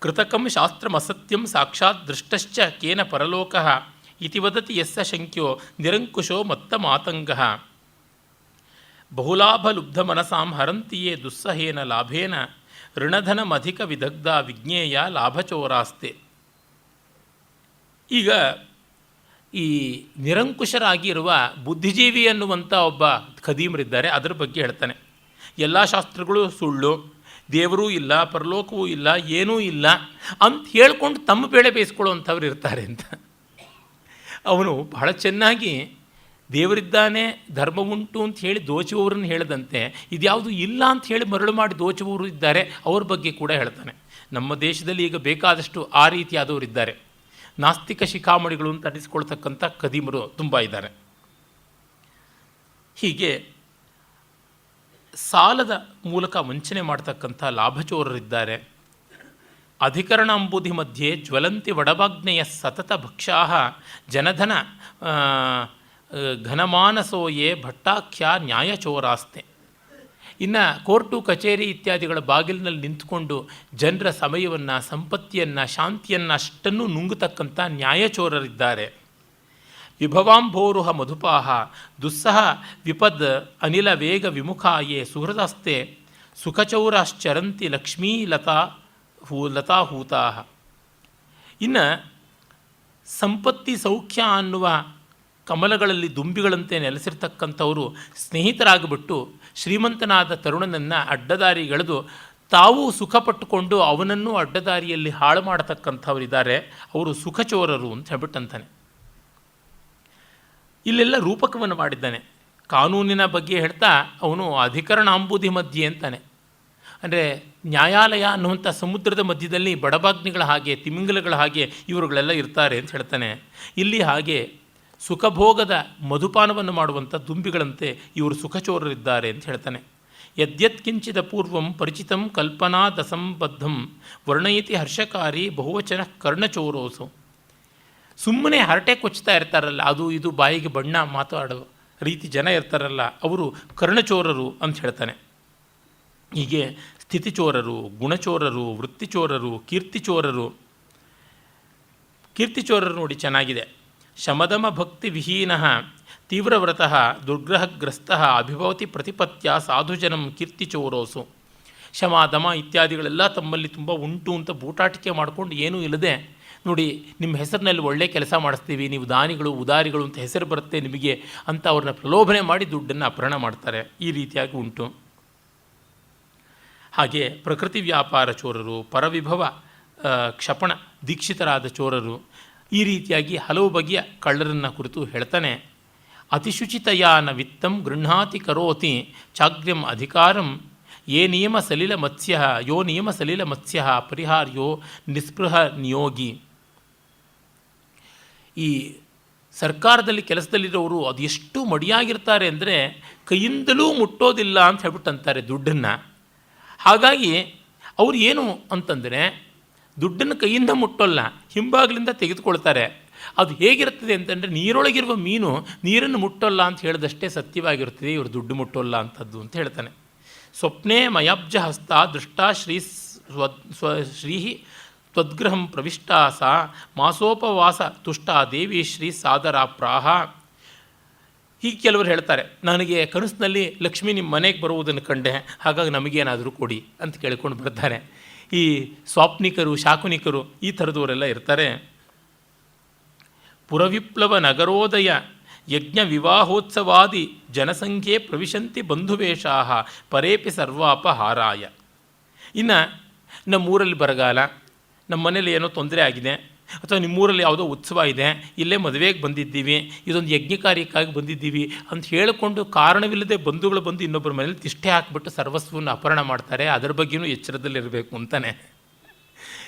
ಕೃತಕಂ ಶಾಸ್ತ್ರಮಸತ್ಯಂ ಸಾಕ್ಷಾತ್ ದೃಷ್ಟಶ್ಚ ಕೇನ ಪರಲೋಕಃ ಇತಿ ವದತಿ ಯಸ್ಸ ಶಂಕ್ಯೋ ನಿರಂಕುಶೋ ಮತ್ತ ಮಾತಂಗಃ. ಬಹುಲಾಭಲುಬ್ಧ ಮನಸಾಂ ಹರಂತಿಯೇ ದುಸ್ಸಹೇನ ಲಾಭೇನ ಋಣಧನಮಧಿಕ ವಿದಗ್ಧ ವಿಜ್ಞೇಯ ಲಾಭಚೋರಾಸ್ತೆ. ಈಗ ಈ ನಿರಂಕುಶರಾಗಿ ಇರುವ ಬುದ್ಧಿಜೀವಿ ಅನ್ನುವಂಥ ಒಬ್ಬ ಖದೀಮರಿದ್ದಾರೆ, ಅದರ ಬಗ್ಗೆ ಹೇಳ್ತಾನೆ. ಎಲ್ಲ ಶಾಸ್ತ್ರಗಳು ಸುಳ್ಳು, ದೇವರೂ ಇಲ್ಲ, ಪರಲೋಕವೂ ಇಲ್ಲ, ಏನೂ ಇಲ್ಲ ಅಂತ ಹೇಳ್ಕೊಂಡು ತಮ್ಮ ಬೇಳೆ ಬೇಯಿಸ್ಕೊಳ್ಳುವಂಥವ್ರು ಇರ್ತಾರೆ ಅಂತ. ಅವನು ಬಹಳ ಚೆನ್ನಾಗಿ ದೇವರಿದ್ದಾನೆ, ಧರ್ಮ ಉಂಟು ಅಂತ ಹೇಳಿ ದೋಚುವವ್ರನ್ನ ಹೇಳಿದಂತೆ, ಇದ್ಯಾವುದು ಇಲ್ಲ ಅಂತ ಹೇಳಿ ಮರಳು ಮಾಡಿ ದೋಚುವವರು ಇದ್ದಾರೆ, ಅವ್ರ ಬಗ್ಗೆ ಕೂಡ ಹೇಳ್ತಾನೆ. ನಮ್ಮ ದೇಶದಲ್ಲಿ ಈಗ ಬೇಕಾದಷ್ಟು ಆ ರೀತಿಯಾದವರಿದ್ದಾರೆ. ನಾಸ್ತಿಕ ಶಿಖಾಮಣಿಗಳು ಅಂತ ಅನಿಸ್ಕೊಳ್ತಕ್ಕಂಥ ಖದೀಮರು ತುಂಬ ಇದ್ದಾರೆ. ಹೀಗೆ ಸಾಲದ ಮೂಲಕ ವಂಚನೆ ಮಾಡ್ತಕ್ಕಂಥ ಲಾಭಚೋರರಿದ್ದಾರೆ. ಅಧಿಕರಣ ಅಂಬುಧಿ ಮಧ್ಯೆ ಜ್ವಲಂತಿ ವಡಭಾಗ್ನೆಯ ಸತತ ಭಕ್ಷಾ ಜನಧನ ಘನಮಾನಸೋಯೇ ಭಟ್ಟಾಖ್ಯ ನ್ಯಾಯಚೋರಾಸ್ತೆ. ಇನ್ನು ಕೋರ್ಟು ಕಚೇರಿ ಇತ್ಯಾದಿಗಳ ಬಾಗಿಲಿನಲ್ಲಿ ನಿಂತುಕೊಂಡು ಜನರ ಸಮಯವನ್ನು, ಸಂಪತ್ತಿಯನ್ನು, ಶಾಂತಿಯನ್ನು ಅಷ್ಟನ್ನು ನುಂಗತಕ್ಕಂಥ ನ್ಯಾಯಚೋರರಿದ್ದಾರೆ. ವಿಭವಾಂಭೋರುಹ ಮಧುಪಾಹ ದುಸ್ಸಹ ವಿಪದ್ ಅನಿಲ ವೇಗ ವಿಮುಖಾಯೇ ಸುಹೃದಾಸ್ತೆ ಸುಖಚೌರಾಶ್ಚರಂತಿ ಲಕ್ಷ್ಮೀ ಲತಾಹೂತಾ. ಇನ್ನು ಸಂಪತ್ತಿ ಸೌಖ್ಯ ಅನ್ನುವ ಕಮಲಗಳಲ್ಲಿ ದುಂಬಿಗಳಂತೆ ನೆಲೆಸಿರ್ತಕ್ಕಂಥವರು ಸ್ನೇಹಿತರಾಗಿಬಿಟ್ಟು ಶ್ರೀಮಂತನಾದ ತರುಣನನ್ನು ಅಡ್ಡದಾರಿಗೆಳೆದು ತಾವು ಸುಖಪಟ್ಟುಕೊಂಡು ಅವನನ್ನು ಅಡ್ಡದಾರಿಯಲ್ಲಿ ಹಾಳು ಮಾಡತಕ್ಕಂಥವರಿದ್ದಾರೆ, ಅವರು ಸುಖಚೋರರು ಅಂತ ಹೇಳ್ಬಿಟ್ಟಂತಾನೆ. ಇಲ್ಲೆಲ್ಲ ರೂಪಕವನ್ನು ಮಾಡಿದ್ದಾನೆ. ಕಾನೂನಿನ ಬಗ್ಗೆ ಹೇಳ್ತಾ ಅವನು ಅಧಿಕರಣಾಂಬುಧಿ ಮಧ್ಯೆ ಅಂತಾನೆ. ಅಂದರೆ ನ್ಯಾಯಾಲಯ ಅನ್ನುವಂಥ ಸಮುದ್ರದ ಮಧ್ಯದಲ್ಲಿ ಬಡಬಾಗ್ನಿಗಳ ಹಾಗೆ, ತಿಮಿಂಗಲಗಳ ಹಾಗೆ ಇವರುಗಳೆಲ್ಲ ಇರ್ತಾರೆ ಅಂತ ಹೇಳ್ತಾನೆ. ಇಲ್ಲಿ ಹಾಗೆ ಸುಖಭೋಗದ ಮಧುಪಾನವನ್ನು ಮಾಡುವಂಥ ದುಂಬಿಗಳಂತೆ ಇವರು ಸುಖಚೋರರಿದ್ದಾರೆ ಅಂತ ಹೇಳ್ತಾನೆ. ಯದ್ಯತ್ಕಿಂಚಿದ ಪೂರ್ವಂ ಪರಿಚಿತಂ ಕಲ್ಪನಾ ದಸಂಬದ್ಧಂ ವರ್ಣಯತಿ ಹರ್ಷಕಾರಿ ಬಹುವಚನ ಕರ್ಣಚೋರೋಸು. ಸುಮ್ಮನೆ ಹರಟೆ ಕೊಚ್ತಾ ಇರ್ತಾರಲ್ಲ, ಅದು ಇದು ಬಾಯಿಗೆ ಬಣ್ಣ ಮಾತಾಡೋ ರೀತಿ ಜನ ಇರ್ತಾರಲ್ಲ, ಅವರು ಕರ್ಣಚೋರರು ಅಂತ ಹೇಳ್ತಾನೆ. ಹೀಗೆ ಸ್ಥಿತಿಚೋರರು, ಗುಣಚೋರರು, ವೃತ್ತಿಚೋರರು, ಕೀರ್ತಿಚೋರರು. ಕೀರ್ತಿಚೋರರು ನೋಡಿ ಚೆನ್ನಾಗಿದೆ. ಶಮದಮ ಭಕ್ತಿ ವಿಹೀನ ತೀವ್ರವ್ರತಃ ದುರ್ಗ್ರಹಗ್ರಸ್ತ ಅಭಿಭವತಿ ಪ್ರತಿಪತ್ಯ ಸಾಧುಜನಂ ಕೀರ್ತಿಚೋರೋಸು. ಶಮ, ದಮ ಇತ್ಯಾದಿಗಳೆಲ್ಲ ತಮ್ಮಲ್ಲಿ ತುಂಬ ಉಂಟು ಅಂತ ಬೂಟಾಟಿಕೆ ಮಾಡಿಕೊಂಡು ಏನೂ ಇಲ್ಲದೆ, ನೋಡಿ ನಿಮ್ಮ ಹೆಸರಿನಲ್ಲಿ ಒಳ್ಳೆ ಕೆಲಸ ಮಾಡಿಸ್ತೀವಿ, ನೀವು ದಾನಿಗಳು ಉದಾರಿಗಳು ಅಂತ ಹೆಸರು ಬರುತ್ತೆ ನಿಮಗೆ ಅಂತ ಅವ್ರನ್ನ ಪ್ರಲೋಭನೆ ಮಾಡಿ ದುಡ್ಡನ್ನು ಅಪಹರಣ ಮಾಡ್ತಾರೆ. ಈ ರೀತಿಯಾಗಿ ಉಂಟು. ಹಾಗೆ ಪ್ರಕೃತಿ ವ್ಯಾಪಾರ ಚೋರರು, ಪರವಿಭವ ಕ್ಷಪಣ ದೀಕ್ಷಿತರಾದ ಚೋರರು, ಈ ರೀತಿಯಾಗಿ ಹಲವು ಬಗೆಯ ಕಳ್ಳರನ್ನು ಕುರಿತು ಹೇಳ್ತಾನೆ. ಅತಿಶುಚಿತಯಾನ ವಿತ್ತಂ ಗೃಹಾತಿ ಕರೋತಿ ಚಾಗ್ರ್ಯಂ ಅಧಿಕಾರಂ ಯೋ ನಿಯಮ ಸಲಿಲ ಮತ್ಸ್ಯ ಪರಿಹಾರ್ಯೋ ನಿಸ್ಪೃಹ ನಿಯೋಗಿ. ಈ ಸರ್ಕಾರದಲ್ಲಿ ಕೆಲಸದಲ್ಲಿರೋರು ಅದೆಷ್ಟು ಮಡಿಯಾಗಿರ್ತಾರೆ ಅಂದರೆ ಕೈಯಿಂದಲೂ ಮುಟ್ಟೋದಿಲ್ಲ ಅಂತ ಹೇಳ್ಬಿಟ್ಟು ಅಂತಾರೆ ದುಡ್ಡನ್ನು. ಹಾಗಾಗಿ ಅವ್ರು ಏನು ಅಂತಂದರೆ ದುಡ್ಡನ್ನು ಕೈಯಿಂದ ಮುಟ್ಟೋಲ್ಲ, ಹಿಂಬಾಗಿಲಿಂದ ತೆಗೆದುಕೊಳ್ತಾರೆ. ಅದು ಹೇಗಿರ್ತದೆ ಅಂತಂದರೆ ನೀರೊಳಗಿರುವ ಮೀನು ನೀರನ್ನು ಮುಟ್ಟೋಲ್ಲ ಅಂತ ಹೇಳಿದಷ್ಟೇ ಸತ್ಯವಾಗಿರುತ್ತದೆ, ಇವರು ದುಡ್ಡು ಮುಟ್ಟೋಲ್ಲ ಅಂಥದ್ದು ಅಂತ ಹೇಳ್ತಾನೆ. ಸ್ವಪ್ನೇ ಮಯಾಬ್ಜ ಹಸ್ತ ದೃಷ್ಟ ಶ್ರೀ ತ್ವದ್ಗೃಹಂ ಪ್ರವಿಷ್ಟಾ ಸಾ ಮಾಸೋಪವಾಸ ತುಷ್ಟ ದೇವಿ ಶ್ರೀ ಸಾದರ ಪ್ರಾಹ. ಹೀಗೆ ಕೆಲವರು ಹೇಳ್ತಾರೆ, ನನಗೆ ಕನಸಿನಲ್ಲಿ ಲಕ್ಷ್ಮಿ ನಿಮ್ಮ ಮನೆಗೆ ಬರುವುದನ್ನು ಕಂಡೆ, ಹಾಗಾಗಿ ನಮಗೇನಾದರೂ ಕೊಡಿ ಅಂತ ಕೇಳಿಕೊಂಡು ಬರ್ತಾರೆ. ಈ ಸ್ವಾಪ್ನಿಕರು, ಶಾಕುನಿಕರು ಈ ಥರದವರೆಲ್ಲ ಇರ್ತಾರೆ. ಪುರವಿಪ್ಲವ ನಗರೋದಯ ಯಜ್ಞ ವಿವಾಹೋತ್ಸವಾದಿ ಜನಸಂಖ್ಯೆ ಪ್ರವಿಶಂತಿ ಬಂಧುವೇಷಾ ಪರೇಪಿ ಸರ್ವಾಪಹಾರಾಯ. ಇನ್ನು ನಮ್ಮೂರಲ್ಲಿ ಬರಗಾಲ, ನಮ್ಮ ಮನೇಲಿ ಏನೋ ತೊಂದರೆ ಆಗಿದೆ, ಅಥವಾ ನಿಮ್ಮೂರಲ್ಲಿ ಯಾವುದೋ ಉತ್ಸವ ಇದೆ, ಇಲ್ಲೇ ಮದುವೆಗೆ ಬಂದಿದ್ದೀವಿ, ಇದೊಂದು ಯಜ್ಞ ಕಾರ್ಯಕ್ಕಾಗಿ ಬಂದಿದ್ದೀವಿ ಅಂತ ಹೇಳಿಕೊಂಡು ಕಾರಣವಿಲ್ಲದೆ ಬಂಧುಗಳು ಬಂದು ಇನ್ನೊಬ್ಬರ ಮನೇಲಿ ತಿಷ್ಟೆ ಹಾಕಿಬಿಟ್ಟು ಸರ್ವಸ್ವವನ್ನು ಅಪಹರಣ ಮಾಡ್ತಾರೆ. ಅದರ ಬಗ್ಗೆಯೂ ಎಚ್ಚರದಲ್ಲಿರಬೇಕು ಅಂತಾನೆ.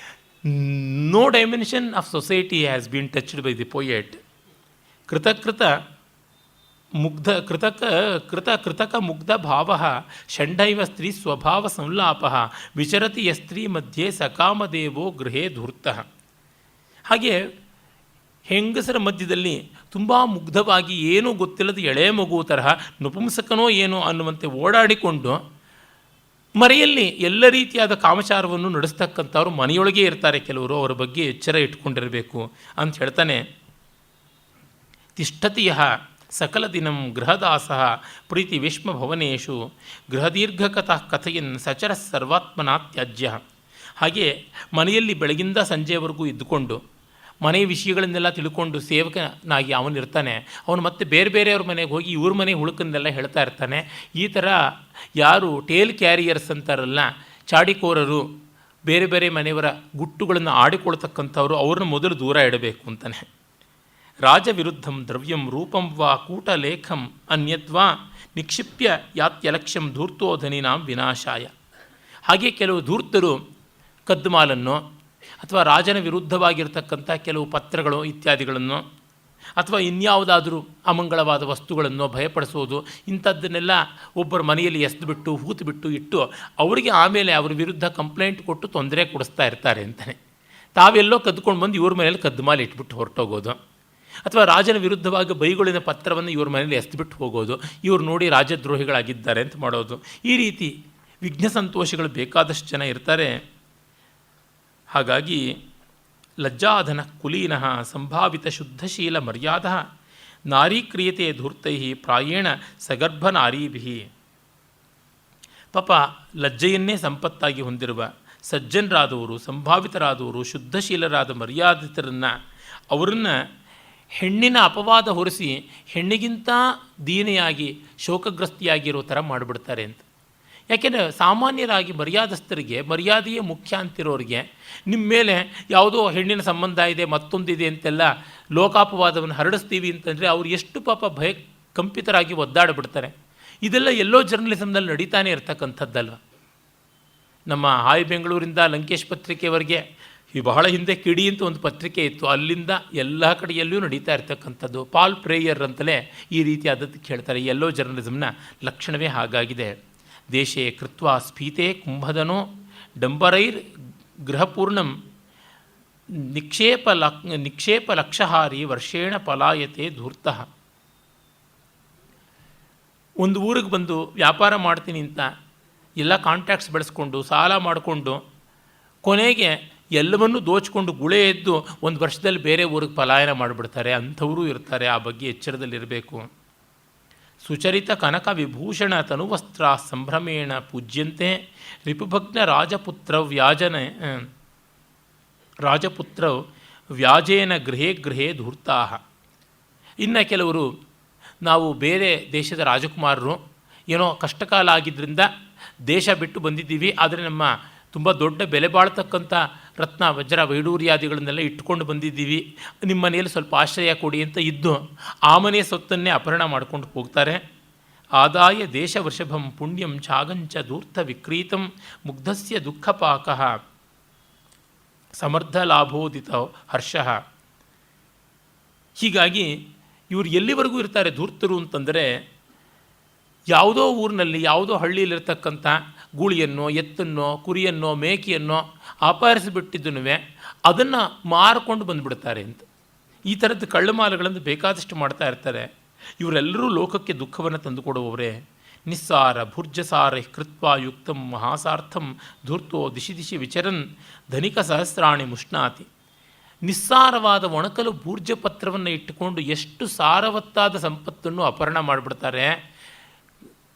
No dimension of society has been touched by the poet. ಕೃತಕೃತ ಮುಗ್ಧ ಭಾವ ಷಂಡೈವ ಸ್ತ್ರೀ ಸ್ವಭಾವ ಸಂಲಾಪ ವಿಚರತಿ ಯಸ್ತ್ರೀ ಮಧ್ಯೆ ಸಕಾಮದೇವೋ ಗೃಹೇ ಧೂರ್ತಃ. ಹಾಗೆ ಹೆಂಗಸರ ಮಧ್ಯದಲ್ಲಿ ತುಂಬ ಮುಗ್ಧವಾಗಿ ಏನೂ ಗೊತ್ತಿಲ್ಲದ ಎಳೆ ಮಗು ತರಹ ನಪುಂಸಕನೋ ಏನೋ ಅನ್ನುವಂತೆ ಓಡಾಡಿಕೊಂಡು ಮರೆಯಲ್ಲಿ ಎಲ್ಲ ರೀತಿಯಾದ ಕಾಮಚಾರವನ್ನು ನಡೆಸ್ತಕ್ಕಂಥವ್ರು ಮನೆಯೊಳಗೆ ಇರ್ತಾರೆ ಕೆಲವರು. ಅವರ ಬಗ್ಗೆ ಎಚ್ಚರ ಇಟ್ಕೊಂಡಿರಬೇಕು ಅಂತ ಹೇಳ್ತಾನೆ. ತಿಷ್ಠತಿಯ ಸಕಲ ದಿನಂ ಗೃಹದಾಸ ಪ್ರೀತಿ ವಿಷ್ಮಭವನೇಶು ಗೃಹದೀರ್ಘಕಥಾ ಕಥೆಯನ್ ಸಚರ ಸರ್ವಾತ್ಮನಾ ತ್ಯಾಜ್ಯ. ಹಾಗೆ ಮನೆಯಲ್ಲಿ ಬೆಳಗಿಂದ ಸಂಜೆಯವರೆಗೂ ಇದ್ದುಕೊಂಡು ಮನೆಯ ವಿಷಯಗಳನ್ನೆಲ್ಲ ತಿಳ್ಕೊಂಡು ಸೇವಕನಾಗಿ ಅವನಿರ್ತಾನೆ. ಅವನು ಮತ್ತೆ ಬೇರೆ ಬೇರೆಯವ್ರ ಮನೆಗೆ ಹೋಗಿ ಇವ್ರ ಮನೆ ಹುಳುಕನ್ನೆಲ್ಲ ಹೇಳ್ತಾ ಇರ್ತಾನೆ. ಈ ಥರ ಯಾರು ಟೇಲ್ ಕ್ಯಾರಿಯರ್ಸ್ ಅಂತಾರಲ್ಲ, ಚಾಡಿಕೋರರು, ಬೇರೆ ಬೇರೆ ಮನೆಯವರ ಗುಟ್ಟುಗಳನ್ನು ಆಡಿಕೊಳ್ತಕ್ಕಂಥವ್ರು, ಅವ್ರನ್ನ ಮೊದಲು ದೂರ ಇಡಬೇಕು ಅಂತಾನೆ. ರಾಜವಿರುದ್ಧಂ ದ್ರವ್ಯಂ ರೂಪಂ ವಾ ಕೂಟಲೇಖಂ ಅನ್ಯದ್ವಾ ನಿಕ್ಷಿಪ್ಯ ಯಾತ್ಯಲಕ್ಷ್ಯಂ ಧೂರ್ತೋಧನಿನಾಂ ವಿನಾಶಾಯ. ಹಾಗೆ ಕೆಲವು ಧೂರ್ತರು ಕದ್ದು ಮಾಲನ್ನು ಅಥವಾ ರಾಜನ ವಿರುದ್ಧವಾಗಿರ್ತಕ್ಕಂಥ ಕೆಲವು ಪತ್ರಗಳು ಇತ್ಯಾದಿಗಳನ್ನು ಅಥವಾ ಇನ್ಯಾವುದಾದರೂ ಅಮಂಗಳವಾದ ವಸ್ತುಗಳನ್ನು ಭಯಪಡಿಸೋದು, ಇಂಥದ್ದನ್ನೆಲ್ಲ ಒಬ್ಬರ ಮನೆಯಲ್ಲಿ ಎಸೆದುಬಿಟ್ಟು ಹೂತುಬಿಟ್ಟು ಇಟ್ಟು ಅವರಿಗೆ ಆಮೇಲೆ ಅವ್ರ ವಿರುದ್ಧ ಕಂಪ್ಲೇಂಟ್ ಕೊಟ್ಟು ತೊಂದರೆ ಕೊಡಿಸ್ತಾ ಇರ್ತಾರೆ ಅಂತಾನೆ. ತಾವೆಲ್ಲೋ ಕದ್ದುಕೊಂಡು ಬಂದು ಇವ್ರ ಮನೇಲಿ ಕದ್ದು ಮಾಲು ಇಟ್ಬಿಟ್ಟು ಹೊರಟೋಗೋದು, ಅಥವಾ ರಾಜನ ವಿರುದ್ಧವಾಗಿ ಬೈಗುಳಿನ ಪತ್ರವನ್ನು ಇವ್ರ ಮನೇಲಿ ಎಸೆದುಬಿಟ್ಟು ಹೋಗೋದು, ಇವ್ರು ನೋಡಿ ರಾಜದ್ರೋಹಿಗಳಾಗಿದ್ದಾರೆ ಅಂತ ಮಾಡೋದು. ಈ ರೀತಿ ವಿಘ್ನ ಸಂತೋಷಗಳು ಬೇಕಾದಷ್ಟು ಜನ ಇರ್ತಾರೆ. ಹಾಗಾಗಿ ಲಜ್ಜಾಧನ ಕುಲೀನಃ ಸಂಭಾವಿತ ಶುದ್ಧಶೀಲ ಮರ್ಯಾದ ನಾರೀಕ್ರಿಯತೆ ಧೂರ್ತೈ ಪ್ರಾಯೇಣ ಸಗರ್ಭ ನಾರೀಭಿ. ಪಾಪ ಲಜ್ಜೆಯನ್ನೇ ಸಂಪತ್ತಾಗಿ ಹೊಂದಿರುವ ಸಜ್ಜನರಾದವರು, ಸಂಭಾವಿತರಾದವರು, ಶುದ್ಧಶೀಲರಾದ ಮರ್ಯಾದಿತರನ್ನು ಅವರನ್ನು ಹೆಣ್ಣಿನ ಅಪವಾದ ಹೊರಿಸಿ ಹೆಣ್ಣಿಗಿಂತ ದೀನೆಯಾಗಿ ಶೋಕಗ್ರಸ್ತಿಯಾಗಿರೋ ಥರ ಮಾಡಿಬಿಡ್ತಾರೆ ಅಂತ. ಯಾಕೆಂದರೆ ಸಾಮಾನ್ಯರಾಗಿ ಮರ್ಯಾದಸ್ಥರಿಗೆ ಮರ್ಯಾದೆಯೇ ಮುಖ್ಯ ಅಂತಿರೋರಿಗೆ ನಿಮ್ಮ ಮೇಲೆ ಯಾವುದೋ ಹೆಣ್ಣಿನ ಸಂಬಂಧ ಇದೆ, ಮತ್ತೊಂದಿದೆ ಅಂತೆಲ್ಲ ಲೋಕಾಪವಾದವನ್ನು ಹರಡಿಸ್ತೀವಿ ಅಂತಂದರೆ ಅವ್ರು ಎಷ್ಟು ಪಾಪ ಕಂಪಿತರಾಗಿ ಒದ್ದಾಡಿಬಿಡ್ತಾರೆ. ಇದೆಲ್ಲ ಎಲ್ಲೋ ಜರ್ನಲಿಸಮ್ನಲ್ಲಿ ನಡೀತಾನೆ ಇರ್ತಕ್ಕಂಥದ್ದಲ್ವ. ನಮ್ಮ ಹಾಯ್ ಬೆಂಗಳೂರಿಂದ ಲಂಕೇಶ್ ಪತ್ರಿಕೆವರೆಗೆ ಈ ಬಹಳ ಹಿಂದೆ ಕಿಡಿ ಅಂತ ಒಂದು ಪತ್ರಿಕೆ ಇತ್ತು, ಅಲ್ಲಿಂದ ಎಲ್ಲ ಕಡೆಯಲ್ಲೂ ನಡೀತಾ ಇರ್ತಕ್ಕಂಥದ್ದು. ಪಾಲ್ ಪ್ರೇಯರ್ ಅಂತಲೇ ಈ ರೀತಿಯಾದದ್ದಕ್ಕೆ ಹೇಳ್ತಾರೆ. ಎಲ್ಲೋ ಜರ್ನಲಿಸಮ್ನ ಲಕ್ಷಣವೇ ಹಾಗಾಗಿದೆ. ದೇಶೇ ಕೃತ್ವ ಸ್ಫೀತೆ ಕುಂಭದನೋ ಡಂಬರೈರ್ ಗೃಹಪೂರ್ಣಂ ನಿಕ್ಷೇಪ ಲಕ್ಷಹಾರಿ ವರ್ಷೇಣ ಪಲಾಯತೆ ಧೂರ್ತಃ. ಒಂದು ಊರಿಗೆ ಬಂದು ವ್ಯಾಪಾರ ಮಾಡ್ತೀನಿ ಅಂತ ಎಲ್ಲ ಕಾಂಟ್ಯಾಕ್ಟ್ಸ್ ಬೆಳೆಸ್ಕೊಂಡು ಸಾಲ ಮಾಡಿಕೊಂಡು ಕೊನೆಗೆ ಎಲ್ಲವನ್ನೂ ದೋಚಿಕೊಂಡು ಗುಳೆ ಎದ್ದು ಒಂದು ವರ್ಷದಲ್ಲಿ ಬೇರೆ ಊರಿಗೆ ಪಲಾಯನ ಮಾಡಿಬಿಡ್ತಾರೆ. ಅಂಥವರು ಇರ್ತಾರೆ. ಆ ಬಗ್ಗೆ ಎಚ್ಚರದಲ್ಲಿರಬೇಕು. ಸುಚರಿತ ಕನಕ ವಿಭೂಷಣ ತನುವಸ್ತ್ರ ಸಂಭ್ರಮೇಣ ಪೂಜ್ಯಂತೆ ರಿಪುಭಗ್ನ ರಾಜಪುತ್ರ ವ್ಯಾಜೇನ ಗೃಹೇ ಧೂರ್ತಾ. ಇನ್ನು ಕೆಲವರು ನಾವು ಬೇರೆ ದೇಶದ ರಾಜಕುಮಾರರು, ಏನೋ ಕಷ್ಟಕಾಲ ಆಗಿದ್ದರಿಂದ ದೇಶ ಬಿಟ್ಟು ಬಂದಿದ್ದೀವಿ, ಆದರೆ ನಮ್ಮ ತುಂಬ ದೊಡ್ಡ ಬೆಲೆ ಬಾಳ್ತಕ್ಕಂಥ ರತ್ನ ವಜ್ರ ವೈಡೂರ್ಯಾದಿಗಳನ್ನೆಲ್ಲ ಇಟ್ಕೊಂಡು ಬಂದಿದ್ದೀವಿ, ನಿಮ್ಮ ಮನೆಯಲ್ಲಿ ಸ್ವಲ್ಪ ಆಶ್ರಯ ಕೊಡಿ ಅಂತ ಇದ್ದು ಆ ಮನೆಯ ಸೊತ್ತನ್ನೇ ಅಪಹರಣ ಮಾಡ್ಕೊಂಡು ಹೋಗ್ತಾರೆ. ಆದಾಯ ದೇಶ ವೃಷಭಂ ಪುಣ್ಯಂ ಛಾಗಂಚ ಧೂರ್ತ ವಿಕ್ರೀತಂ ಮುಗ್ಧಸ್ಯ ದುಃಖಪಾಕಃ ಸಮರ್ಥ ಲಾಭೋದಿತ ಹರ್ಷ. ಹೀಗಾಗಿ ಇವರು ಎಲ್ಲಿವರೆಗೂ ಇರ್ತಾರೆ ಧೂರ್ತರು ಅಂತಂದರೆ, ಯಾವುದೋ ಊರಿನಲ್ಲಿ ಯಾವುದೋ ಹಳ್ಳಿಯಲ್ಲಿರ್ತಕ್ಕಂಥ ಗೂಳಿಯನ್ನೋ ಎತ್ತನ್ನೋ ಕುರಿಯನ್ನೋ ಮೇಕೆಯನ್ನೋ ಅಪಹರಿಸಿಬಿಟ್ಟಿದ್ದನು ಅದನ್ನು ಮಾರಿಕೊಂಡು ಬಂದುಬಿಡ್ತಾರೆ ಅಂತ. ಈ ಥರದ್ದು ಕಳ್ಳಮಾಲುಗಳನ್ನು ಬೇಕಾದಷ್ಟು ಮಾಡ್ತಾ ಇರ್ತಾರೆ. ಇವರೆಲ್ಲರೂ ಲೋಕಕ್ಕೆ ದುಃಖವನ್ನು ತಂದುಕೊಡುವವರೇ. ನಿಸ್ಸಾರ ಭುರ್ಜಸಾರ ಕೃತ್ವ ಯುಕ್ತಂ ಮಹಾಸಾರ್ಥಂ ಧೂರ್ತೋ ದಿಶಿ ದಿಶಿ ವಿಚರನ್ ಧನಿಕ ಸಹಸ್ರಾಣಿ ಮುಷ್ಣಾತಿ. ನಿಸ್ಸಾರವಾದ ಒಣಕಲು ಭೂರ್ಜ ಪತ್ರವನ್ನು ಇಟ್ಟುಕೊಂಡು ಎಷ್ಟು ಸಾರವತ್ತಾದ ಸಂಪತ್ತನ್ನು ಅಪಹರಣ ಮಾಡಿಬಿಡ್ತಾರೆ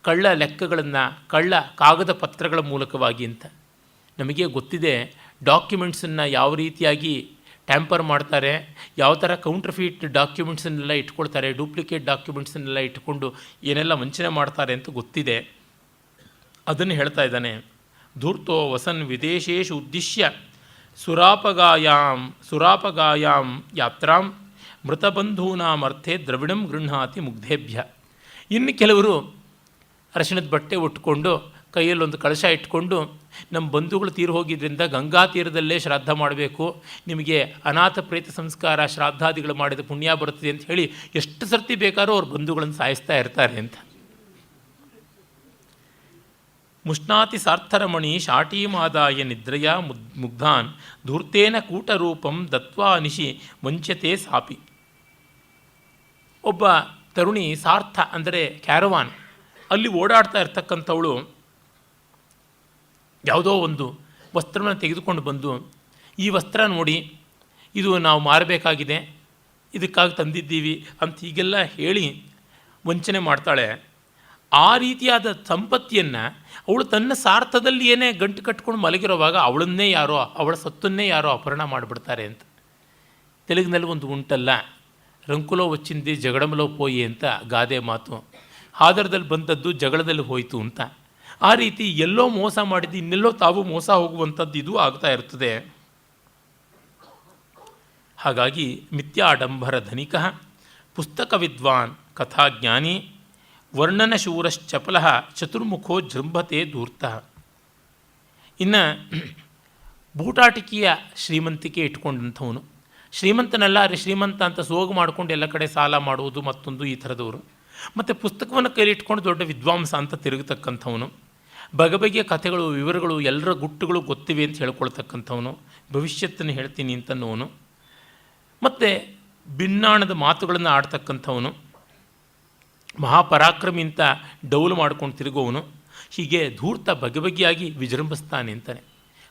ಕಳ್ಳ ಲೆಕ್ಕಗಳನ್ನು, ಕಳ್ಳ ಕಾಗದ ಪತ್ರಗಳ ಮೂಲಕವಾಗಿ ಅಂತ. ನಮಗೆ ಗೊತ್ತಿದೆ ಡಾಕ್ಯುಮೆಂಟ್ಸನ್ನು ಯಾವ ರೀತಿಯಾಗಿ ಟ್ಯಾಂಪರ್ ಮಾಡ್ತಾರೆ, ಯಾವ ಥರ ಕೌಂಟರ್ಫೀಟ್ ಡಾಕ್ಯುಮೆಂಟ್ಸನ್ನೆಲ್ಲ ಇಟ್ಕೊಳ್ತಾರೆ, ಡೂಪ್ಲಿಕೇಟ್ ಡಾಕ್ಯುಮೆಂಟ್ಸನ್ನೆಲ್ಲ ಇಟ್ಕೊಂಡು ಏನೆಲ್ಲ ವಂಚನೆ ಮಾಡ್ತಾರೆ ಅಂತ ಗೊತ್ತಿದೆ. ಅದನ್ನು ಹೇಳ್ತಾ ಇದ್ದಾನೆ. ಧೂರ್ತೋ ವಸನ್ ವಿದೇಶೇಶು ಉದ್ದೇಶ್ಯ ಸುರಾಪಗಾಯಾಂ ಯಾತ್ರಾಂ ಮೃತಬಂಧೂನಾಮರ್ಥೆ ದ್ರವಿಡಂ ಗೃಹಾತಿ ಮುಗ್ಧೇಭ್ಯ. ಇನ್ನು ಕೆಲವರು ಅರಶಿಣದ ಬಟ್ಟೆ ಉಟ್ಕೊಂಡು ಕೈಯಲ್ಲೊಂದು ಕಳಶ ಇಟ್ಕೊಂಡು ನಮ್ಮ ಬಂಧುಗಳು ತೀರು ಹೋಗಿದ್ದರಿಂದ ಗಂಗಾ ತೀರದಲ್ಲೇ ಶ್ರಾದ್ದ ಮಾಡಬೇಕು, ನಿಮಗೆ ಅನಾಥ ಪ್ರೇತ ಸಂಸ್ಕಾರ ಶ್ರಾದ್ದಾದಿಗಳು ಮಾಡಿದ ಪುಣ್ಯ ಬರುತ್ತದೆ ಅಂತ ಹೇಳಿ ಎಷ್ಟು ಸರ್ತಿ ಬೇಕಾದ್ರೂ ಅವ್ರ ಬಂಧುಗಳನ್ನು ಸಾಯಿಸ್ತಾ ಇರ್ತಾರೆ ಅಂತ. ಮುಷ್ಣಾತಿ ಸಾರ್ಥರಮಣಿ ಶಾಟೀಮಾದಾಯ ನಿದ್ರಯ ಮುಗ್ಧಾನ್ ಧೂರ್ತೇನ ಕೂಟರೂಪಂ ದತ್ವಾ ನಿಶಿ ವಂಚತೆ ಸಾಪಿ. ಒಬ್ಬ ತರುಣಿ ಸಾರ್ಥ ಅಂದರೆ ಕ್ಯಾರವಾನ್ ಅಲ್ಲಿ ಓಡಾಡ್ತಾ ಇರ್ತಕ್ಕಂಥವಳು ಯಾವುದೋ ಒಂದು ವಸ್ತ್ರವನ್ನು ತೆಗೆದುಕೊಂಡು ಬಂದು, ಈ ವಸ್ತ್ರ ನೋಡಿ ಇದು ನಾವು ಮಾರಬೇಕಾಗಿದೆ, ಇದಕ್ಕಾಗಿ ತಂದಿದ್ದೀವಿ ಅಂತ ಹೀಗೆಲ್ಲ ಹೇಳಿ ವಂಚನೆ ಮಾಡ್ತಾಳೆ. ಆ ರೀತಿಯಾದ ಸಂಪತ್ತಿಯನ್ನು ಅವಳು ತನ್ನ ಸಾರ್ಥದಲ್ಲಿ ಏನೇ ಗಂಟು ಕಟ್ಕೊಂಡು ಮಲಗಿರೋವಾಗ ಅವಳನ್ನೇ ಯಾರೋ, ಅವಳ ಸತ್ತನ್ನೇ ಯಾರೋ ಅಪಹರಣ ಮಾಡಿಬಿಡ್ತಾರೆ ಅಂತ. ತೆಲುಗಿನಲ್ಲಿ ಒಂದು ಉಂಟಲ್ಲ, ರಂಕುಲೋ ವಚ್ಚಿಂದಿ ಜಗಳಮಲೋ ಪೋಯಿ ಅಂತ ಗಾದೆ ಮಾತು. ಹಾದರದಲ್ಲಿ ಬಂದದ್ದು ಜಗಳದಲ್ಲಿ ಹೋಯಿತು ಅಂತ. ಆ ರೀತಿ ಎಲ್ಲೋ ಮೋಸ ಮಾಡಿದ್ದು ಇನ್ನೆಲ್ಲೋ ತಾವು ಮೋಸ ಹೋಗುವಂಥದ್ದು ಇದು ಆಗ್ತಾ ಇರ್ತದೆ. ಹಾಗಾಗಿ ಮಿಥ್ಯಾಡಂಬರ ಧನಿಕ ಪುಸ್ತಕ ವಿದ್ವಾನ್ ಕಥಾಜ್ಞಾನಿ ವರ್ಣನಶೂರಶ್ಚಪಲ ಚತುರ್ಮುಖೋ ಜೃಂಭತೆ ಧೂರ್ತ. ಇನ್ನು ಬೂಟಾಟಿಕೆಯ ಶ್ರೀಮಂತಿಕೆ ಇಟ್ಕೊಂಡಂಥವನು, ಶ್ರೀಮಂತನಲ್ಲ ಅರೆ ಶ್ರೀಮಂತ ಅಂತ ಸೋಗು ಮಾಡಿಕೊಂಡು ಎಲ್ಲ ಕಡೆ ಸಾಲ ಮಾಡುವುದು ಮತ್ತೊಂದು ಈ ಥರದವರು. ಮತ್ತು ಪುಸ್ತಕವನ್ನು ಕೈಲಿಟ್ಕೊಂಡು ದೊಡ್ಡ ವಿದ್ವಾಂಸ ಅಂತ ತಿರುಗತಕ್ಕಂಥವನು, ಬಗೆಬಗೆಯ ಕಥೆಗಳು ವಿವರಗಳು ಎಲ್ಲರ ಗುಟ್ಟುಗಳು ಗೊತ್ತಿವೆ ಅಂತ ಹೇಳ್ಕೊಳ್ತಕ್ಕಂಥವನು, ಭವಿಷ್ಯತ್ತನ್ನು ಹೇಳ್ತೀನಿ ಅಂತನ್ನೋನು, ಮತ್ತು ಭಿನ್ನಾಣದ ಮಾತುಗಳನ್ನು ಆಡ್ತಕ್ಕಂಥವನು, ಮಹಾಪರಾಕ್ರಮಿ ಅಂತ ಡೌಲು ಮಾಡ್ಕೊಂಡು ತಿರುಗುವವನು. ಹೀಗೆ ಧೂರ್ತ ಬಗೆಬಗೆಯಾಗಿ ವಿಜೃಂಭಿಸ್ತಾನೆ ಅಂತಾನೆ.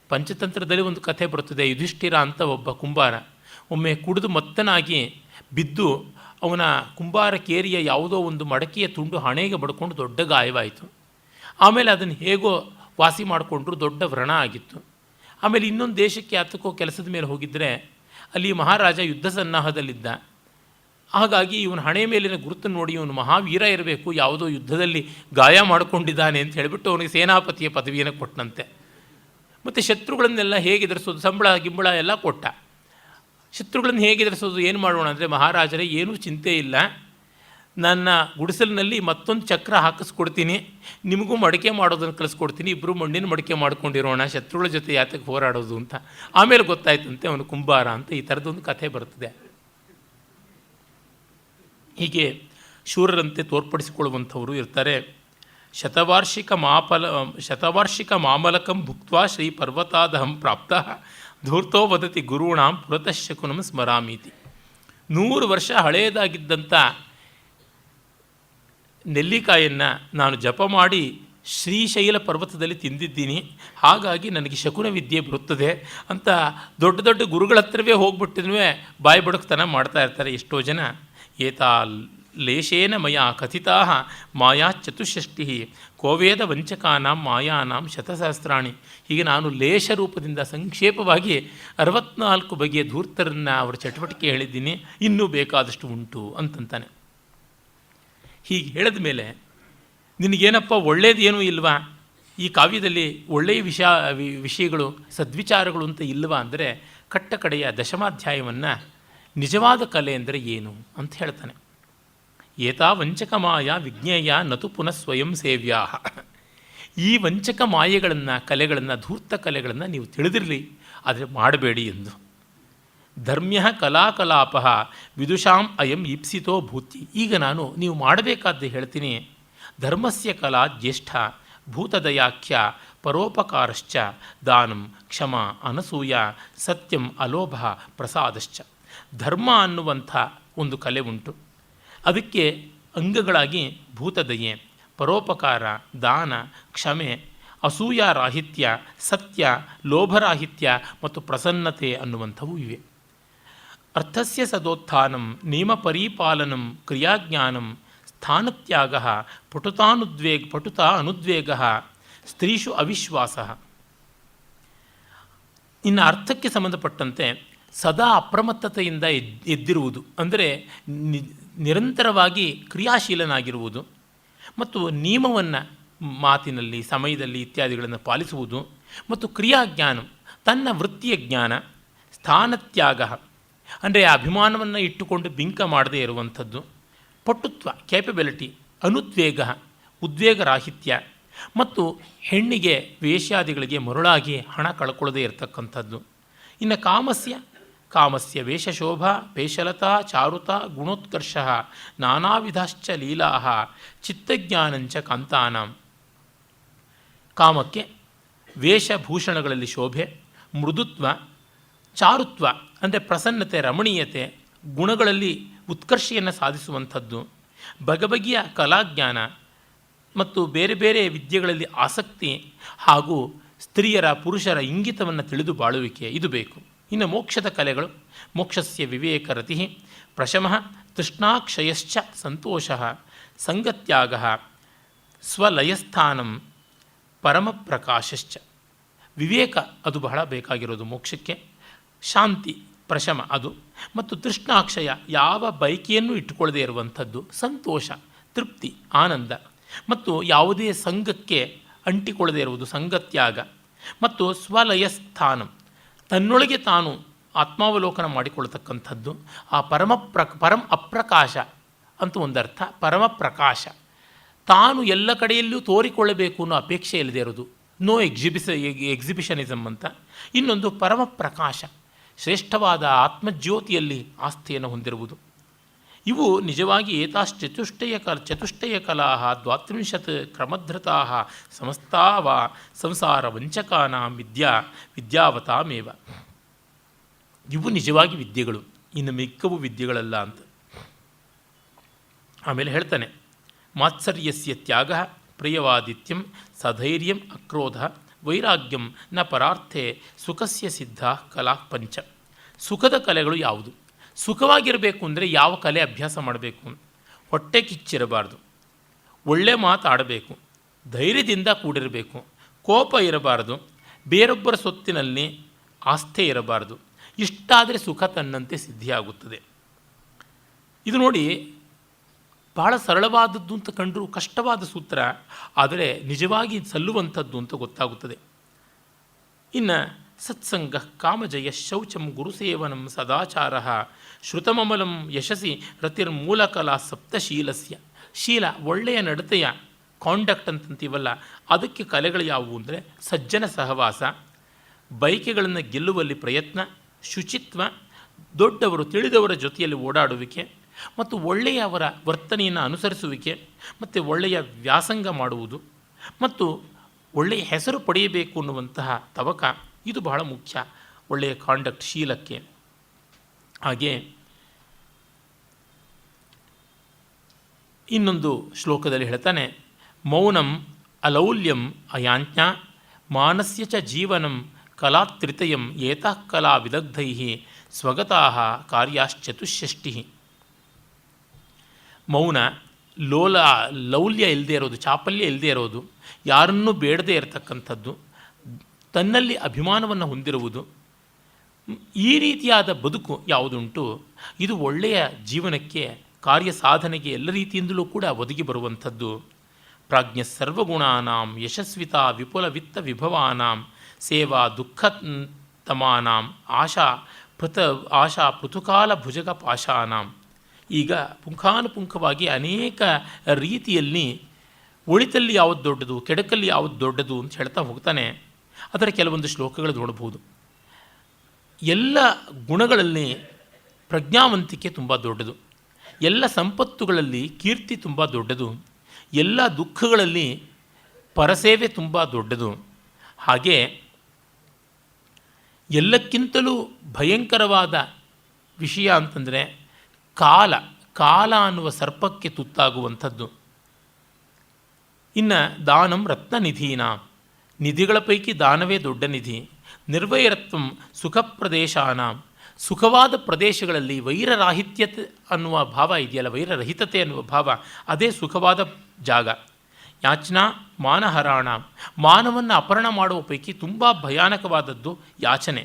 ಪಂಚತಂತ್ರದಲ್ಲಿ ಒಂದು ಕಥೆ ಬರುತ್ತದೆ. ಯುಧಿಷ್ಠಿರ ಅಂತ ಒಬ್ಬ ಕುಂಬಾರ ಒಮ್ಮೆ ಕುಡಿದು ಮತ್ತನಾಗಿ ಬಿದ್ದು ಅವನ ಕುಂಬಾರ ಕೇರಿಯ ಯಾವುದೋ ಒಂದು ಮಡಕೆಯ ತುಂಡು ಹಣೆಗೆ ಬಡ್ಕೊಂಡು ದೊಡ್ಡ ಗಾಯವಾಯಿತು. ಆಮೇಲೆ ಅದನ್ನು ಹೇಗೋ ವಾಸಿ ಮಾಡಿಕೊಂಡ್ರು, ದೊಡ್ಡ ವ್ರಣ ಆಗಿತ್ತು. ಆಮೇಲೆ ಇನ್ನೊಂದು ದೇಶಕ್ಕೆ ಯಾತಕ್ಕೋ ಕೆಲಸದ ಮೇಲೆ ಹೋಗಿದ್ದರೆ ಅಲ್ಲಿ ಮಹಾರಾಜ ಯುದ್ಧ ಸನ್ನಾಹದಲ್ಲಿದ್ದ. ಹಾಗಾಗಿ ಇವನ ಹಣೆ ಮೇಲಿನ ಗುರುತನ್ನು ನೋಡಿ ಇವನು ಮಹಾವೀರ ಇರಬೇಕು, ಯಾವುದೋ ಯುದ್ಧದಲ್ಲಿ ಗಾಯ ಮಾಡಿಕೊಂಡಿದ್ದಾನೆ ಅಂತ ಹೇಳಿಬಿಟ್ಟು ಅವನಿಗೆ ಸೇನಾಪತಿಯ ಪದವಿಯನ್ನು ಕೊಟ್ಟನಂತೆ. ಮತ್ತು ಶತ್ರುಗಳನ್ನೆಲ್ಲ ಹೇಗೆ ಎದುರಿಸೋದು, ಸಂಬಳ ಗಿಂಬಳ ಎಲ್ಲ ಕೊಟ್ಟ. ಶತ್ರುಗಳನ್ನು ಹೇಗೆ ಎದುರಿಸೋದು, ಏನು ಮಾಡೋಣ ಅಂದರೆ, ಮಹಾರಾಜರೇ ಏನೂ ಚಿಂತೆ ಇಲ್ಲ, ನನ್ನ ಗುಡಿಸಲಿನಲ್ಲಿ ಮತ್ತೊಂದು ಚಕ್ರ ಹಾಕಿಸ್ಕೊಡ್ತೀನಿ, ನಿಮಗೂ ಮಡಿಕೆ ಮಾಡೋದನ್ನು ಕಲಿಸ್ಕೊಡ್ತೀನಿ, ಇಬ್ಬರು ಮಣ್ಣಿನ ಮಡಿಕೆ ಮಾಡ್ಕೊಂಡಿರೋಣ, ಶತ್ರುಗಳ ಜೊತೆ ಯಾತಕ್ಕೆ ಹೋರಾಡೋದು ಅಂತ. ಆಮೇಲೆ ಗೊತ್ತಾಯ್ತಂತೆ ಅವನು ಕುಂಬಾರ ಅಂತ. ಈ ಥರದೊಂದು ಕಥೆ ಬರ್ತದೆ. ಹೀಗೆ ಶೂರರಂತೆ ತೋರ್ಪಡಿಸಿಕೊಳ್ಳುವಂಥವರು ಇರ್ತಾರೆ. ಶತವಾರ್ಷಿಕ ಮಾಮಲಕಂ ಭುಕ್ತ್ವಾ ಶ್ರೀ ಪರ್ವತಾದಹಂ ಪ್ರಾಪ್ತ ಧೂರ್ತೋ ವದತಿ ಗುರುಣಾಂ ಪುರತಃ ಶಕುನಂ ಸ್ಮರಾಮೀತಿ. 100 ವರ್ಷ ಹಳೆಯದಾಗಿದ್ದಂಥ ನೆಲ್ಲಿಕಾಯನ್ನು ನಾನು ಜಪ ಮಾಡಿ ಶ್ರೀಶೈಲ ಪರ್ವತದಲ್ಲಿ ತಿಂದಿದ್ದೀನಿ, ಹಾಗಾಗಿ ನನಗೆ ಶಕುನ ವಿದ್ಯೆ ಬರುತ್ತದೆ ಅಂತ ದೊಡ್ಡ ದೊಡ್ಡ ಗುರುಗಳ ಹತ್ರವೇ ಹೋಗ್ಬಿಟ್ಟಿದ್ರೂ ಬಾಯಿ ಬಡಕ್ತನ ಮಾಡ್ತಾ ಇರ್ತಾರೆ ಎಷ್ಟೋ ಜನ. ಏತಾ ಲೇಶೇನ ಮಯಾ ಕಥಿತಾ ಮಾಯಾ ಚತುಷ್ಷಷ್ಟಿ ಕೋವೇದ ವಂಚಕಾನಾಂ ಮಾಯಾನಾಂ ಶತಸಹಸ್ರಾಣಿ. ಹೀಗೆ ನಾನು ಲೇಷ ರೂಪದಿಂದ ಸಂಕ್ಷೇಪವಾಗಿ 64 ಬಗೆಯ ಧೂರ್ತರನ್ನು ಅವರ ಚಟುವಟಿಕೆ ಹೇಳಿದ್ದೀನಿ, ಇನ್ನೂ ಬೇಕಾದಷ್ಟು ಉಂಟು ಅಂತಂತಾನೆ. ಹೀಗೆ ಹೇಳಿದ ಮೇಲೆ ನಿನಗೇನಪ್ಪ ಒಳ್ಳೇದೇನೂ ಇಲ್ವಾ, ಈ ಕಾವ್ಯದಲ್ಲಿ ಒಳ್ಳೆಯ ವಿಷಯಗಳು ಸದ್ವಿಚಾರಗಳು ಅಂತ ಇಲ್ವಾ ಅಂದರೆ, ಕಟ್ಟ ಕಡೆಯ ದಶಮಾಧ್ಯಾಯವನ್ನು ನಿಜವಾದ ಕಲೆ ಅಂದರೆ ಏನು ಅಂತ ಹೇಳ್ತಾನೆ. ಏತಾ ವಂಚಕ ಮಾಯಾ ವಿಜ್ಞೇಯ ನತು ಪುನಃ ಸ್ವಯಂ ಸೇವ್ಯಾ. ಈ ವಂಚಕ ಮಾಯೆಗಳನ್ನು, ಕಲೆಗಳನ್ನು, ಧೂರ್ತ ಕಲೆಗಳನ್ನು ನೀವು ತಿಳಿದಿರಲಿ, ಆದರೆ ಮಾಡಬೇಡಿ ಎಂದು. ಧರ್ಮ್ಯ ಕಲಾಕಲಾಪ ವಿದುಷಾಂ ಅಯಂ ಈಪ್ಸಿತೋ ಭೂತಿ. ಈಗ ನಾನು ನೀವು ಮಾಡಬೇಕಾದ್ದು ಹೇಳ್ತೀನಿ. ಧರ್ಮಸ್ಯ ಕಲಾ ಜ್ಯೇಷ್ಠ ಭೂತದಯಾಖ್ಯ ಪರೋಪಕಾರಶ್ಚ ದಾನಂ ಕ್ಷಮ ಅನಸೂಯ ಸತ್ಯಂ ಅಲೋಭ ಪ್ರಸಾದಶ್ಚ. ಧರ್ಮ ಅನ್ನುವಂಥ ಒಂದು ಕಲೆ ಉಂಟು. ಅದಕ್ಕೆ ಅಂಗಗಳಾಗಿ ಭೂತದಯೆ, ಪರೋಪಕಾರ, ದಾನ, ಕ್ಷಮೆ, ಅಸೂಯಾರಾಹಿತ್ಯ, ಸತ್ಯ, ಲೋಭರಾಹಿತ್ಯ ಮತ್ತು ಪ್ರಸನ್ನತೆ ಅನ್ನುವಂಥವು ಇವೆ. ಅರ್ಥಸ್ಯ ಸದೋತ್ಥಾನಂ ನಿಯಮ ಪರಿಪಾಲನಂ ಕ್ರಿಯಾಜ್ಞಾನಂ ಸ್ಥಾನತ್ಯಾಗ ಪಟುತಾ ಅನುದ್ವೇಗ ಸ್ತ್ರೀಷು ಅವಿಶ್ವಾಸ. ಇನ್ನು ಅರ್ಥಕ್ಕೆ ಸಂಬಂಧಪಟ್ಟಂತೆ ಸದಾ ಅಪ್ರಮತ್ತತೆಯಿಂದ ಎದ್ದಿರುವುದು ಅಂದರೆ ನಿರಂತರವಾಗಿ ಕ್ರಿಯಾಶೀಲನಾಗಿರುವುದು ಮತ್ತು ನಿಯಮವನ್ನು ಮಾತಿನಲ್ಲಿ ಸಮಯದಲ್ಲಿ ಇತ್ಯಾದಿಗಳನ್ನು ಪಾಲಿಸುವುದು ಮತ್ತು ಕ್ರಿಯಾಜ್ಞಾನ ತನ್ನ ವೃತ್ತಿಯ ಜ್ಞಾನ, ಸ್ಥಾನತ್ಯಾಗ ಅಂದರೆ ಅಭಿಮಾನವನ್ನು ಇಟ್ಟುಕೊಂಡು ಬಿಂಕ ಮಾಡದೇ ಇರುವಂಥದ್ದು, ಪಟುತ್ವ ಕೇಪಬಿಲಿಟಿ, ಅನುದ್ವೇಗ ಉದ್ವೇಗರಾಹಿತ್ಯ ಮತ್ತು ಹೆಣ್ಣಿಗೆ ವೇಶ್ಯಾದಿಗಳಿಗೆ ಮರುಳಾಗಿ ಹಣ ಕಳ್ಕೊಳ್ಳದೇ ಇರತಕ್ಕಂಥದ್ದು. ಇನ್ನು ಕಾಮಸ್ಯ ವೇಷಶೋಭಾ ಪೇಶಲತಾ ಚಾರುತಾ ಗುಣೋತ್ಕರ್ಷ ನಾನಾವಿಧಾಶ್ಚ ಲೀಲಾ ಚಿತ್ತಜ್ಞಾನಂಚ ಕಾಂತಾನಾಂ. ಕಾಮಕ್ಕೆ ವೇಷಭೂಷಣಗಳಲ್ಲಿ ಶೋಭೆ, ಮೃದುತ್ವ, ಚಾರುತ್ವ ಅಂದರೆ ಪ್ರಸನ್ನತೆ, ರಮಣೀಯತೆ, ಗುಣಗಳಲ್ಲಿ ಉತ್ಕರ್ಷೆಯನ್ನು ಸಾಧಿಸುವಂಥದ್ದು, ಬಗೆಬಗೆಯ ಕಲಾಜ್ಞಾನ ಮತ್ತು ಬೇರೆ ಬೇರೆ ವಿದ್ಯೆಗಳಲ್ಲಿ ಆಸಕ್ತಿ ಹಾಗೂ ಸ್ತ್ರೀಯರ ಪುರುಷರ ಇಂಗಿತವನ್ನು ತಿಳಿದು ಬಾಳುವಿಕೆ ಇದು ಬೇಕು. ಇನ್ನು ಮೋಕ್ಷದ ಕಲೆಗಳು ಮೋಕ್ಷಸ್ಯ ವಿವೇಕರತಿ ಪ್ರಶಮಃ ತೃಷ್ಣಾಕ್ಷಯಶ್ಚ ಸಂತೋಷಃ ಸಂಗತ್ಯಾಗ ಸ್ವಲಯಸ್ಥಾನಂ ಪರಮಪ್ರಕಾಶಶ್ಚ. ವಿವೇಕ ಅದು ಬಹಳ ಬೇಕಾಗಿರೋದು ಮೋಕ್ಷಕ್ಕೆ. ಶಾಂತಿ ಪ್ರಶಮ ಅದು ಮತ್ತು ತೃಷ್ಣಾಕ್ಷಯ ಯಾವ ಬಯಕೆಯನ್ನು ಇಟ್ಟುಕೊಳ್ಳದೇ ಇರುವಂಥದ್ದು, ಸಂತೋಷ ತೃಪ್ತಿ ಆನಂದ ಮತ್ತು ಯಾವುದೇ ಸಂಘಕ್ಕೆ ಅಂಟಿಕೊಳ್ಳದೇ ಇರುವುದು ಸಂಗತ್ಯಾಗ ಮತ್ತು ಸ್ವಲಯಸ್ಥಾನಂ ತನ್ನೊಳಗೆ ತಾನು ಆತ್ಮಾವಲೋಕನ ಮಾಡಿಕೊಳ್ತಕ್ಕಂಥದ್ದು. ಆ ಪರಂ ಅಪ್ರಕಾಶ ಅಂತ ಒಂದರ್ಥ. ಪರಮಪ್ರಕಾಶ ತಾನು ಎಲ್ಲ ಕಡೆಯಲ್ಲೂ ತೋರಿಕೊಳ್ಳಬೇಕು ಅನ್ನೋ ಅಪೇಕ್ಷೆ ಇಲ್ಲದೆ ಇರೋದು, ನೋ ಎಕ್ಸಿಬಿಷನಿಸಮ್ ಅಂತ. ಇನ್ನೊಂದು ಪರಮಪ್ರಕಾಶ ಶ್ರೇಷ್ಠವಾದ ಆತ್ಮಜ್ಯೋತಿಯಲ್ಲಿ ಆಸ್ಥೆಯನ್ನು ಹೊಂದಿರುವುದು. ಇವು ನಿಜವಾಗಿ ಚತುಷ್ಟಯ ಕಲಾ ದ್ವಾತ್ರಿಂಶತ್ ಕ್ರಮಧೃತಾ ಸಮಸ್ತಾವ ಸಂಸಾರ ವಂಚಕಾನಾಂ ವಿದ್ಯಾವತಾಮೇವ. ಇವು ನಿಜವಾಗಿ ವಿದ್ಯೆಗಳು, ಇನ್ನು ಮಿಕ್ಕವು ವಿದ್ಯೆಗಳಲ್ಲ ಅಂತ. ಆಮೇಲೆ ಹೇಳ್ತಾನೆ, ಮಾತ್ಸರ್ಯಸ್ಯ ತ್ಯಾಗ ಪ್ರಿಯವಾದಿತ್ಯಂ ಸಧೈರ್ಯಂ ಅಕ್ರೋಧ ವೈರಾಗ್ಯಂ ನ ಪರಾರ್ಥೆ ಸುಖಸ್ಯ ಸಿದ್ಧ ಕಲಾ ಪಂಚ. ಸುಖದ ಕಲೆಗಳು ಯಾವುದು? ಸುಖವಾಗಿರಬೇಕು ಅಂದರೆ ಯಾವ ಕಲೆ ಅಭ್ಯಾಸ ಮಾಡಬೇಕು? ಹೊಟ್ಟೆ ಕಿಚ್ಚಿರಬಾರ್ದು, ಒಳ್ಳೆ ಮಾತಾಡಬೇಕು, ಧೈರ್ಯದಿಂದ ಕೂಡಿರಬೇಕು, ಕೋಪ ಇರಬಾರ್ದು, ಬೇರೊಬ್ಬರ ಸೊತ್ತಿನಲ್ಲಿ ಆಸ್ಥೆ ಇರಬಾರ್ದು. ಇಷ್ಟಾದರೆ ಸುಖ ತನ್ನಂತೆ ಸಿದ್ಧಿಯಾಗುತ್ತದೆ. ಇದು ನೋಡಿ ಬಹಳ ಸರಳವಾದದ್ದು ಅಂತ ಕಂಡರೂ ಕಷ್ಟವಾದ ಸೂತ್ರ, ಆದರೆ ನಿಜವಾಗಿ ಸಲ್ಲುವಂಥದ್ದು ಅಂತ ಗೊತ್ತಾಗುತ್ತದೆ. ಇನ್ನು ಸತ್ಸಂಗ ಕಾಮಜಯ ಶೌಚಂ ಗುರುಸೇವನಂ ಸದಾಚಾರ ಶ್ರುತಮಮಲಂ ಯಶಸಿ ರತಿರ್ಮೂಲಕಲಾ ಸಪ್ತಶೀಲಸ್ಯ. ಶೀಲ ಒಳ್ಳೆಯ ನಡತೆಯ ಕಾಂಡಕ್ಟ್ ಅಂತಂತೀವಲ್ಲ, ಅದಕ್ಕೆ ಕಲೆಗಳು ಯಾವುವು ಅಂದರೆ ಸಜ್ಜನ ಸಹವಾಸ, ಬಯಕೆಗಳನ್ನು ಗೆಲ್ಲುವಲ್ಲಿ ಪ್ರಯತ್ನ, ಶುಚಿತ್ವ, ದೊಡ್ಡವರು ತಿಳಿದವರ ಜೊತೆಯಲ್ಲಿ ಓಡಾಡುವಿಕೆ ಮತ್ತು ಒಳ್ಳೆಯವರ ವರ್ತನೆಯನ್ನು ಅನುಸರಿಸುವಿಕೆ ಮತ್ತು ಒಳ್ಳೆಯ ವ್ಯಾಸಂಗ ಮಾಡುವುದು ಮತ್ತು ಒಳ್ಳೆಯ ಹೆಸರು ಪಡೆಯಬೇಕು ಅನ್ನುವಂತಹ ತವಕ, ಇದು ಬಹಳ ಮುಖ್ಯ ಒಳ್ಳೆಯ ಕಾಂಡಕ್ಟ್ ಶೀಲಕ್ಕೆ. ಹಾಗೆ ಇನ್ನೊಂದು ಶ್ಲೋಕದಲ್ಲಿ ಹೇಳ್ತಾನೆ, ಮೌನಂ ಅಲೌಲ್ಯಂ ಅಯಾಂಜ್ಞಾ ಮಾನಸ್ಯ ಚ ಜೀವನಂ ಕಲಾತ್ರಿತಯಂ ಏತಃ ಕಲಾ ವಿದಗ್ಧೈ ಸ್ವಗತಃ ಕಾರ್ಯಾಶ್ಚತುಷ್ಷಷ್ಟಿ. ಮೌನ, ಲೌಲ್ಯ ಇಲ್ಲದೆ ಇರೋದು, ಚಾಪಲ್ಯ ಇಲ್ಲದೆ ಇರೋದು, ಯಾರನ್ನೂ ಬೇಡದೇ ಇರತಕ್ಕಂಥದ್ದು, ತನ್ನಲ್ಲಿ ಅಭಿಮಾನವನ್ನು ಹೊಂದಿರುವುದು, ಈ ರೀತಿಯಾದ ಬದುಕು ಯಾವುದುಂಟು ಇದು ಒಳ್ಳೆಯ ಜೀವನಕ್ಕೆ, ಕಾರ್ಯ ಸಾಧನೆಗೆ ಎಲ್ಲ ರೀತಿಯಿಂದಲೂ ಕೂಡ ಒದಗಿ ಬರುವಂಥದ್ದು. ಪ್ರಾಜ್ಞ ಸರ್ವಗುಣಾನಾಂ ಯಶಸ್ವಿತಾ ವಿಪುಲ ವಿತ್ತ ವಿಭವಾನಾಂ ಸೇವಾ ದುಃಖತಮಾನಾಂ ಆಶಾ ಪೃಥುಕಾಲ ಭುಜಗ ಪಾಶಾನಾಂ. ಈಗ ಪುಂಖಾನುಪುಂಖವಾಗಿ ಅನೇಕ ರೀತಿಯಲ್ಲಿ ಒಳಿತಲ್ಲಿ ಯಾವುದು ದೊಡ್ಡದು, ಕೆಡಕಲ್ಲಿ ಯಾವುದು ದೊಡ್ಡದು ಅಂತ ಹೇಳ್ತಾ ಹೋಗ್ತಾನೆ. ಅದರ ಕೆಲವೊಂದು ಶ್ಲೋಕಗಳು ನೋಡಬಹುದು. ಎಲ್ಲ ಗುಣಗಳಲ್ಲಿ ಪ್ರಜ್ಞಾವಂತಿಕೆ ತುಂಬ ದೊಡ್ಡದು, ಎಲ್ಲ ಸಂಪತ್ತುಗಳಲ್ಲಿ ಕೀರ್ತಿ ತುಂಬ ದೊಡ್ಡದು, ಎಲ್ಲ ದುಃಖಗಳಲ್ಲಿ ಪರಸೇವೆ ತುಂಬ ದೊಡ್ಡದು. ಹಾಗೆ ಎಲ್ಲಕ್ಕಿಂತಲೂ ಭಯಂಕರವಾದ ವಿಷಯ ಅಂತಂದರೆ ಕಾಲ ಅನ್ನುವ ಸರ್ಪಕ್ಕೆ ತುತ್ತಾಗುವಂಥದ್ದು. ಇನ್ನು ದಾನಂ ರತ್ನನಿಧೀನ, ನಿಧಿಗಳ ಪೈಕಿ ದಾನವೇ ದೊಡ್ಡ ನಿಧಿ. ನಿರ್ವೈರತ್ವಂ ಸುಖ ಪ್ರದೇಶಾನ, ಸುಖವಾದ ಪ್ರದೇಶಗಳಲ್ಲಿ ವೈರರಾಹಿತ್ಯತೆ ಅನ್ನುವ ಭಾವ ಇದೆಯಲ್ಲ, ವೈರರಹಿತತೆ ಅನ್ನುವ ಭಾವ, ಅದೇ ಸುಖವಾದ ಜಾಗ. ಯಾಚನಾ ಮಾನಹರಾಣ, ಮಾನವನ್ನು ಅಪಹರಣ ಮಾಡುವ ಪೈಕಿ ತುಂಬ ಭಯಾನಕವಾದದ್ದು ಯಾಚನೆ.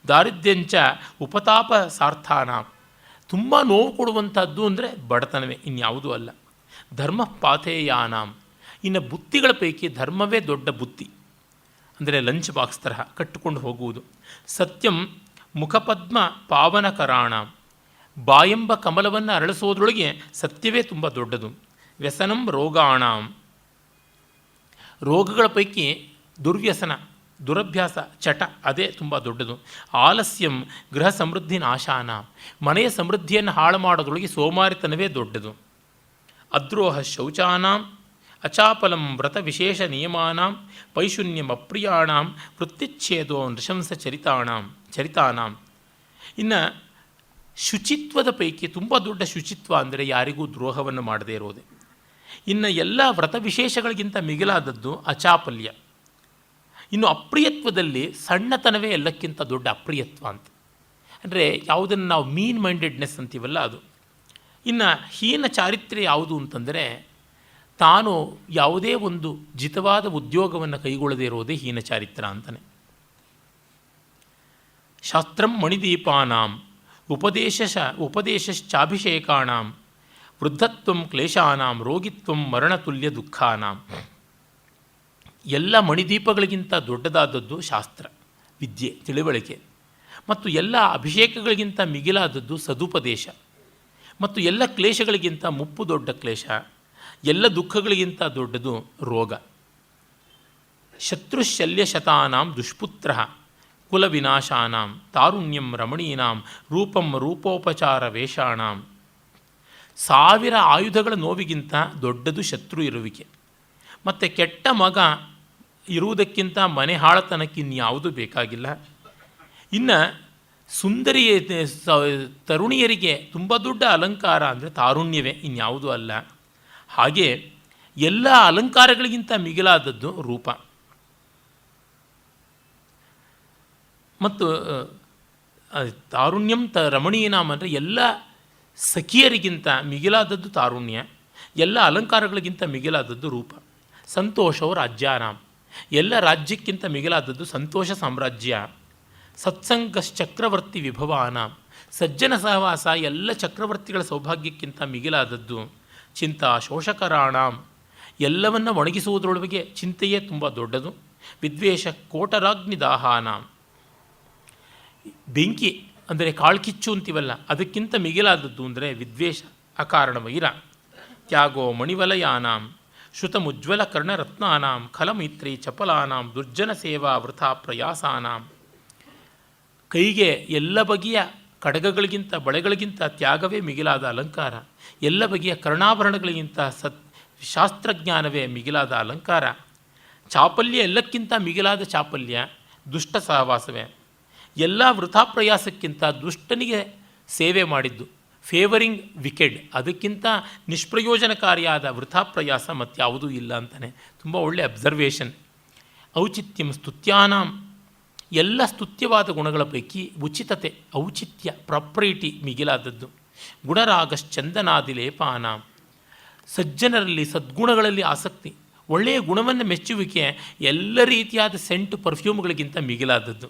ದಾರಿದ್ರ್ಯಂಚ ಉಪತಾಪ ಸಾರ್ಥಾನ, ತುಂಬ ನೋವು ಕೊಡುವಂಥದ್ದು ಅಂದರೆ ಬಡತನವೇ, ಇನ್ಯಾವುದೂ ಅಲ್ಲ. ಧರ್ಮ ಪಾಥೇಯಾನಾಂ, ಇನ್ನು ಬುತ್ತಿಗಳ ಪೈಕಿ ಧರ್ಮವೇ ದೊಡ್ಡ ಬುತ್ತಿ, ಅಂದರೆ ಲಂಚ್ ಬಾಕ್ಸ್ ತರಹ ಕಟ್ಟಿಕೊಂಡು ಹೋಗುವುದು. ಸತ್ಯಂ ಮುಖಪದ್ಮ ಪಾವನಕರಾಣ, ಬಾಯೆಂಬ ಕಮಲವನ್ನು ಅರಳಿಸೋದ್ರೊಳಗೆ ಸತ್ಯವೇ ತುಂಬ ದೊಡ್ಡದು. ವ್ಯಸನಂ ರೋಗಾಣಾಂ, ರೋಗಗಳ ಪೈಕಿ ದುರ್ವ್ಯಸನ, ದುರಭ್ಯಾಸ, ಚಟ ಅದೇ ತುಂಬ ದೊಡ್ಡದು. ಆಲಸ್ಯಂ ಗೃಹ ಸಮೃದ್ಧಿ ನಾಶಾನ, ಮನೆಯ ಸಮೃದ್ಧಿಯನ್ನು ಹಾಳು ಮಾಡೋದ್ರೊಳಗೆ ಸೋಮಾರಿತನವೇ ದೊಡ್ಡದು. ಅದ್ರೋಹ ಶೌಚಾನಾಂ ಅಚಾಪಲಂ ವ್ರತ ವಿಶೇಷ ನಿಯಮಾನಾಂ ಪೈಶೂನ್ಯಂ ಅಪ್ರಿಯಾಣಾಂ ವೃತ್ತಿಚ್ಛೇದೋ ನೃಶಂಸ ಚರಿತಾನಾಂ. ಇನ್ನು ಶುಚಿತ್ವದ ಪೈಕಿ ತುಂಬ ದೊಡ್ಡ ಶುಚಿತ್ವ ಅಂದರೆ ಯಾರಿಗೂ ದ್ರೋಹವನ್ನು ಮಾಡದೇ ಇರೋದೆ. ಇನ್ನು ಎಲ್ಲ ವ್ರತ ವಿಶೇಷಗಳಿಗಿಂತ ಮಿಗಿಲಾದದ್ದು ಅಚಾಪಲ್ಯ. ಇನ್ನು ಅಪ್ರಿಯತ್ವದಲ್ಲಿ ಸಣ್ಣತನವೇ ಎಲ್ಲಕ್ಕಿಂತ ದೊಡ್ಡ ಅಪ್ರಿಯತ್ವ ಅಂತ, ಅಂದರೆ ಯಾವುದನ್ನು ನಾವು ಮೀನ್ ಮೈಂಡೆಡ್ನೆಸ್ ಅಂತೀವಲ್ಲ ಅದು. ಇನ್ನು ಹೀನ ಚಾರಿತ್ರ್ಯ ಯಾವುದು ಅಂತಂದರೆ ತಾನು ಯಾವುದೇ ಒಂದು ಜಿತವಾದ ಉದ್ಯೋಗವನ್ನು ಕೈಗೊಳ್ಳದೇ ಇರೋದೇ ಹೀನ ಚಾರಿತ್ರ ಅಂತಾನೆ. ಶಾಸ್ತ್ರಂ ಮಣಿದೀಪಾನಾಂ ಉಪದೇಶಶ್ಚಾಭಿಷೇಕಾಣಾಂ ವೃದ್ಧತ್ವಂ ಕ್ಲೇಶಾನಾಂ ರೋಗಿತ್ವಂ ಮರಣತುಲ್ಯ ದುಃಖಾನಾಂ. ಎಲ್ಲ ಮಣಿದೀಪಗಳಿಗಿಂತ ದೊಡ್ಡದಾದದ್ದು ಶಾಸ್ತ್ರ, ವಿದ್ಯೆ, ತಿಳುವಳಿಕೆ. ಮತ್ತು ಎಲ್ಲ ಅಭಿಷೇಕಗಳಿಗಿಂತ ಮಿಗಿಲಾದದ್ದು ಸದುಪದೇಶ. ಮತ್ತು ಎಲ್ಲ ಕ್ಲೇಶಗಳಿಗಿಂತ ಮುಪ್ಪು ದೊಡ್ಡ ಕ್ಲೇಶ, ಎಲ್ಲ ದುಃಖಗಳಿಗಿಂತ ದೊಡ್ಡದು ರೋಗ. ಶತ್ರುಶಲ್ಯಶತಾನಾಂ ದುಷ್ಪುತ್ರ ಕುಲವಿನಾಶಾನಾಂ ತಾರುಣ್ಯಂ ರಮಣೀನಾಂ ರೂಪಂ ರೂಪೋಪಚಾರ ವೇಷಾಣಾಂ. 1000 ಆಯುಧಗಳ ನೋವಿಗಿಂತ ದೊಡ್ಡದು ಶತ್ರು ಇರುವಿಕೆ. ಮತ್ತು ಕೆಟ್ಟ ಮಗ ಇರುವುದಕ್ಕಿಂತ ಮನೆ ಹಾಳತನಕ್ಕೆ ಇನ್ಯಾವುದೂ ಬೇಕಾಗಿಲ್ಲ. ಇನ್ನು ಸುಂದರಿ ತರುಣಿಯರಿಗೆ ತುಂಬ ದೊಡ್ಡ ಅಲಂಕಾರ ಅಂದರೆ ತಾರುಣ್ಯವೇ, ಇನ್ಯಾವುದೂ ಅಲ್ಲ. ಹಾಗೆ ಎಲ್ಲ ಅಲಂಕಾರಗಳಿಗಿಂತ ಮಿಗಿಲಾದದ್ದು ರೂಪ. ಮತ್ತು ತಾರುಣ್ಯಂ ರಮಣೀನಾಂ ಅಂದರೆ ಎಲ್ಲ ಸಖಿಯರಿಗಿಂತ ಮಿಗಿಲಾದದ್ದು ತಾರುಣ್ಯ, ಎಲ್ಲ ಅಲಂಕಾರಗಳಿಗಿಂತ ಮಿಗಿಲಾದದ್ದು ರೂಪ. ಸಂತೋಷವು ರಾಜ್ಯಾನಾಂ, ಎಲ್ಲ ರಾಜ್ಯಕ್ಕಿಂತ ಮಿಗಿಲಾದದ್ದು ಸಂತೋಷ ಸಾಮ್ರಾಜ್ಯ. ಸತ್ಸಂಗಶ್ಚಕ್ರವರ್ತಿ ವಿಭವಾನಾಂ, ಸಜ್ಜನ ಸಹವಾಸ ಎಲ್ಲ ಚಕ್ರವರ್ತಿಗಳ ಸೌಭಾಗ್ಯಕ್ಕಿಂತ ಮಿಗಿಲಾದದ್ದು. ಚಿಂತಾ ಶೋಷಕರಾಣಾಂ, ಎಲ್ಲವನ್ನು ಒಣಗಿಸುವುದರೊಳಗೆ ಚಿಂತೆಯೇ ತುಂಬ ದೊಡ್ಡದು. ವಿದ್ವೇಷ ಕೋಟರಾಗ್ನಿದಾಹಾನಾಂ, ಬೆಂಕಿ ಅಂದರೆ ಕಾಳ್ಕಿಚ್ಚು ಅಂತೀವಲ್ಲ, ಅದಕ್ಕಿಂತ ಮಿಗಿಲಾದದ್ದು ಅಂದರೆ ವಿದ್ವೇಷ, ಅಕಾರಣ ವೈರ. ತ್ಯಾಗೋ ಮಣಿವಲಯಾನಾಂ ಶ್ರುತಮುಜ್ವಲ ಕರ್ಣರತ್ನಾನಾಂ ಖಲಮೈತ್ರಿ ಚಪಲಾನಾಂ ದುರ್ಜನ ಸೇವಾ ವೃಥಾ ಪ್ರಯಾಸಾನಾಂ. ಕೈಗೆ ಎಲ್ಲ ಬಗೆಯ ಕಡಗಗಳಿಗಿಂತ ಬಳೆಗಳಿಗಿಂತ ತ್ಯಾಗವೇ ಮಿಗಿಲಾದ ಅಲಂಕಾರ, ಎಲ್ಲ ಬಗೆಯ ಕರ್ಣಾಭರಣಗಳಿಗಿಂತ ಶಾಸ್ತ್ರಜ್ಞಾನವೇ ಮಿಗಿಲಾದ ಅಲಂಕಾರ. ಚಾಪಲ್ಯ ಎಲ್ಲಕ್ಕಿಂತ ಮಿಗಿಲಾದ ಚಾಪಲ್ಯ ದುಷ್ಟ ಸಹವಾಸವೇ. ಎಲ್ಲ ವೃಥಾ ಪ್ರಯಾಸಕ್ಕಿಂತ ದುಷ್ಟನಿಗೆ ಸೇವೆ ಮಾಡಿದ್ದು, ಫೇವರಿಂಗ್ ವಿಕೆಡ್, ಅದಕ್ಕಿಂತ ನಿಷ್ಪ್ರಯೋಜನಕಾರಿಯಾದ ವೃಥಾ ಪ್ರಯಾಸ ಮತ್ತಾವುದೂ ಇಲ್ಲ ಅಂತಾನೆ. ತುಂಬ ಒಳ್ಳೆಯ ಅಬ್ಸರ್ವೇಷನ್. ಔಚಿತ್ಯಂ ಸ್ತುತ್ಯಾನಾಂ, ಎಲ್ಲ ಸ್ತುತ್ಯವಾದ ಗುಣಗಳ ಪೈಕಿ ಉಚಿತತೆ, ಔಚಿತ್ಯ, ಪ್ರಾಪರ್ಟಿ ಮಿಗಿಲಾದದ್ದು. ಗುಣರಾಗಶ್ಚಂದನಾದಿ ಲೇಪಾನಾಂ, ಸಜ್ಜನರಲ್ಲಿ ಸದ್ಗುಣಗಳಲ್ಲಿ ಆಸಕ್ತಿ, ಒಳ್ಳೆಯ ಗುಣವನ್ನು ಮೆಚ್ಚುವಿಕೆ ಎಲ್ಲ ರೀತಿಯಾದ ಸೆಂಟು ಪರ್ಫ್ಯೂಮ್ಗಳಿಗಿಂತ ಮಿಗಿಲಾದದ್ದು.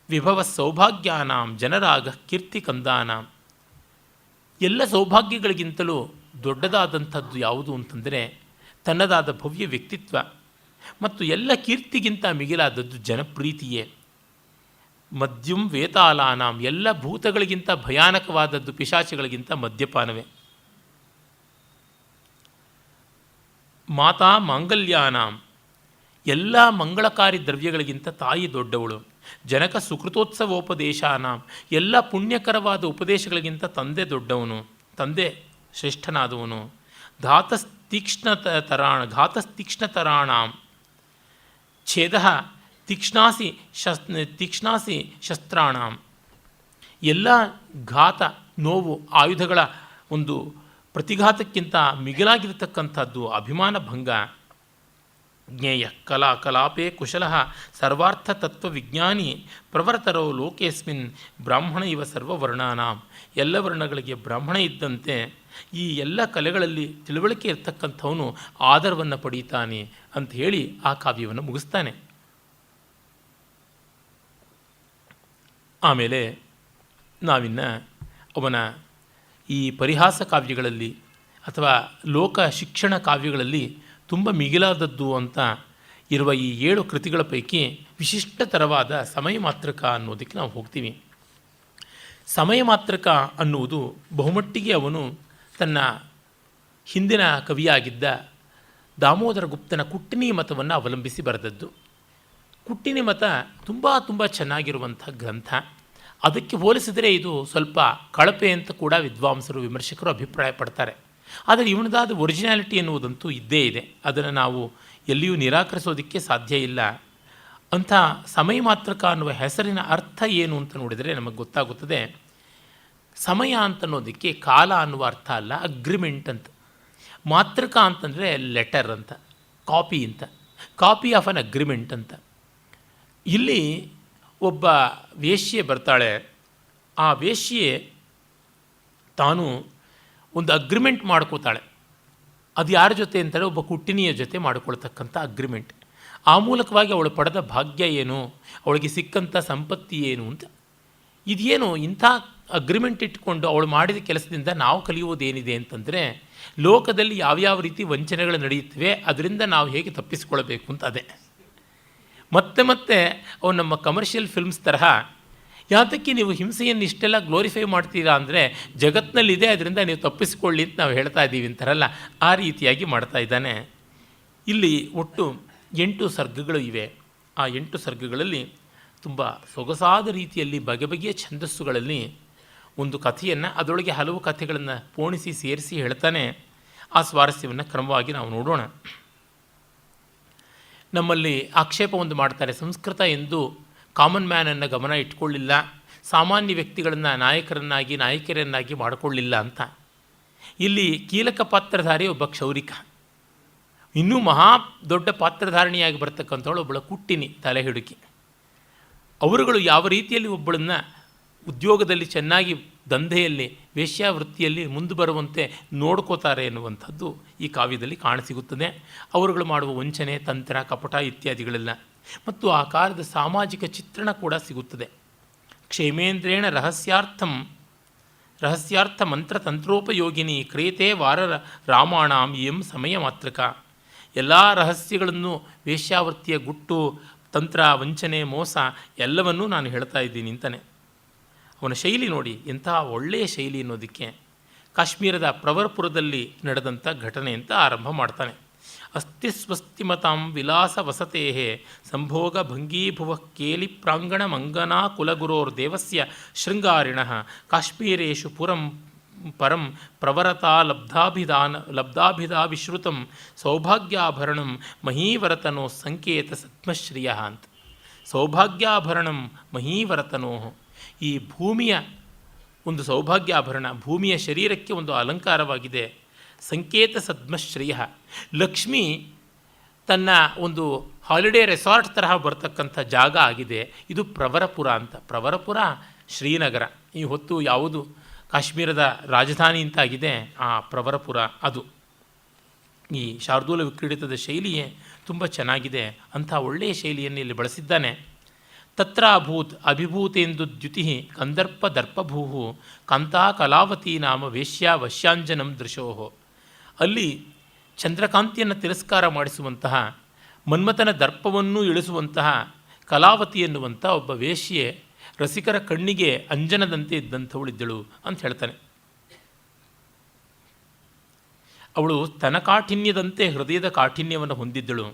ವಿಭವ ಸೌಭಾಗ್ಯಾನಾಂ ಜನರಾಗ ಕೀರ್ತಿ ಕಂದಾನಾಂ, ಎಲ್ಲ ಸೌಭಾಗ್ಯಗಳಿಗಿಂತಲೂ ದೊಡ್ಡದಾದಂಥದ್ದು ಯಾವುದು ಅಂತಂದರೆ ತನ್ನದಾದ ಭವ್ಯ ವ್ಯಕ್ತಿತ್ವ. ಮತ್ತು ಎಲ್ಲ ಕೀರ್ತಿಗಿಂತ ಮಿಗಿಲಾದದ್ದು ಜನಪ್ರೀತಿಯೇ. ಮದ್ಯಂ ವೇತಾಲಾನಾಂ, ಎಲ್ಲ ಭೂತಗಳಿಗಿಂತ ಭಯಾನಕವಾದದ್ದು ಪಿಶಾಚಿಗಳಿಗಿಂತ ಮದ್ಯಪಾನವೇ. ಮಾತಾ ಮಾಂಗಲ್ಯಾನಾಂ, ಎಲ್ಲ ಮಂಗಳಕಾರಿ ದ್ರವ್ಯಗಳಿಗಿಂತ ತಾಯಿ ದೊಡ್ಡವಳು. ಜನಕ ಸುಕೃತೋತ್ಸವೋಪದೇಶಾನ, ಎಲ್ಲ ಪುಣ್ಯಕರವಾದ ಉಪದೇಶಗಳಿಗಿಂತ ತಂದೆ ದೊಡ್ಡವನು, ತಂದೆ ಶ್ರೇಷ್ಠನಾದವನು. ಘಾತಸ್ತೀಕ್ಷ್ಣತರಾಣಾಂ ಛೇದ ತೀಕ್ಷ್ಣಾಸಿ ಶಸ್ತ್ರಾಣಾಂ, ಎಲ್ಲ ಘಾತ ನೋವು ಆಯುಧಗಳ ಒಂದು ಪ್ರತಿಘಾತಕ್ಕಿಂತ ಮಿಗಿಲಾಗಿರತಕ್ಕಂಥದ್ದು ಅಭಿಮಾನ ಭಂಗ. ಜ್ಞೇಯ ಕಲಾಪೇ ಕುಶಲಃ ಸರ್ವಾರ್ಥ ತತ್ವವಿಜ್ಞಾನಿ ಪ್ರವರ್ತರೋ ಲೋಕೇಸ್ಮಿನ್ ಬ್ರಾಹ್ಮಣ ಇವ ಸರ್ವವರ್ಣಾನಾಂ, ಎಲ್ಲ ವರ್ಣಗಳಿಗೆ ಬ್ರಾಹ್ಮಣ ಇದ್ದಂತೆ ಈ ಎಲ್ಲ ಕಲೆಗಳಲ್ಲಿ ತಿಳುವಳಿಕೆ ಇರ್ತಕ್ಕಂಥವನು ಆದರವನ್ನು ಪಡೀತಾನೆ ಅಂತ ಹೇಳಿ ಆ ಕಾವ್ಯವನ್ನು ಮುಗಿಸ್ತಾನೆ. ಆಮೇಲೆ ನಾವಿನ್ನು ಅವನ ಈ ಪರಿಹಾಸ ಕಾವ್ಯಗಳಲ್ಲಿ ಅಥವಾ ಲೋಕ ಶಿಕ್ಷಣ ಕಾವ್ಯಗಳಲ್ಲಿ ತುಂಬ ಮಿಗಿಲಾದದ್ದು ಅಂತ ಇರುವ ಈ 7 ಕೃತಿಗಳ ಪೈಕಿ ವಿಶಿಷ್ಟತರವಾದ ಸಮಯ ಮಾತ್ರಕ ಅನ್ನೋದಕ್ಕೆ ನಾವು ಹೋಗ್ತೀವಿ. ಸಮಯ ಮಾತ್ರಕ ಅನ್ನುವುದು ಬಹುಮಟ್ಟಿಗೆ ಅವನು ತನ್ನ ಹಿಂದಿನ ಕವಿಯಾಗಿದ್ದ ದಾಮೋದರ ಗುಪ್ತನ ಕುಟ್ಟಿನಿ ಮತವನ್ನು ಅವಲಂಬಿಸಿ ಬರೆದದ್ದು. ಕುಟ್ಟಿನಿ ಮತ ತುಂಬ ಚೆನ್ನಾಗಿರುವಂಥ ಗ್ರಂಥ. ಅದಕ್ಕೆ ಹೋಲಿಸಿದರೆ ಇದು ಸ್ವಲ್ಪ ಕಳಪೆ ಅಂತ ಕೂಡ ವಿದ್ವಾಂಸರು ವಿಮರ್ಶಕರು ಅಭಿಪ್ರಾಯ ಪಡ್ತಾರೆ. ಆದರೆ ಇವನದಾದ ಒರಿಜಿನಾಲಿಟಿ ಎನ್ನುವುದಂತೂ ಇದ್ದೇ ಇದೆ, ಅದನ್ನು ನಾವು ಎಲ್ಲಿಯೂ ನಿರಾಕರಿಸೋದಕ್ಕೆ ಸಾಧ್ಯ ಇಲ್ಲ. ಅಂಥ ಸಮಯ ಮಾತ್ರಕ ಅನ್ನುವ ಹೆಸರಿನ ಅರ್ಥ ಏನು ಅಂತ ನೋಡಿದರೆ ನಮಗೆ ಗೊತ್ತಾಗುತ್ತದೆ. ಸಮಯ ಅಂತನ್ನೋದಕ್ಕೆ ಕಾಲ ಅನ್ನುವ ಅರ್ಥ ಅಲ್ಲ, ಅಗ್ರಿಮೆಂಟ್ ಅಂತ. ಮಾತ್ರಕ ಅಂತಂದರೆ ಲೆಟರ್ ಅಂತ, ಕಾಪಿ ಅಂತ, ಕಾಪಿ ಆಫ್ ಅನ್ ಅಗ್ರಿಮೆಂಟ್ ಅಂತ. ಇಲ್ಲಿ ಒಬ್ಬ ವೇಶ್ಯೆ ಬರ್ತಾಳೆ. ಆ ವೇಶ್ಯೆ ತಾನು ಒಂದು ಅಗ್ರಿಮೆಂಟ್ ಮಾಡ್ಕೋತಾಳೆ. ಅದು ಯಾರ ಜೊತೆ ಅಂತಾರೆ? ಒಬ್ಬ ಕುಟ್ಟಿನಿಯ ಜೊತೆ ಮಾಡಿಕೊಳ್ತಕ್ಕಂಥ ಅಗ್ರಿಮೆಂಟ್. ಆ ಮೂಲಕವಾಗಿ ಅವಳು ಪಡೆದ ಭಾಗ್ಯ ಏನು, ಅವಳಿಗೆ ಸಿಕ್ಕಂಥ ಸಂಪತ್ತಿ ಏನು ಅಂತ. ಇದೇನು ಇಂಥ ಅಗ್ರಿಮೆಂಟ್ ಇಟ್ಕೊಂಡು ಅವಳು ಮಾಡಿದ ಕೆಲಸದಿಂದ ನಾವು ಕಲಿಯುವುದೇನಿದೆ ಅಂತಂದರೆ, ಲೋಕದಲ್ಲಿ ಯಾವ್ಯಾವ ರೀತಿ ವಂಚನೆಗಳು ನಡೆಯುತ್ತವೆ ಅದರಿಂದ ನಾವು ಹೇಗೆ ತಪ್ಪಿಸಿಕೊಳ್ಬೇಕು ಅಂತ. ಅದೇ ಮತ್ತೆ ಅವು ನಮ್ಮ ಕಮರ್ಷಿಯಲ್ ಫಿಲ್ಮ್ಸ್ ತರಹ ಯಾತಕ್ಕೆ ನೀವು ಹಿಂಸೆಯನ್ನು ಇಷ್ಟೆಲ್ಲ ಗ್ಲೋರಿಫೈ ಮಾಡ್ತೀರಾ ಅಂದರೆ ಜಗತ್ತಿನಲ್ಲಿದೆ, ಅದರಿಂದ ನೀವು ತಪ್ಪಿಸಿಕೊಳ್ಳಿ ಅಂತ ನಾವು ಹೇಳ್ತಾ ಇದ್ದೀವಿ ಅಂತಾರಲ್ಲ, ಆ ರೀತಿಯಾಗಿ ಮಾಡ್ತಾ ಇದ್ದಾನೆ. ಇಲ್ಲಿ ಒಟ್ಟು 8 ಸರ್ಗಗಳು ಇವೆ. ಆ 8 ಸರ್ಗಗಳಲ್ಲಿ ತುಂಬ ಸೊಗಸಾದ ರೀತಿಯಲ್ಲಿ ಬಗೆ ಬಗೆಯ ಛಂದಸ್ಸುಗಳಲ್ಲಿ ಒಂದು ಕಥೆಯನ್ನು, ಅದರೊಳಗೆ ಹಲವು ಕಥೆಗಳನ್ನು ಪೋಣಿಸಿ ಸೇರಿಸಿ ಹೇಳ್ತಾನೆ. ಆ ಸ್ವಾರಸ್ಯವನ್ನು ಕ್ರಮವಾಗಿ ನಾವು ನೋಡೋಣ. ನಮ್ಮಲ್ಲಿ ಆಕ್ಷೇಪ ಒಂದು ಮಾಡ್ತಾರೆ, ಸಂಸ್ಕೃತ ಎಂದು ಕಾಮನ್ ಮ್ಯಾನನ್ನು ಗಮನ ಇಟ್ಕೊಳ್ಳಿಲ್ಲ, ಸಾಮಾನ್ಯ ವ್ಯಕ್ತಿಗಳನ್ನು ನಾಯಕಿಯರನ್ನಾಗಿ ಮಾಡಿಕೊಳ್ಳಿಲ್ಲ ಅಂತ. ಇಲ್ಲಿ ಕೀಲಕ ಪಾತ್ರಧಾರಿ ಒಬ್ಬ ಕ್ಷೌರಿಕ, ಇನ್ನೂ ಮಹಾ ದೊಡ್ಡ ಪಾತ್ರಧಾರಣಿಯಾಗಿ ಬರ್ತಕ್ಕಂಥವಳು ಒಬ್ಬಳ ಕುಟ್ಟಿನಿ, ತಲೆ ಹಿಡುಕಿ. ಅವರುಗಳು ಯಾವ ರೀತಿಯಲ್ಲಿ ಒಬ್ಬಳನ್ನು ಉದ್ಯೋಗದಲ್ಲಿ ಚೆನ್ನಾಗಿ ದಂಧೆಯಲ್ಲಿ ವೇಶ್ಯಾವೃತ್ತಿಯಲ್ಲಿ ಮುಂದೆ ಬರುವಂತೆ ನೋಡ್ಕೋತಾರೆ ಎನ್ನುವಂಥದ್ದು ಈ ಕಾವ್ಯದಲ್ಲಿ ಕಾಣಸಿಗುತ್ತದೆ. ಅವರುಗಳು ಮಾಡುವ ವಂಚನೆ, ತಂತ್ರ, ಕಪಟ ಇತ್ಯಾದಿಗಳೆಲ್ಲ, ಮತ್ತು ಆ ಕಾಲದ ಸಾಮಾಜಿಕ ಚಿತ್ರಣ ಕೂಡ ಸಿಗುತ್ತದೆ. ಕ್ಷೇಮೇಂದ್ರೇಣ ರಹಸ್ಯಾರ್ಥ ಮಂತ್ರ ತಂತ್ರೋಪಯೋಗಿನಿ ಕ್ರಿಯತೆ ವಾರ ರಾಮಾಣಾಂ ಇಯಂ ಸಮಯ ಮಾತ್ರಕ. ಎಲ್ಲ ರಹಸ್ಯಗಳನ್ನು, ವೇಶ್ಯಾವೃತ್ತಿಯ ಗುಟ್ಟು, ತಂತ್ರ, ವಂಚನೆ, ಮೋಸ ಎಲ್ಲವನ್ನೂ ನಾನು ಹೇಳ್ತಾ ಇದ್ದೀನಿ ಅಂತಾನೆ. ಅವನ ಶೈಲಿ ನೋಡಿ ಎಂತಹ ಒಳ್ಳೆಯ ಶೈಲಿ ಅನ್ನೋದಕ್ಕೆ. ಕಾಶ್ಮೀರದ ಪ್ರವರಪುರದಲ್ಲಿ ನಡೆದಂಥ ಘಟನೆ ಅಂತ ಆರಂಭ ಮಾಡ್ತಾನೆ. ಅಸ್ತಿ ಸ್ವಸ್ತಿಮತಾಂ ವಿಲಾಸ ವಸತೆ ಸಂಭೋಗ ಭಂಗೀಭುವ ಕೇಲಿ ಪ್ರಾಂಗಣ ಮಂಗನಾ ಕುಲಗುರೋರ್ ದೇವಸ್ಯ ಶೃಂಗಾರಿಣ ಕಾಶ್ಮೀರೇಶು ಪರಂ ಪ್ರವರತಾ ಲಬ್ಧಾಭಿಧಾ ವಿಶ್ರುತಂ ಸೌಭಾಗ್ಯಾಭರಣಂ ಮಹೀವರತನೋ ಸಂಕೇತ ಸತ್ಮಶ್ರಿಯ ಅಂತ. ಸೌಭಾಗ್ಯಾಭರಣಂ ಮಹೀವರತನೋ, ಈ ಭೂಮಿಯ ಒಂದು ಸೌಭಾಗ್ಯಾಭರಣ, ಭೂಮಿಯ ಶರೀರಕ್ಕೆ ಒಂದು ಅಲಂಕಾರವಾಗಿದೆ. ಸಂಕೇತ ಸದ್ಮಶ್ರೇಯ, ಲಕ್ಷ್ಮಿ ತನ್ನ ಒಂದು ಹಾಲಿಡೇ ರೆಸಾರ್ಟ್ ತರಹ ಬರ್ತಕ್ಕಂಥ ಜಾಗ ಆಗಿದೆ. ಇದು ಪ್ರವರಪುರ ಅಂತ. ಪ್ರವರಪುರ ಶ್ರೀನಗರ, ಈ ಹೊತ್ತು ಯಾವುದು ಕಾಶ್ಮೀರದ ರಾಜಧಾನಿ ಅಂತಾಗಿದೆ ಆ ಪ್ರವರಪುರ. ಅದು ಈ ಶಾರ್ದೂಲ ವಿಕ್ರೀಡಿತದ ಶೈಲಿಯೇ ತುಂಬ ಚೆನ್ನಾಗಿದೆ. ಅಂಥ ಒಳ್ಳೆಯ ಶೈಲಿಯನ್ನು ಇಲ್ಲಿ ಬಳಸಿದ್ದಾನೆ. ತತ್ರ ಅಭೂತ್ ಅಭಿಭೂತೇಂದು ದ್ಯುತಿ ಕಂದರ್ಪ ದರ್ಪಭೂ ಕಾಂತಾ ಕಲಾವತಿ ನಾಮ ವೇಶ್ಯಾ ವಶ್ಯಾಂಜನಂ ದೃಶೋಹೋ. ಅಲ್ಲಿ ಚಂದ್ರಕಾಂತಿಯನ್ನು ತಿರಸ್ಕಾರ ಮಾಡಿಸುವಂತಹ, ಮನ್ಮಥನ ದರ್ಪವನ್ನು ಇಳಿಸುವಂತಹ ಕಲಾವತಿ ಎನ್ನುವಂಥ ಒಬ್ಬ ವೇಶ್ಯೆ ರಸಿಕರ ಕಣ್ಣಿಗೆ ಅಂಜನದಂತೆ ಇದ್ದಂಥವಳಿದ್ದಳು ಅಂತ ಹೇಳ್ತಾನೆ. ಅವಳು ತನ ಕಾಠಿನ್ಯದಂತೆ ಹೃದಯದ ಕಾಠಿನ್ಯವನ್ನು ಹೊಂದಿದ್ದಳು,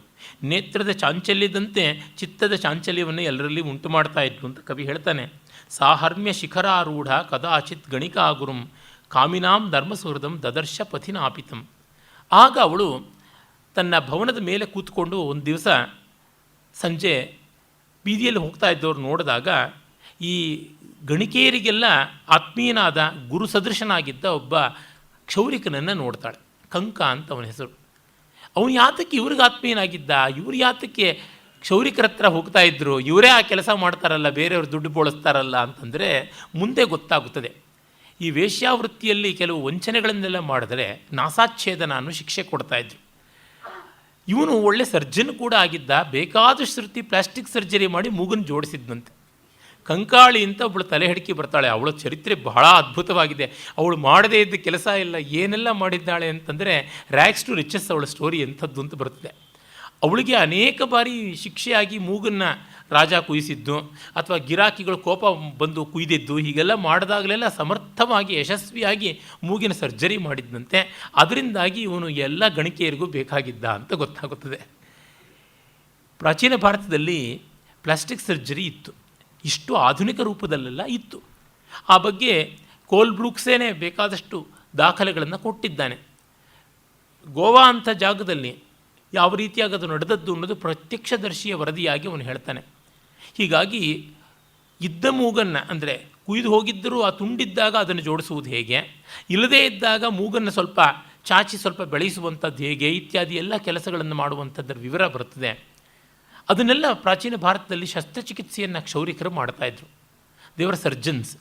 ನೇತ್ರದ ಚಾಂಚಲ್ಯದಂತೆ ಚಿತ್ತದ ಚಾಂಚಲ್ಯವನ್ನು ಎಲ್ಲರಲ್ಲಿ ಉಂಟು ಮಾಡ್ತಾ ಇತ್ತು ಅಂತ ಕವಿ ಹೇಳ್ತಾನೆ. ಸಾಹರ್ಮ್ಯ ಶಿಖರಾರೂಢ ಕದಾಚಿತ್ ಗಣಿಕಾ ಗುರುಂ ಕಾಮಿನಾಂ ಧರ್ಮಸುಹೃದಂ ದದರ್ಶ ಪಥಿನಾಪಿತಂ. ಆಗ ಅವಳು ತನ್ನ ಭವನದ ಮೇಲೆ ಕೂತ್ಕೊಂಡು ಒಂದು ದಿವಸ ಸಂಜೆ ಬೀದಿಯಲ್ಲಿ ಹೋಗ್ತಾ ಇದ್ದವ್ರು ನೋಡಿದಾಗ ಈ ಗಣಿಕೆಯರಿಗೆಲ್ಲ ಆತ್ಮೀಯನಾದ ಗುರು ಸದೃಶನಾಗಿದ್ದ ಒಬ್ಬ ಕ್ಷೌರಿಕನನ್ನು ನೋಡ್ತಾಳೆ. ಕಂಕ ಅಂತ ಅವನ ಹೆಸರು. ಅವನು ಯಾತಕ್ಕೆ ಇವ್ರಿಗೆ ಆತ್ಮೀಯನಾಗಿದ್ದ, ಇವ್ರು ಯಾತಕ್ಕೆ ಕ್ಷೌರಿಕರ ಹತ್ರ ಹೋಗ್ತಾ ಇದ್ರು, ಇವರೇ ಆ ಕೆಲಸ ಮಾಡ್ತಾರಲ್ಲ, ಬೇರೆಯವ್ರು ದುಡ್ಡು ಬೋಳಿಸ್ತಾರಲ್ಲ ಅಂತಂದರೆ ಮುಂದೆ ಗೊತ್ತಾಗುತ್ತದೆ. ಈ ವೇಶ್ಯಾವೃತ್ತಿಯಲ್ಲಿ ಕೆಲವು ವಂಚನೆಗಳನ್ನೆಲ್ಲ ಮಾಡಿದರೆ ನಾಸಾಚ್ಛೇದನ ಅನ್ನೋ ಶಿಕ್ಷೆ ಕೊಡ್ತಾಯಿದ್ರು. ಇವನು ಒಳ್ಳೆ ಸರ್ಜನ್ ಕೂಡ ಆಗಿದ್ದ, ಬೇಕಾದಷ್ಟು ಸರ್ತಿ ಪ್ಲಾಸ್ಟಿಕ್ ಸರ್ಜರಿ ಮಾಡಿ ಮೂಗನ್ನು ಜೋಡಿಸಿದ್ನಂತೆ. ಕಂಕಾಳಿ ಅಂತ ಒಬ್ಬಳು ತಲೆ ಹಿಡ್ಕಿ ಬರ್ತಾಳೆ. ಅವಳ ಚರಿತ್ರೆ ಬಹಳ ಅದ್ಭುತವಾಗಿದೆ. ಅವಳು ಮಾಡದೇ ಇದ್ದ ಕೆಲಸ ಇಲ್ಲ, ಏನೆಲ್ಲ ಮಾಡಿದ್ದಾಳೆ ಅಂತಂದರೆ ರ್ಯಾಕ್ಸ್ ಟು ರಿಚಸ್ ಅವಳ ಸ್ಟೋರಿ ಎಂಥದ್ದು ಅಂತ ಬರ್ತದೆ. ಅವಳಿಗೆ ಅನೇಕ ಬಾರಿ ಶಿಕ್ಷೆಯಾಗಿ ಮೂಗನ್ನು ರಾಜ ಕುಯ್ಯಿಸಿದ್ದು ಅಥವಾ ಗಿರಾಕಿಗಳು ಕೋಪ ಬಂದು ಕುಯ್ದಿದ್ದು, ಹೀಗೆಲ್ಲ ಮಾಡಿದಾಗಲೆಲ್ಲ ಸಮರ್ಥವಾಗಿ ಯಶಸ್ವಿಯಾಗಿ ಮೂಗಿನ ಸರ್ಜರಿ ಮಾಡಿದ್ದಂತೆ. ಅದರಿಂದಾಗಿ ಇವನು ಎಲ್ಲ ಗಣಿಕೆಯರಿಗೂ ಬೇಕಾಗಿದ್ದ ಅಂತ ಗೊತ್ತಾಗುತ್ತದೆ. ಪ್ರಾಚೀನ ಭಾರತದಲ್ಲಿ ಪ್ಲಾಸ್ಟಿಕ್ ಸರ್ಜರಿ ಇತ್ತು, ಇಷ್ಟು ಆಧುನಿಕ ರೂಪದಲ್ಲೆಲ್ಲ ಇತ್ತು. ಆ ಬಗ್ಗೆ ಕೋಲ್ ಬ್ರೂಕ್ಸೇನೆ ಬೇಕಾದಷ್ಟು ದಾಖಲೆಗಳನ್ನು ಕೊಟ್ಟಿದ್ದಾನೆ. ಗೋವಾ ಅಂಥ ಜಾಗದಲ್ಲಿ ಯಾವ ರೀತಿಯಾಗಿ ಅದು ನಡೆದದ್ದು ಅನ್ನೋದು ಪ್ರತ್ಯಕ್ಷದರ್ಶಿಯ ವರದಿಯಾಗಿ ಅವನು ಹೇಳ್ತಾನೆ. ಹೀಗಾಗಿ ಇದ್ದ ಮೂಗನ್ನು, ಅಂದರೆ ಕುಯ್ದು ಹೋಗಿದ್ದರೂ ಆ ತುಂಡಿದ್ದಾಗ ಅದನ್ನು ಜೋಡಿಸುವುದು ಹೇಗೆ, ಇಲ್ಲದೇ ಇದ್ದಾಗ ಮೂಗನ್ನು ಸ್ವಲ್ಪ ಚಾಚಿ ಸ್ವಲ್ಪ ಬೆಳೆಸುವಂಥದ್ದು ಹೇಗೆ ಇತ್ಯಾದಿ ಎಲ್ಲ ಕೆಲಸಗಳನ್ನು ಮಾಡುವಂಥದ್ದರ ವಿವರ ಬರುತ್ತದೆ. ಅದನ್ನೆಲ್ಲ ಪ್ರಾಚೀನ ಭಾರತದಲ್ಲಿ ಶಸ್ತ್ರಚಿಕಿತ್ಸೆಯನ್ನು ಕ್ಷೌರಿಕರು ಮಾಡ್ತಾಯಿದ್ರು, ದೇವರ ಸರ್ಜನ್ಸ್.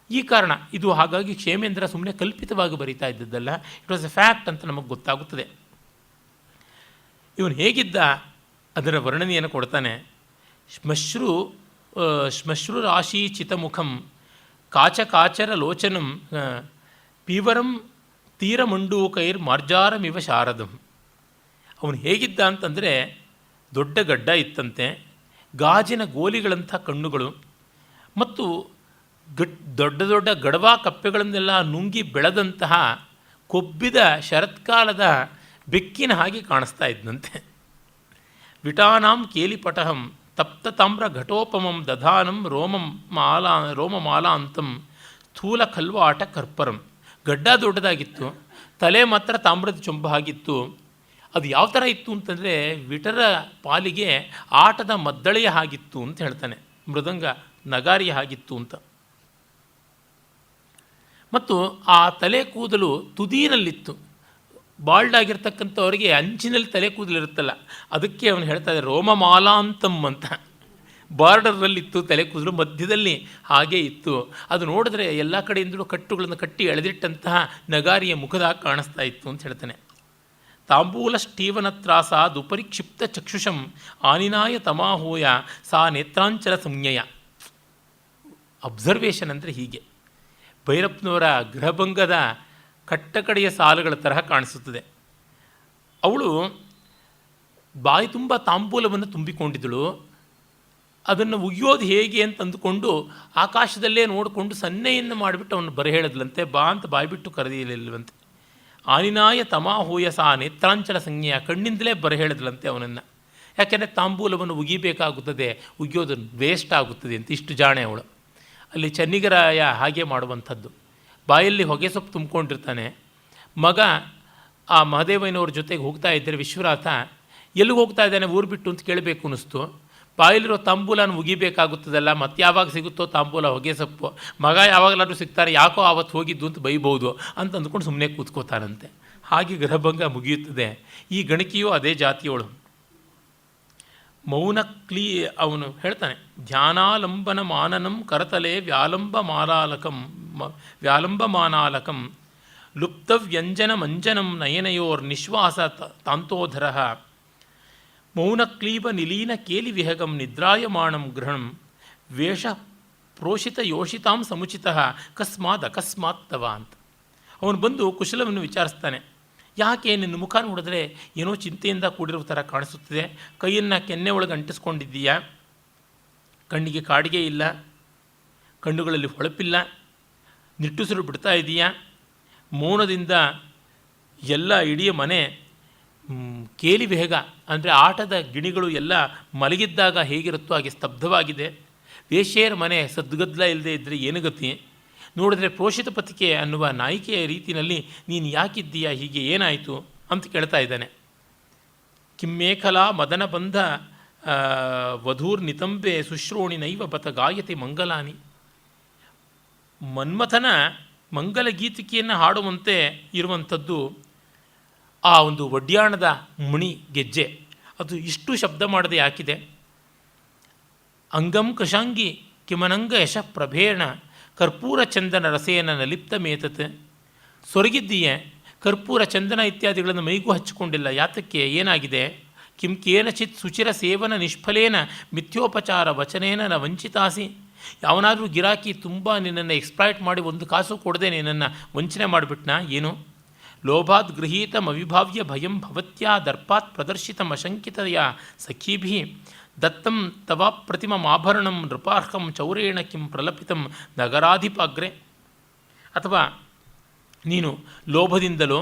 ಈ ಕಾರಣ ಇದು. ಹಾಗಾಗಿ ಕ್ಷೇಮೇಂದ್ರ ಸುಮ್ಮನೆ ಕಲ್ಪಿತವಾಗಿ ಬರೀತಾ ಇದ್ದದ್ದಲ್ಲ, ಇಟ್ ವಾಸ್ ಎ ಫ್ಯಾಕ್ಟ್ ಅಂತ ನಮಗೆ ಗೊತ್ತಾಗುತ್ತದೆ. ಇವನು ಹೇಗಿದ್ದ ಅದರ ವರ್ಣನೆಯನ್ನು ಕೊಡ್ತಾನೆ. ಶ್ಮಶ್ರು ರಾಶಿ ಚಿತಮುಖಂ ಕಾಚರ ಲೋಚನಂ ಪೀವರಂ ತೀರಮಂಡೂಕೈರ್ ಮಾರ್ಜಾರಮಿವ ಶಾರದಂ. ಅವನು ಹೇಗಿದ್ದ ಅಂತಂದರೆ ದೊಡ್ಡ ಗಡ್ಡ ಇತ್ತಂತೆ, ಗಾಜಿನ ಗೋಲಿಗಳಂಥ ಕಣ್ಣುಗಳು ಮತ್ತು ದೊಡ್ಡ ದೊಡ್ಡ ಗಡವಾ ಕಪ್ಪೆಗಳನ್ನೆಲ್ಲ ನುಂಗಿ ಬೆಳೆದಂತಹ ಕೊಬ್ಬಿದ ಶರತ್ಕಾಲದ ಬೆಕ್ಕಿನ ಹಾಗೆ ಕಾಣಿಸ್ತಾ ಇದ್ದಂತೆ. ವಿಟಾನಾಂ ಕೇಲಿಪಟಹಂ ತಪ್ತ ತಾಮ್ರ ಘಟೋಪಮಂ ದಧಾನಂ ರೋಮಮಾಲಾಂತಂ ಸ್ಥೂಲ ಖಲ್ವಾಟ ಕರ್ಪರಂ. ಗಡ್ಡ ದೊಡ್ಡದಾಗಿತ್ತು, ತಲೆ ಮಾತ್ರ ತಾಮ್ರದ ಚೊಂಬ ಆಗಿತ್ತು. ಅದು ಯಾವ ಥರ ಇತ್ತು ಅಂತಂದರೆ ವಿಟರ ಪಾಲಿಗೆ ಆಟದ ಮದ್ದಳೆಯ ಹಾಗಿತ್ತು ಅಂತ ಹೇಳ್ತಾನೆ, ಮೃದಂಗ ನಗಾರಿಯ ಹಾಗಿತ್ತು ಅಂತ. ಮತ್ತು ಆ ತಲೆ ಕೂದಲು ತುದಿನಲ್ಲಿತ್ತು. ಬಾಲ್ಡ್ ಆಗಿರ್ತಕ್ಕಂಥವ್ರಿಗೆ ಅಂಚಿನಲ್ಲಿ ತಲೆ ಕೂದಲಿರುತ್ತಲ್ಲ, ಅದಕ್ಕೆ ಅವನು ಹೇಳ್ತಾ ಇದ್ದಾರೆ ರೋಮಮಾಲಾಂತಂ ಅಂತ. ಬಾರ್ಡರ್ನಲ್ಲಿತ್ತು ತಲೆ ಕೂದಲು, ಮಧ್ಯದಲ್ಲಿ ಹಾಗೇ ಇತ್ತು. ಅದು ನೋಡಿದ್ರೆ ಎಲ್ಲ ಕಡೆಯಿಂದಲೂ ಕಟ್ಟುಗಳನ್ನು ಕಟ್ಟಿ ಎಳೆದಿಟ್ಟಂತಹ ನಗಾರಿಯ ಮುಖದ ಕಾಣಿಸ್ತಾ ಇತ್ತು ಅಂತ ಹೇಳ್ತಾನೆ. ತಾಂಬೂಲ ಸ್ಟೀವನತ್ರಾಸ ದುಪರಿಕ್ಷಿಪ್ತ ಚಕ್ಷುಷಂ ಆನಿನಾಯ ತಮಾಹೂಯ ಸಾ ನೇತ್ರಾಂಚಲ ಸಂಜ್ಞೆಯ. ಅಬ್ಸರ್ವೇಷನ್ ಅಂದರೆ ಹೀಗೆ. ಭೈರಪ್ಪನವರ ಗೃಹಭಂಗದ ಕಟ್ಟಕಡೆಯ ಸಾಲುಗಳ ತರಹ ಕಾಣಿಸುತ್ತದೆ. ಅವಳು ಬಾಯಿ ತುಂಬ ತಾಂಬೂಲವನ್ನು ತುಂಬಿಕೊಂಡಿದ್ದಳು. ಅದನ್ನು ಉಗಿಯೋದು ಹೇಗೆ ಅಂತ ಅಂದುಕೊಂಡು ಆಕಾಶದಲ್ಲೇ ನೋಡಿಕೊಂಡು ಸನ್ನೆಯನ್ನು ಮಾಡಿಬಿಟ್ಟು ಅವನು ಬರ ಹೇಳಿದ್ಲಂತೆ. ಬಾ ಅಂತ ಬಾಯ್ಬಿಟ್ಟು ಕರೆದಿಲ್ಲವಂತೆ. ಆನಿನಾಯ ತಮಾಹೂಯ ಸಾ ನೇತ್ರಾಂಚಲ ಸಂಜ್ಞೆಯ, ಕಣ್ಣಿಂದಲೇ ಬರ ಹೇಳಿದ್ಲಂತೆ ಅವನನ್ನು. ಯಾಕೆಂದರೆ ತಾಂಬೂಲವನ್ನು ಉಗಿಬೇಕಾಗುತ್ತದೆ, ಉಗಿಯೋದು ವೇಸ್ಟ್ ಆಗುತ್ತದೆ ಅಂತ. ಇಷ್ಟು ಜಾಣೆ ಅವಳು. ಅಲ್ಲಿ ಚೆನ್ನಿಗರಾಯ ಹಾಗೆ ಮಾಡುವಂಥದ್ದು. ಬಾಯಲ್ಲಿ ಹೊಗೆ ಸೊಪ್ಪು ತುಂಬಿಕೊಂಡಿರ್ತಾನೆ. ಮಗ ಆ ಮಹದೇವಯ್ಯನವ್ರ ಜೊತೆಗೆ ಹೋಗ್ತಾ ಇದ್ದರೆ ವಿಶ್ವನಾಥ ಎಲ್ಲಿಗೆ ಹೋಗ್ತಾ ಇದ್ದಾನೆ ಊರು ಬಿಟ್ಟು ಅಂತ ಕೇಳಬೇಕು ಅನ್ನಿಸ್ತು. ಬಾಯಲ್ಲಿರೋ ತಾಂಬೂಲನ ಉಗಿಬೇಕಾಗುತ್ತದಲ್ಲ, ಮತ್ತೆ ಯಾವಾಗ ಸಿಗುತ್ತೋ ತಾಂಬೂಲ ಹೊಗೆ ಸೊಪ್ಪು, ಮಗ ಯಾವಾಗಲಾದ್ರೂ ಸಿಗ್ತಾರೆ, ಯಾಕೋ ಆವತ್ತು ಹೋಗಿದ್ದು ಅಂತ ಬೈಬೋದು ಅಂತ ಅಂದ್ಕೊಂಡು ಸುಮ್ಮನೆ ಕೂತ್ಕೋತಾರಂತೆ. ಹಾಗೆ ಗೃಹಭಂಗ ಮುಗಿಯುತ್ತದೆ. ಈ ಗಣಕಿಯು ಅದೇ ಜಾತಿಯವಳು. ಮೌನ ಅವನು ಹೇಳ್ತಾನೆ, ಧ್ಯಾನಾಲಂಬನ ಮಾನನಂ ಕರತಲೆ ವ್ಯಾಲಂಬಮಾನಾಲಕಂ ಲುಪ್ತವ್ಯಂಜನ ಮಂಜನಂ ನಯನಯೋರ್ ನಿಶ್ವಾಸ ತಾಂತೋಧರ ಮೌನಕ್ಲೀಬ ನಿಲೀನ ಕೇಲಿ ವಿಹಗಂ ನಿದ್ರಾಯಮಾಣಂ ಗೃಹಣಂ ವೇಷ ಪ್ರೋಷಿತ ಯೋಷಿತಾಂ ಸಮುಚಿತ ಅಕಸ್ಮಾತ್ ತವ ಅಂತ. ಅವನು ಬಂದು ಕುಶಲವನ್ನು ವಿಚಾರಿಸ್ತಾನೆ. ಯಾಕೆ ನಿನ್ನ ಮುಖ ನೋಡಿದ್ರೆ ಏನೋ ಚಿಂತೆಯಿಂದ ಕೂಡಿರೋ ಥರ ಕಾಣಿಸುತ್ತದೆ, ಕೈಯನ್ನು ಕೆನ್ನೆ ಒಳಗೆ ಅಂಟಿಸ್ಕೊಂಡಿದ್ದೀಯಾ, ಕಣ್ಣಿಗೆ ಕಾಡಿಗೆ ಇಲ್ಲ, ಕಣ್ಣುಗಳಲ್ಲಿ ಹೊಳಪಿಲ್ಲ, ನಿಟ್ಟುಸಿರು ಬಿಡ್ತಾ ಇದೆಯಾ, ಮೌನದಿಂದ ಎಲ್ಲ ಇಡೀ ಮನೆ ಕೇಲಿ ಬೇಗ ಅಂದರೆ ಆಟದ ಗಿಣಿಗಳು ಎಲ್ಲ ಮಲಗಿದ್ದಾಗ ಹೇಗಿರುತ್ತೋ ಹಾಗೆ ಸ್ತಬ್ಧವಾಗಿದೆ. ವೇಶ್ಯೆಯರ ಮನೆ ಸದ್ಗದ್ದಲ ಇಲ್ಲದೆ ಇದ್ದರೆ ಏನು ಗತಿ? ನೋಡಿದ್ರೆ ಪ್ರೋಷಿತ ಪತಿಕೆ ಅನ್ನುವ ನಾಯಿಕೆಯ ರೀತಿಯಲ್ಲಿ ನೀನು ಯಾಕಿದ್ದೀಯಾ, ಹೀಗೆ ಏನಾಯಿತು ಅಂತ ಕೇಳ್ತಾ ಇದ್ದಾನೆ. ಕಿಮ್ಮೇಖಲಾ ಮದನ ಬಂಧ ವಧೂರ್ ನಿತಂಬೆ ಸುಶ್ರೋಣಿ ನೈವ ಬತ ಗಾಯತಿ ಮಂಗಲಾನಿ. ಮನ್ಮಥನ ಮಂಗಲ ಗೀತಿಕೆಯನ್ನು ಹಾಡುವಂತೆ ಇರುವಂಥದ್ದು ಆ ಒಂದು ಒಡ್ಯಾಣದ ಮುಣಿ ಗೆಜ್ಜೆ. ಅದು ಇಷ್ಟು ಶಬ್ದ ಮಾಡದೆ ಯಾಕಿದೆ? ಅಂಗಂ ಕೃಶಾಂಗಿ ಕಿಮನಂಗ ಯಶ ಪ್ರಭೇಣ ಕರ್ಪೂರ ಚಂದನ ರಸೇನ ನಲಿಪ್ತ ಮೇತತ್. ಸೊರಗಿದ್ದೀಯೆ, ಕರ್ಪೂರ ಚಂದನ ಇತ್ಯಾದಿಗಳನ್ನು ಮೈಗೂ ಹಚ್ಚಿಕೊಂಡಿಲ್ಲ, ಯಾತಕ್ಕೆ, ಏನಾಗಿದೆ? ಕಿಂ ಕೇನಚಿತ್ ಸುಚಿರ ಸೇವನ ನಿಷ್ಫಲೇನ ಮಿಥ್ಯೋಪಚಾರ ವಚನೇನ ನ ವಂಚಿತಾಸಿ. ಯಾವನಾದರೂ ಗಿರಾಕಿ ತುಂಬ ನಿನ್ನನ್ನು ಎಕ್ಸ್ಪ್ಲಾಯ್ಟ್ ಮಾಡಿ ಒಂದು ಕಾಸು ಕೊಡದೆ ನಿನ್ನನ್ನು ವಂಚನೆ ಮಾಡಿಬಿಟ್ನಾ ಏನು? ಲೋಭಾತ್ ಗೃಹೀತಂ ಅವಿಭಾವ್ಯ ಭಯಂ ಭವತ್ಯಾ ದರ್ಪಾತ್ ಪ್ರದರ್ಶಿತಂ ಅಶಂಕಿತಯ ಸಖೀಭಿ ದತ್ತಂ ತವಾಪ್ರತಿಮಮಾಭರಣಂ ನೃಪಾರ್ಹಂ ಚೌರೇಣ ಕಿಂ ಪ್ರಲಪಿತಂ ನಗರಾಧಿಪಾಗ್ರೆ. ಅಥವಾ ನೀನು ಲೋಭದಿಂದಲೋ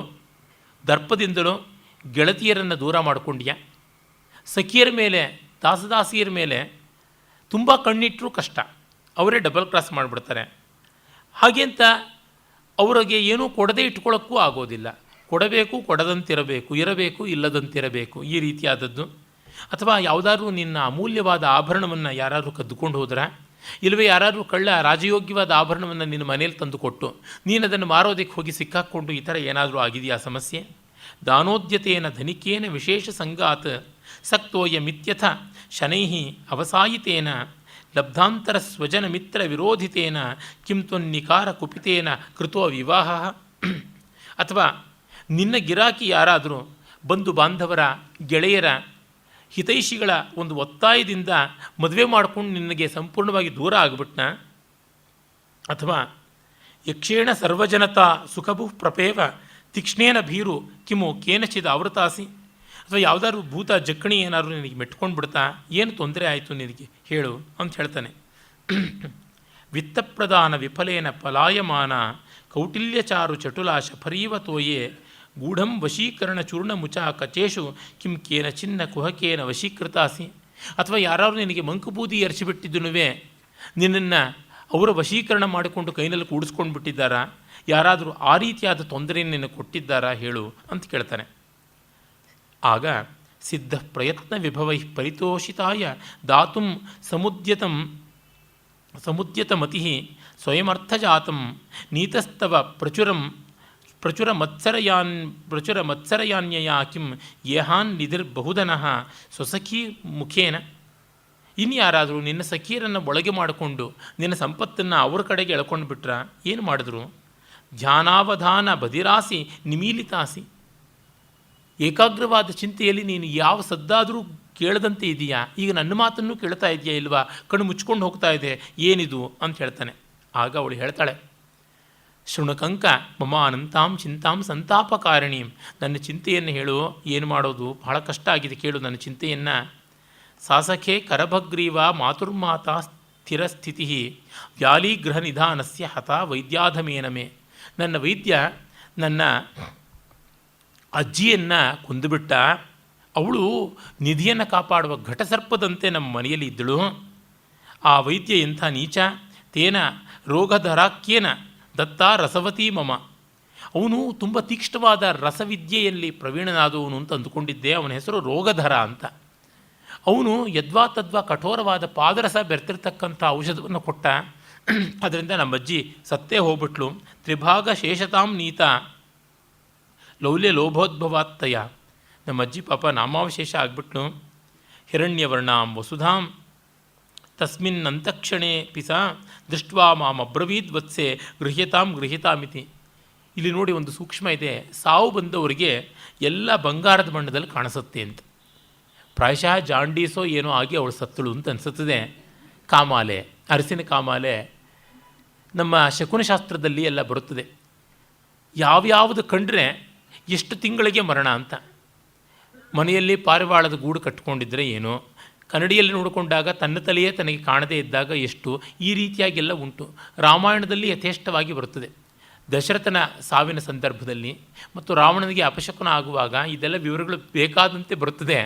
ದರ್ಪದಿಂದಲೋ ಗೆಳತಿಯರನ್ನು ದೂರ ಮಾಡಿಕೊಂಡ್ಯಾ, ಸಖಿಯರ ಮೇಲೆ ದಾಸದಾಸಿಯರ ಮೇಲೆ ತುಂಬ ಕಣ್ಣಿಟ್ಟರೂ ಕಷ್ಟ, ಅವರೇ ಡಬಲ್ ಕ್ರಾಸ್ ಮಾಡಿಬಿಡ್ತಾರೆ. ಹಾಗೆ ಅಂತ ಅವರಿಗೆ ಏನೂ ಕೊಡದೇ ಇಟ್ಕೊಳ್ಳೋಕ್ಕೂ ಆಗೋದಿಲ್ಲ. ಕೊಡಬೇಕು, ಕೊಡದಂತಿರಬೇಕು, ಇರಬೇಕು, ಇಲ್ಲದಂತಿರಬೇಕು, ಈ ರೀತಿಯಾದದ್ದು. ಅಥವಾ ಯಾವುದಾದ್ರೂ ನಿನ್ನ ಅಮೂಲ್ಯವಾದ ಆಭರಣವನ್ನು ಯಾರಾದರೂ ಕದ್ದುಕೊಂಡು ಹೋದ್ರೆ, ಇಲ್ಲವೇ ಯಾರಾದರೂ ಕಳ್ಳ ರಾಜಯೋಗ್ಯವಾದ ಆಭರಣವನ್ನು ನಿನ್ನ ಮನೇಲಿ ತಂದುಕೊಟ್ಟು ನೀನು ಅದನ್ನು ಮಾರೋದಕ್ಕೆ ಹೋಗಿ ಸಿಕ್ಕಾಕ್ಕೊಂಡು ಈ ಥರ ಏನಾದರೂ ಆಗಿದೆಯಾ ಸಮಸ್ಯೆ? ದಾನೋದ್ಯತೇನ ಧನಿಕೇನ ವಿಶೇಷ ಸಂಗಾತ್ ಸಕ್ತೋಯ ಮಿತ್ಯಥ ಶನೈಹಿ ಅವಸಾಯಿತೇನ ಲಬ್ಧಾಂತರ ಸ್ವಜನ ಮಿತ್ರ ವಿರೋಧಿತೇನ ಕಿಂ ತ್ವನ್ನಿಕಾರ ಕುಪಿತೇನ ಕೃತೋ ವಿವಾಹ. ಅಥವಾ ನಿನ್ನ ಗಿರಾಕಿ ಯಾರಾದರೂ ಬಂಧು ಬಾಂಧವರ ಗೆಳೆಯರ ಹಿತೈಷಿಗಳ ಒಂದು ಒತ್ತಾಯದಿಂದ ಮದುವೆ ಮಾಡಿಕೊಂಡು ನಿನಗೆ ಸಂಪೂರ್ಣವಾಗಿ ದೂರ ಆಗಿಬಿಟ್ನ. ಅಥವಾ ಯಕ್ಷೇಣ ಸರ್ವಜನತಾ ಸುಖಭು ಪ್ರಪೇವ ತೀಕ್ಷ್ಣೇನ ಭೀರು ಕಿಮು ಕೇನಚಿದ ಆವೃತಾಸಿ. ಅಥವಾ ಯಾವುದಾದ್ರು ಭೂತ ಜಕ್ಕಣಿ ಏನಾದರೂ ನಿನಗೆ ಮೆಟ್ಕೊಂಡು ಬಿಡ್ತಾ, ಏನು ತೊಂದರೆ ಆಯಿತು ನಿನಗೆ ಹೇಳು ಅಂತ ಹೇಳ್ತಾನೆ. ವಿತ್ತಪ್ರದಾನ ವಿಫಲೇನ ಪಲಾಯಮಾನ ಕೌಟಿಲ್ಯಚಾರು ಚಟುಲಾ ಶಫರೀವ ತೋಯೇ ಗೂಢಂ ವಶೀಕರಣ ಚೂರ್ಣ ಮುಚಾ ಕಚೇಶು ಕಿಂ ಕೇನ ಚಿನ್ನ ಕುಹಕೇನ ವಶೀಕೃತಾಸಿ. ಅಥವಾ ಯಾರಾದರೂ ನಿನಗೆ ಮಂಕುಬೂದಿ ಎರಚಿಬಿಟ್ಟಿದ್ದನುವೇ ನಿನ್ನನ್ನು ಅವರ ವಶೀಕರಣ ಮಾಡಿಕೊಂಡು ಕೈನಲ್ಲಿ ಕೂಡಿಸ್ಕೊಂಡು ಬಿಟ್ಟಿದ್ದಾರಾ? ಯಾರಾದರೂ ಆ ರೀತಿಯಾದ ತೊಂದರೆಯನ್ನು ನಿನಗೆ ಕೊಟ್ಟಿದ್ದಾರಾ ಹೇಳು ಅಂತ ಕೇಳ್ತಾನೆ. ಆಗ ಸಿದ್ಧ ಪ್ರಯತ್ನ ವಿಭವೈ ಪರಿತೋಷಿತಾಯ ದಾತುಂ ಸಮುದ್ಯತಮತಿ ಸ್ವಯಮರ್ಥಜಾತಂ ನೀತಸ್ತವ ಪ್ರಚುರ ಮತ್ಸರಯಾನ್ಯಯ ಕಿಂ ಯೇಹಾನ್ ನಿಧಿರ್ಬಹುಧನಃ ಸ್ವಸಖಿ ಮುಖೇನ. ಇನ್ಯಾರಾದರೂ ನಿನ್ನ ಸಖಿಯರನ್ನು ಒಳಗೆ ಮಾಡಿಕೊಂಡು ನಿನ್ನ ಸಂಪತ್ತನ್ನು ಅವ್ರ ಕಡೆಗೆ ಎಳ್ಕೊಂಡು ಬಿಟ್ರ ಏನು ಮಾಡಿದ್ರು? ಧ್ಯಾನಾವಧಾನ ಬದಿರಾಸಿ ನಿಮೀಲಿತಾಸಿ. ಏಕಾಗ್ರವಾದ ಚಿಂತೆಯಲ್ಲಿ ನೀನು ಯಾವ ಸದ್ದಾದರೂ ಕೇಳದಂತೆ ಇದೆಯಾ? ಈಗ ನನ್ನ ಮಾತನ್ನು ಕೇಳ್ತಾ ಇದೆಯಾ ಇಲ್ವಾ? ಕಣ್ಣು ಮುಚ್ಕೊಂಡು ಹೋಗ್ತಾ ಇದೆ, ಏನಿದು ಅಂತ ಹೇಳ್ತಾನೆ. ಆಗ ಅವಳು ಹೇಳ್ತಾಳೆ, ಶೃಣುಕಂಕ ಮಮ ಅನಂತಾಂ ಚಿಂತಾಂ ಸಂತಾಪಕಾರಿಣೀಂ. ನನ್ನ ಚಿಂತೆಯನ್ನು ಹೇಳು, ಏನು ಮಾಡೋದು, ಬಹಳ ಕಷ್ಟ ಆಗಿದೆ, ಕೇಳು ನನ್ನ ಚಿಂತೆಯನ್ನು. ಸಾಸಖೆ ಕರಭಗ್ರೀವ ಮಾತುರ್ಮಾತಾ ಸ್ಥಿರಸ್ಥಿತಿ ವ್ಯಾಲೀಗೃಹ ನಿಧಾನಸ್ಯ ಹತ ವೈದ್ಯಾಧಮೇನಮೇ. ನನ್ನ ವೈದ್ಯ ನನ್ನ ಅಜ್ಜಿಯನ್ನು ಕೊಂದುಬಿಟ್ಟ. ಅವಳು ನಿಧಿಯನ್ನು ಕಾಪಾಡುವ ಘಟಸರ್ಪದಂತೆ ನಮ್ಮ ಮನೆಯಲ್ಲಿ ಇದ್ದಳು. ಆ ವೈದ್ಯ ಎಂಥ ನೀಚ. ತೇನ ರೋಗಧರಾಕ್ಯೇನ ದತ್ತ ರಸವತಿ ಮಮ. ಅವನು ತುಂಬ ತೀಕ್ಷ್ಣವಾದ ರಸವಿದ್ಯೆಯಲ್ಲಿ ಪ್ರವೀಣನಾದವನು ಅಂತ ಅಂದುಕೊಂಡಿದ್ದೆ. ಅವನ ಹೆಸರು ರೋಗಧರ ಅಂತ. ಅವನು ಯದ್ವಾ ತದ್ವಾ ಕಠೋರವಾದ ಪಾದರಸ ಬೆರೆತಿರ್ತಕ್ಕಂಥ ಔಷಧವನ್ನು ಕೊಟ್ಟ. ಅದರಿಂದ ನಮ್ಮ ಅಜ್ಜಿ ಸತ್ತೇ ಹೋಗ್ಬಿಟ್ಲು. ತ್ರಿಭಾಗ ಶೇಷತಾಂ ನೀತ ಲೌಲ್ಯ ಲೋಭೋದ್ಭವಾತ್ತಯ. ನಮ್ಮ ಅಜ್ಜಿ ಪಾಪ ನಾಮಾವಶೇಷ ಆಗಿಬಿಟ್ಲು. ಹಿರಣ್ಯವರ್ಣಾಂ ವಸುಧಾಂ ತಸ್ಮಿನ್ ಅಂತಕ್ಷಣೆ ಪಿಸ ದೃಷ್ಟ್ವಾ ಮಾಂ ಅಬ್ರವೀದ್ ವತ್ಸೆ ಗೃಹ್ಯತಾಮಿತಿ. ಇಲ್ಲಿ ನೋಡಿ ಒಂದು ಸೂಕ್ಷ್ಮ ಇದೆ. ಸಾವು ಬಂದವರಿಗೆ ಎಲ್ಲ ಬಂಗಾರದ ಬಣ್ಣದಲ್ಲಿ ಕಾಣಿಸುತ್ತೆ ಅಂತ. ಪ್ರಾಯಶಃ ಜಾಂಡೀಸೋ ಏನೋ ಆಗಿ ಅವಳು ಸತ್ತಳು ಅಂತ ಅನಿಸುತ್ತದೆ. ಕಾಮಾಲೆ, ಅರಸಿನ ಕಾಮಾಲೆ ನಮ್ಮ ಶಕುನಶಾಸ್ತ್ರದಲ್ಲಿ ಎಲ್ಲ ಬರುತ್ತದೆ. ಯಾವ್ಯಾವುದು ಕಂಡ್ರೆ ಎಷ್ಟು ತಿಂಗಳಿಗೆ ಮರಣ ಅಂತ. ಮನೆಯಲ್ಲಿ ಪಾರಿವಾಳದ ಗೂಡು ಕಟ್ಟಿಕೊಂಡಿದ್ದರೆ ಏನೋ, ಕನ್ನಡಿಯಲ್ಲಿ ನೋಡಿಕೊಂಡಾಗ ತನ್ನ ತಲೆಯೇ ತನಗೆ ಕಾಣದೇ ಇದ್ದಾಗ ಎಷ್ಟು, ಈ ರೀತಿಯಾಗೆಲ್ಲ ಉಂಟು. ರಾಮಾಯಣದಲ್ಲಿ ಯಥೇಷ್ಟವಾಗಿ ಬರುತ್ತದೆ. ದಶರಥನ ಸಾವಿನ ಸಂದರ್ಭದಲ್ಲಿ ಮತ್ತು ರಾವಣನಿಗೆ ಅಪಶಕುನ ಆಗುವಾಗ ಇದೆಲ್ಲ ವಿವರಗಳು ಬೇಕಾದಂತೆ ಬರುತ್ತದೆ.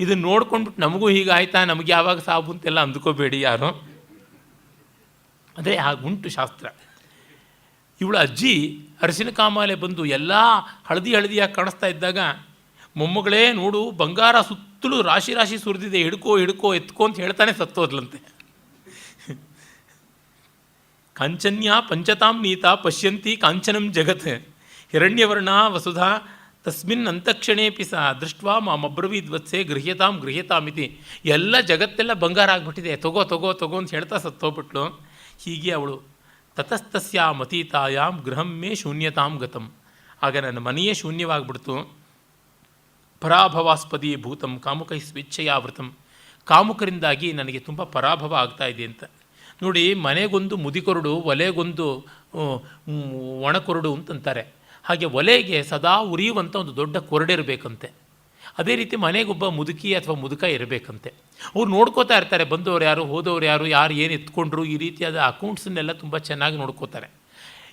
ಇದನ್ನು ನೋಡ್ಕೊಂಡ್ಬಿಟ್ಟು ನಮಗೂ ಹೀಗಾಯ್ತಾ, ನಮಗೆ ಯಾವಾಗ ಸಾವು ಅಂತೆಲ್ಲ ಅಂದ್ಕೋಬೇಡಿ ಯಾರು. ಅದೇ ಹಾಗುಂಟು ಶಾಸ್ತ್ರ. ಇವಳು ಅಜ್ಜಿ ಅರಿಶಿನ ಕಾಮಾಲೆ ಬಂದು ಎಲ್ಲ ಹಳದಿಯಾಗಿ ಕಾಣಿಸ್ತಾ ಇದ್ದಾಗ, ಮೊಮ್ಮಗಳೇ ನೋಡು ಬಂಗಾರ ಸುತ್ತಲೂ ರಾಶಿ ರಾಶಿ ಸುರಿದಿದೆ, ಹಿಡ್ಕೋ ಎತ್ಕೋ ಅಂತ ಹೇಳ್ತಾನೆ ಸತ್ತೋದ್ಲಂತೆ. ಕಾಂಚನ್ಯ ಪಂಚತಾಂ ನೀತಾ ಪಶ್ಯಂತಿ ಕಾಂಚನಂ ಜಗತ್ ಹಿರಣ್ಯವರ್ಣ ವಸುಧಾ ತಸ್ಮಿನ್ ಅಂತಕ್ಷಣೇಪಿ ಸಹ ದೃಷ್ಟ್ವಾ ಮಾಮಬ್ರವೀದ್ವತ್ಸೆ ಗೃಹ್ಯತಾಮಿತಿ. ಎಲ್ಲ ಜಗತ್ತೆಲ್ಲ ಬಂಗಾರ ಆಗಿಬಿಟ್ಟಿದೆ, ತಗೋ ಅಂತ ಹೇಳ್ತಾ ಸತ್ತೋಗ್ಬಿಟ್ಲು. ಹೀಗೆ ಅವಳು ತತಸ್ತಸ್ಯಾ ಮತೀತಾಯಾಮ್ ಗೃಹಂ ಮೇ ಶೂನ್ಯತಾಂ ಗತಂ. ಆಗ ನನ್ನ ಮನೆಯೇ ಶೂನ್ಯವಾಗಿಬಿಡ್ತು. ಪರಾಭವಾಸ್ಪದಿ ಭೂತಂ ಕಾಮುಕೈ ಸ್ವೇಚ್ಛೆಯಾವೃತಂ. ಕಾಮುಕರಿಂದಾಗಿ ನನಗೆ ತುಂಬ ಪರಾಭವ ಆಗ್ತಾ ಇದೆ ಅಂತ. ನೋಡಿ, ಮನೆಗೊಂದು ಮುದಿಕೊರಡು, ಒಲೆಗೊಂದು ಒಣಕೊರಡು ಅಂತಂತಾರೆ. ಹಾಗೆ ಒಲೆಗೆ ಸದಾ ಉರಿಯುವಂಥ ಒಂದು ದೊಡ್ಡ ಕೊರಡಿರಬೇಕಂತೆ. ಅದೇ ರೀತಿ ಮನೆಗೊಬ್ಬ ಮುದುಕಿ ಅಥವಾ ಮುದುಕ ಇರಬೇಕಂತೆ. ಅವ್ರು ನೋಡ್ಕೋತಾ ಇರ್ತಾರೆ, ಬಂದವರು ಯಾರು, ಹೋದವ್ರು ಯಾರು ಏನು ಎತ್ಕೊಂಡ್ರು, ಈ ರೀತಿಯಾದ ಅಕೌಂಟ್ಸನ್ನೆಲ್ಲ ತುಂಬ ಚೆನ್ನಾಗಿ ನೋಡ್ಕೋತಾರೆ.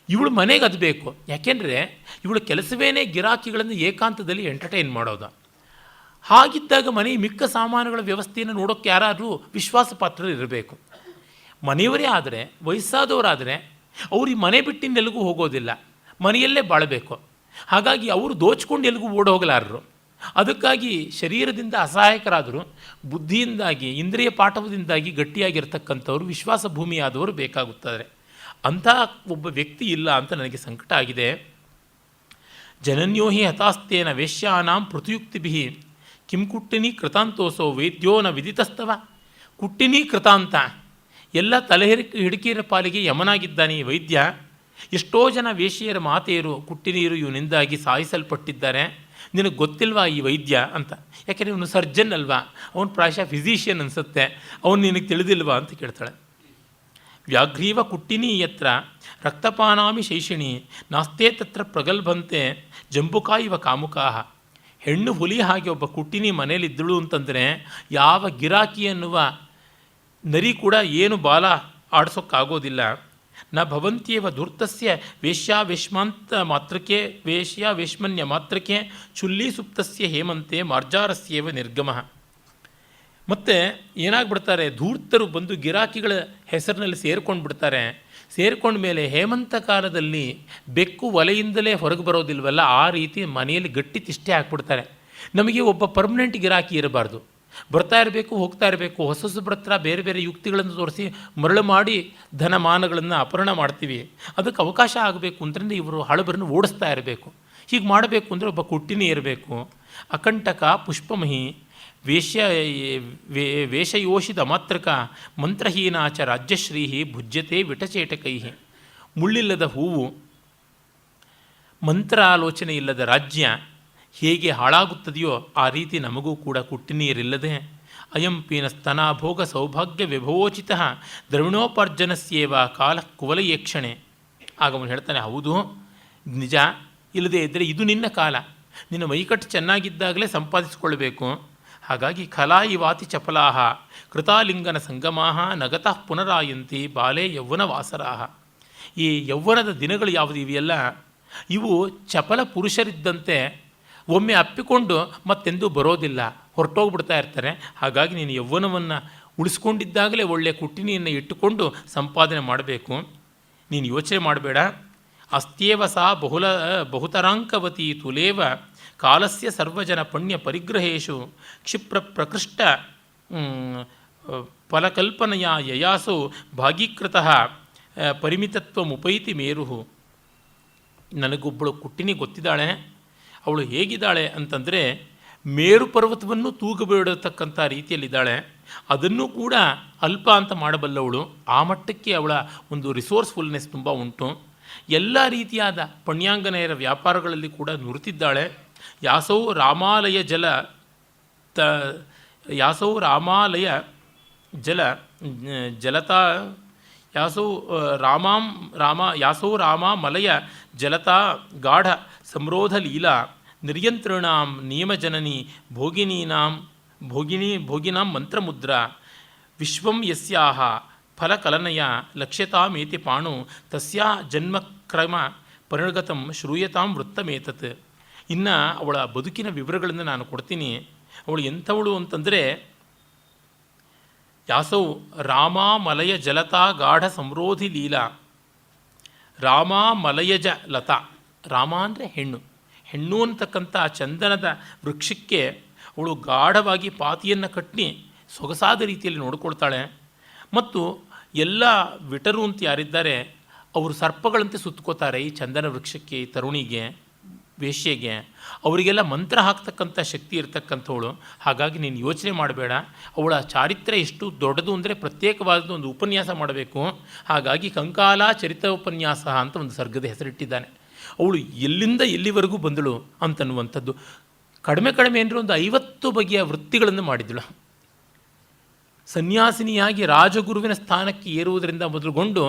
ಇವಳು ಮನೆಗೆ ಅದು ಬೇಕು. ಯಾಕೆಂದರೆ ಇವಳು ಕೆಲಸವೇನೇ ಗಿರಾಕಿಗಳನ್ನು ಏಕಾಂತದಲ್ಲಿ ಎಂಟರ್ಟೈನ್ ಮಾಡೋದು. ಹಾಗಿದ್ದಾಗ ಮನೆ ಮಿಕ್ಕ ಸಾಮಾನುಗಳ ವ್ಯವಸ್ಥೆಯನ್ನು ನೋಡೋಕ್ಕೆ ಯಾರಾದರೂ ವಿಶ್ವಾಸ ಪಾತ್ರರು ಇರಬೇಕು. ಮನೆಯವರೇ ಆದರೆ, ವಯಸ್ಸಾದವರಾದರೆ ಅವ್ರು ಈ ಮನೆ ಬಿಟ್ಟಿನ್ನೆಲ್ಲಿಗೂ ಹೋಗೋದಿಲ್ಲ, ಮನೆಯಲ್ಲೇ ಬಾಳಬೇಕು. ಹಾಗಾಗಿ ಅವರು ದೋಚ್ಕೊಂಡು ಎಲ್ಲಿಗೂ ಓಡೋಗಲಾರರು. ಅದಕ್ಕಾಗಿ ಶರೀರದಿಂದ ಅಸಹಾಯಕರಾದರೂ ಬುದ್ಧಿಯಿಂದಾಗಿ, ಇಂದ್ರಿಯ ಪಾಠವದಿಂದಾಗಿ ಗಟ್ಟಿಯಾಗಿರ್ತಕ್ಕಂಥವ್ರು, ವಿಶ್ವಾಸ ಭೂಮಿಯಾದವರು ಬೇಕಾಗುತ್ತಾರೆ. ಅಂಥ ಒಬ್ಬ ವ್ಯಕ್ತಿ ಇಲ್ಲ ಅಂತ ನನಗೆ ಸಂಕಟ ಆಗಿದೆ. ಜನನ್ಯೋ ಹಿ ಹತಾಸ್ತೇನ ವೇಶ್ಯಾನಾಂ ಪೃಥುಯುಕ್ತಿಭಿ ಕಿಂ ಕುಟ್ಟಿನಿ ಕೃತಾಂತೋಸೋ ವೇದ್ಯೋ ನ ವಿದಿತಸ್ತವ. ಕುಟ್ಟಿನಿ ಕೃತಾಂತ, ಎಲ್ಲ ತಲೆ ಹಿಡಿಕಿರ ಪಾಲಿಗೆ ಯಮನಾಗಿದ್ದಾನೆ ಈ ವೈದ್ಯ. ಎಷ್ಟೋ ಜನ ವೇಶ್ಯೆಯರ ಮಾತೆಯರು ಕುಟ್ಟಿನೀರು ಇವನಿಂದಾಗಿ ಸಾಯಿಸಲ್ಪಟ್ಟಿದ್ದಾರೆ, ನಿನಗೆ ಗೊತ್ತಿಲ್ವಾ ಈ ವೈದ್ಯ ಅಂತ. ಯಾಕೆಂದರೆ ಇವನು ಸರ್ಜನ್ ಅಲ್ವಾ, ಅವನು ಪ್ರಾಯಶಃ ಫಿಸಿಷಿಯನ್ ಅನಿಸುತ್ತೆ, ಅವನು ನಿನಗೆ ತಿಳಿದಿಲ್ವಾ ಅಂತ ಕೇಳ್ತಾಳೆ. ವ್ಯಾಘ್ರೀವ ಕುಟ್ಟಿನಿ ಯತ್ರ ರಕ್ತಪಾನಾಮಿ ಶೈಷಿಣಿ ನಾಸ್ತೇ ತತ್ರ ಪ್ರಗಲ್ಭಂತೆ ಜಂಬುಕಾ ಇವ ಕಾಮುಕಾ. ಹೆಣ್ಣು ಹುಲಿ ಹಾಗೆ ಒಬ್ಬ ಕುಟ್ಟಿನಿ ಮನೇಲಿದ್ದಳು ಅಂತಂದರೆ ಯಾವ ಗಿರಾಕಿ ಅನ್ನುವ ನರಿ ಕೂಡ ಏನು ಬಾಲ ಆಡಿಸೋಕ್ಕಾಗೋದಿಲ್ಲ. ನ ಭವಂತ್ಯೇವ ಧೂರ್ತಸ್ಯ ವೇಶ್ಯಾವೇಶ್ಮಾಂತ ಮಾತ್ರಕ್ಕೆ ವೇಶ್ಯಾವೇಶ್ಮನ್ಯ ಮಾತ್ರಕ್ಕೆ ಚುಲ್ಲಿ ಸುಪ್ತಸ್ಯ ಹೇಮಂತೆ ಮಾರ್ಜಾರಸ್ಯೇವ ನಿರ್ಗಮಃ. ಮತ್ತು ಏನಾಗ್ಬಿಡ್ತಾರೆ, ಧೂರ್ತರು ಬಂದು ಗಿರಾಕಿಗಳ ಹೆಸರಿನಲ್ಲಿ ಸೇರ್ಕೊಂಡು ಬಿಡ್ತಾರೆ. ಸೇರ್ಕೊಂಡ ಮೇಲೆ ಹೇಮಂತ ಕಾಲದಲ್ಲಿ ಬೆಕ್ಕು ಒಲೆಯಿಂದಲೇ ಹೊರಗೆ ಬರೋದಿಲ್ವಲ್ಲ, ಆ ರೀತಿ ಮನೆಯಲ್ಲಿ ಗಟ್ಟಿ ತಿಷ್ಟೆ ಹಾಕ್ಬಿಡ್ತಾರೆ. ನಮಗೆ ಒಬ್ಬ ಪರ್ಮನೆಂಟ್ ಗಿರಾಕಿ ಇರಬಾರ್ದು, ಬರ್ತಾ ಇರಬೇಕು, ಹೋಗ್ತಾ ಇರಬೇಕು. ಹೊಸೊಬ್ಬರ ಹತ್ರ ಬೇರೆ ಬೇರೆ ಯುಕ್ತಿಗಳನ್ನು ತೋರಿಸಿ ಮರಳು ಮಾಡಿ ಧನಮಾನಗಳನ್ನು ಅಪಹರಣ ಮಾಡ್ತೀವಿ. ಅದಕ್ಕೆ ಅವಕಾಶ ಆಗಬೇಕು ಅಂತಂದರೆ ಇವರು ಹಳಬರನ್ನು ಓಡಿಸ್ತಾ ಇರಬೇಕು. ಹೀಗೆ ಮಾಡಬೇಕು ಅಂದರೆ ಒಬ್ಬ ಕುಟ್ಟಿನಿ ಇರಬೇಕು. ಅಕಂಟಕ ಪುಷ್ಪಮಹಿ ವೇಷಯೋಷಿತ ಮಾತ್ರಕ ಮಂತ್ರಹೀನಾಚ ರಾಜ್ಯಶ್ರೀ ಭುಜ್ಯತೆ ವಿಟಚೇಟಕೈ. ಮುಳ್ಳಿಲ್ಲದ ಹೂವು, ಮಂತ್ರಾಲೋಚನೆ ಇಲ್ಲದ ರಾಜ್ಯ ಹೇಗೆ ಹಾಳಾಗುತ್ತದೆಯೋ ಆ ರೀತಿ ನಮಗೂ ಕೂಡ ಕುಟ್ಟಿನೀರಿಲ್ಲದೆ ಅಯಂ ಪೀನ ಸ್ತನಾಭೋಗ ಸೌಭಾಗ್ಯ ವಿಭವೋಚಿತ ದ್ರವಿಣೋಪಾರ್ಜನಸ್ಯೇವ ಕಾಲ ಕುವಲಯೇಕ್ಷಣೆ. ಆಗ ಅವನು ಹೇಳ್ತಾನೆ, ಹೌದು ನಿಜ, ಇಲ್ಲದೇ ಇದ್ದರೆ ಇದು ನಿನ್ನ ಕಾಲ, ನಿನ್ನ ಮೈಕಟ್ಟು ಚೆನ್ನಾಗಿದ್ದಾಗಲೇ ಸಂಪಾದಿಸಿಕೊಳ್ಬೇಕು. ಹಾಗಾಗಿ ಖಲಾ ಇವಾತಿ ಚಪಲಾಹ ಕೃತಾಲಿಂಗನ ಸಂಗಮಾಹ ನಗತಃ ಪುನರಾಯಂತಿ ಬಾಲೆ ಯೌವನ ವಾಸರಾಹ. ಈ ಯೌವನದ ದಿನಗಳು ಯಾವುದು ಇವೆಯಲ್ಲ, ಇವು ಚಪಲ ಪುರುಷರಿದ್ದಂತೆ ಒಮ್ಮೆ ಅಪ್ಪಿಕೊಂಡು ಮತ್ತೆಂದೂ ಬರೋದಿಲ್ಲ, ಹೊರಟೋಗ್ಬಿಡ್ತಾ ಇರ್ತಾರೆ. ಹಾಗಾಗಿ ನೀನು ಯೌವನವನ್ನು ಉಳಿಸ್ಕೊಂಡಿದ್ದಾಗಲೇ ಒಳ್ಳೆಯ ಕುಟ್ಟಿನಿಯನ್ನು ಇಟ್ಟುಕೊಂಡು ಸಂಪಾದನೆ ಮಾಡಬೇಕು. ನೀನು ಯೋಚನೆ ಮಾಡಬೇಡ. ಅಸ್ತ್ಯೇವ ಸಾ ಬಹುತರಾಂಕವತಿ ತುಲೇವ ಕಾಲಸ್ಯ ಸರ್ವಜನ ಪುಣ್ಯ ಪರಿಗ್ರಹೇಶು ಕ್ಷಿಪ್ರ ಪ್ರಕೃಷ್ಟ ಫಲಕಲ್ಪನೆಯ ಯಯಾಸು ಭಾಗೀಕೃತಃ ಪರಿಮಿತತ್ವಮುಪೈತಿ ಮೇರು. ನನಗೊಬ್ಬಳು ಕುಟ್ಟಿನಿ ಗೊತ್ತಿದ್ದಾಳೆ. ಅವಳು ಹೇಗಿದ್ದಾಳೆ ಅಂತಂದರೆ ಮೇರು ಪರ್ವತವನ್ನು ತೂಗಬೇಡತಕ್ಕಂಥ ರೀತಿಯಲ್ಲಿದ್ದಾಳೆ. ಅದನ್ನು ಕೂಡ ಅಲ್ಪ ಅಂತ ಮಾಡಬಲ್ಲವಳು. ಆ ಮಟ್ಟಕ್ಕೆ ಅವಳ ಒಂದು ರಿಸೋರ್ಸ್ಫುಲ್ನೆಸ್ ತುಂಬ ಉಂಟು. ಎಲ್ಲ ರೀತಿಯಾದ ಪುಣ್ಯಾಂಗನೆಯರ ವ್ಯಾಪಾರಗಳಲ್ಲಿ ಕೂಡ ನುರಿತಿದ್ದಾಳೆ. ಯಾಸೌ ರಾಮಾಲಯ ರಾಮಾಮಲಯ ಜಲತಾ ಗಾಢ ಸಂರೋಧ ಲೀಲಾ ನಿರ್ಯಂತ್ರಣಾಂ ನಿಯಮಜನನಿ ಭೋಗಿನಾಂ ಮಂತ್ರಮುದ್ರಾ ವಿಶ್ವಂ ಯಸ್ಯಾಹ ಫಲಕಲನಯ ಲಕ್ಷ್ಯತಾಮೇತಿ ಪಾಣು ತಸ್ಯಾ ಜನ್ಮಕ್ರಮ ಪರಿಣಗತಂ ಶ್ರೂಯತಾಂ ವೃತ್ತಮೇತತ್. ಇನ್ನು ಅವಳ ಬದುಕಿನ ವಿವರಗಳನ್ನು ನಾನು ಕೊಡ್ತೀನಿ. ಅವಳು ಎಂಥವಳು ಅಂತಂದರೆ, ಯಾಸೌ ರಾಮಾಮಲಯ ಜಲತಾ ಗಾಢ ಸಂರೋಧಿ ಲೀಲಾ. ರಾಮಾಮಲಯಜ ಲತಾ, ರಾಮ ಅಂದರೆ ಹೆಣ್ಣು, ಹೆಣ್ಣು ಅಂತಕ್ಕಂಥ ಚಂದನದ ವೃಕ್ಷಕ್ಕೆ ಅವಳು ಗಾಢವಾಗಿ ಪಾತಿಯನ್ನು ಕಟ್ಟಿ ಸೊಗಸಾದ ರೀತಿಯಲ್ಲಿ ನೋಡಿಕೊಳ್ತಾಳೆ. ಮತ್ತು ಎಲ್ಲ ವಿಟರು ಅಂತ ಯಾರಿದ್ದಾರೆ ಅವರು ಸರ್ಪಗಳಂತೆ ಸುತ್ತಕೋತಾರೆ ಈ ಚಂದನ ವೃಕ್ಷಕ್ಕೆ, ಈ ತರುಣಿಗೆ, ವೇಶ್ಯೆಗೆ. ಅವರಿಗೆಲ್ಲ ಮಂತ್ರ ಹಾಕ್ತಕ್ಕಂಥ ಶಕ್ತಿ ಇರತಕ್ಕಂಥವಳು. ಹಾಗಾಗಿ ನೀನು ಯೋಚನೆ ಮಾಡಬೇಡ. ಅವಳ ಚಾರಿತ್ರ್ಯ ಎಷ್ಟು ದೊಡ್ಡದು ಅಂದರೆ ಪ್ರತ್ಯೇಕವಾದ ಒಂದು ಉಪನ್ಯಾಸ ಮಾಡಬೇಕು. ಹಾಗಾಗಿ ಕಂಕಾಲ ಚರಿತ ಉಪನ್ಯಾಸ ಅಂತ ಒಂದು ಸರ್ಗದ ಹೆಸರಿಟ್ಟಿದ್ದಾನೆ. ಅವಳು ಎಲ್ಲಿಂದ ಎಲ್ಲಿವರೆಗೂ ಬಂದಳು ಅಂತನ್ನುವಂಥದ್ದು. ಕಡಿಮೆ ಅಂದರೆ ಒಂದು 50 ಬಗೆಯ ವೃತ್ತಿಗಳನ್ನು ಮಾಡಿದಳು. ಸನ್ಯಾಸಿನಿಯಾಗಿ ರಾಜಗುರುವಿನ ಸ್ಥಾನಕ್ಕೆ ಏರುವುದರಿಂದ ಮೊದಲುಗೊಂಡು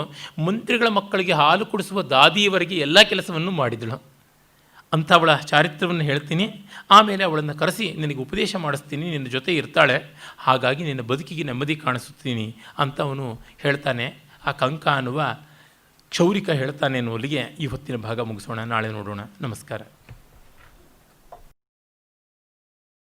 ಮಂತ್ರಿಗಳ ಮಕ್ಕಳಿಗೆ ಹಾಲು ಕುಡಿಸುವ ದಾದಿಯವರೆಗೆ ಎಲ್ಲ ಕೆಲಸವನ್ನು ಮಾಡಿದಳು. ಅಂಥವಳ ಚಾರಿತ್ರ್ಯವನ್ನು ಹೇಳ್ತೀನಿ. ಆಮೇಲೆ ಅವಳನ್ನು ಕರೆಸಿ ನಿನಗೆ ಉಪದೇಶ ಮಾಡಿಸ್ತೀನಿ, ನಿನ್ನ ಜೊತೆ ಇರ್ತಾಳೆ, ಹಾಗಾಗಿ ನಿನ್ನ ಬದುಕಿಗೆ ನೆಮ್ಮದಿ ಕಾಣಿಸುತ್ತೀನಿ ಅಂತ ಅವನು ಹೇಳ್ತಾನೆ. ಆ ಕಂಕ ಅನ್ನುವ ಕ್ಷೌರಿಕ ಹೇಳ್ತಾನೆ ಅನ್ನುವಲ್ಲಿಗೆ ಈ ಹೊತ್ತಿನ ಭಾಗ ಮುಗಿಸೋಣ. ನಾಳೆ ನೋಡೋಣ. ನಮಸ್ಕಾರ.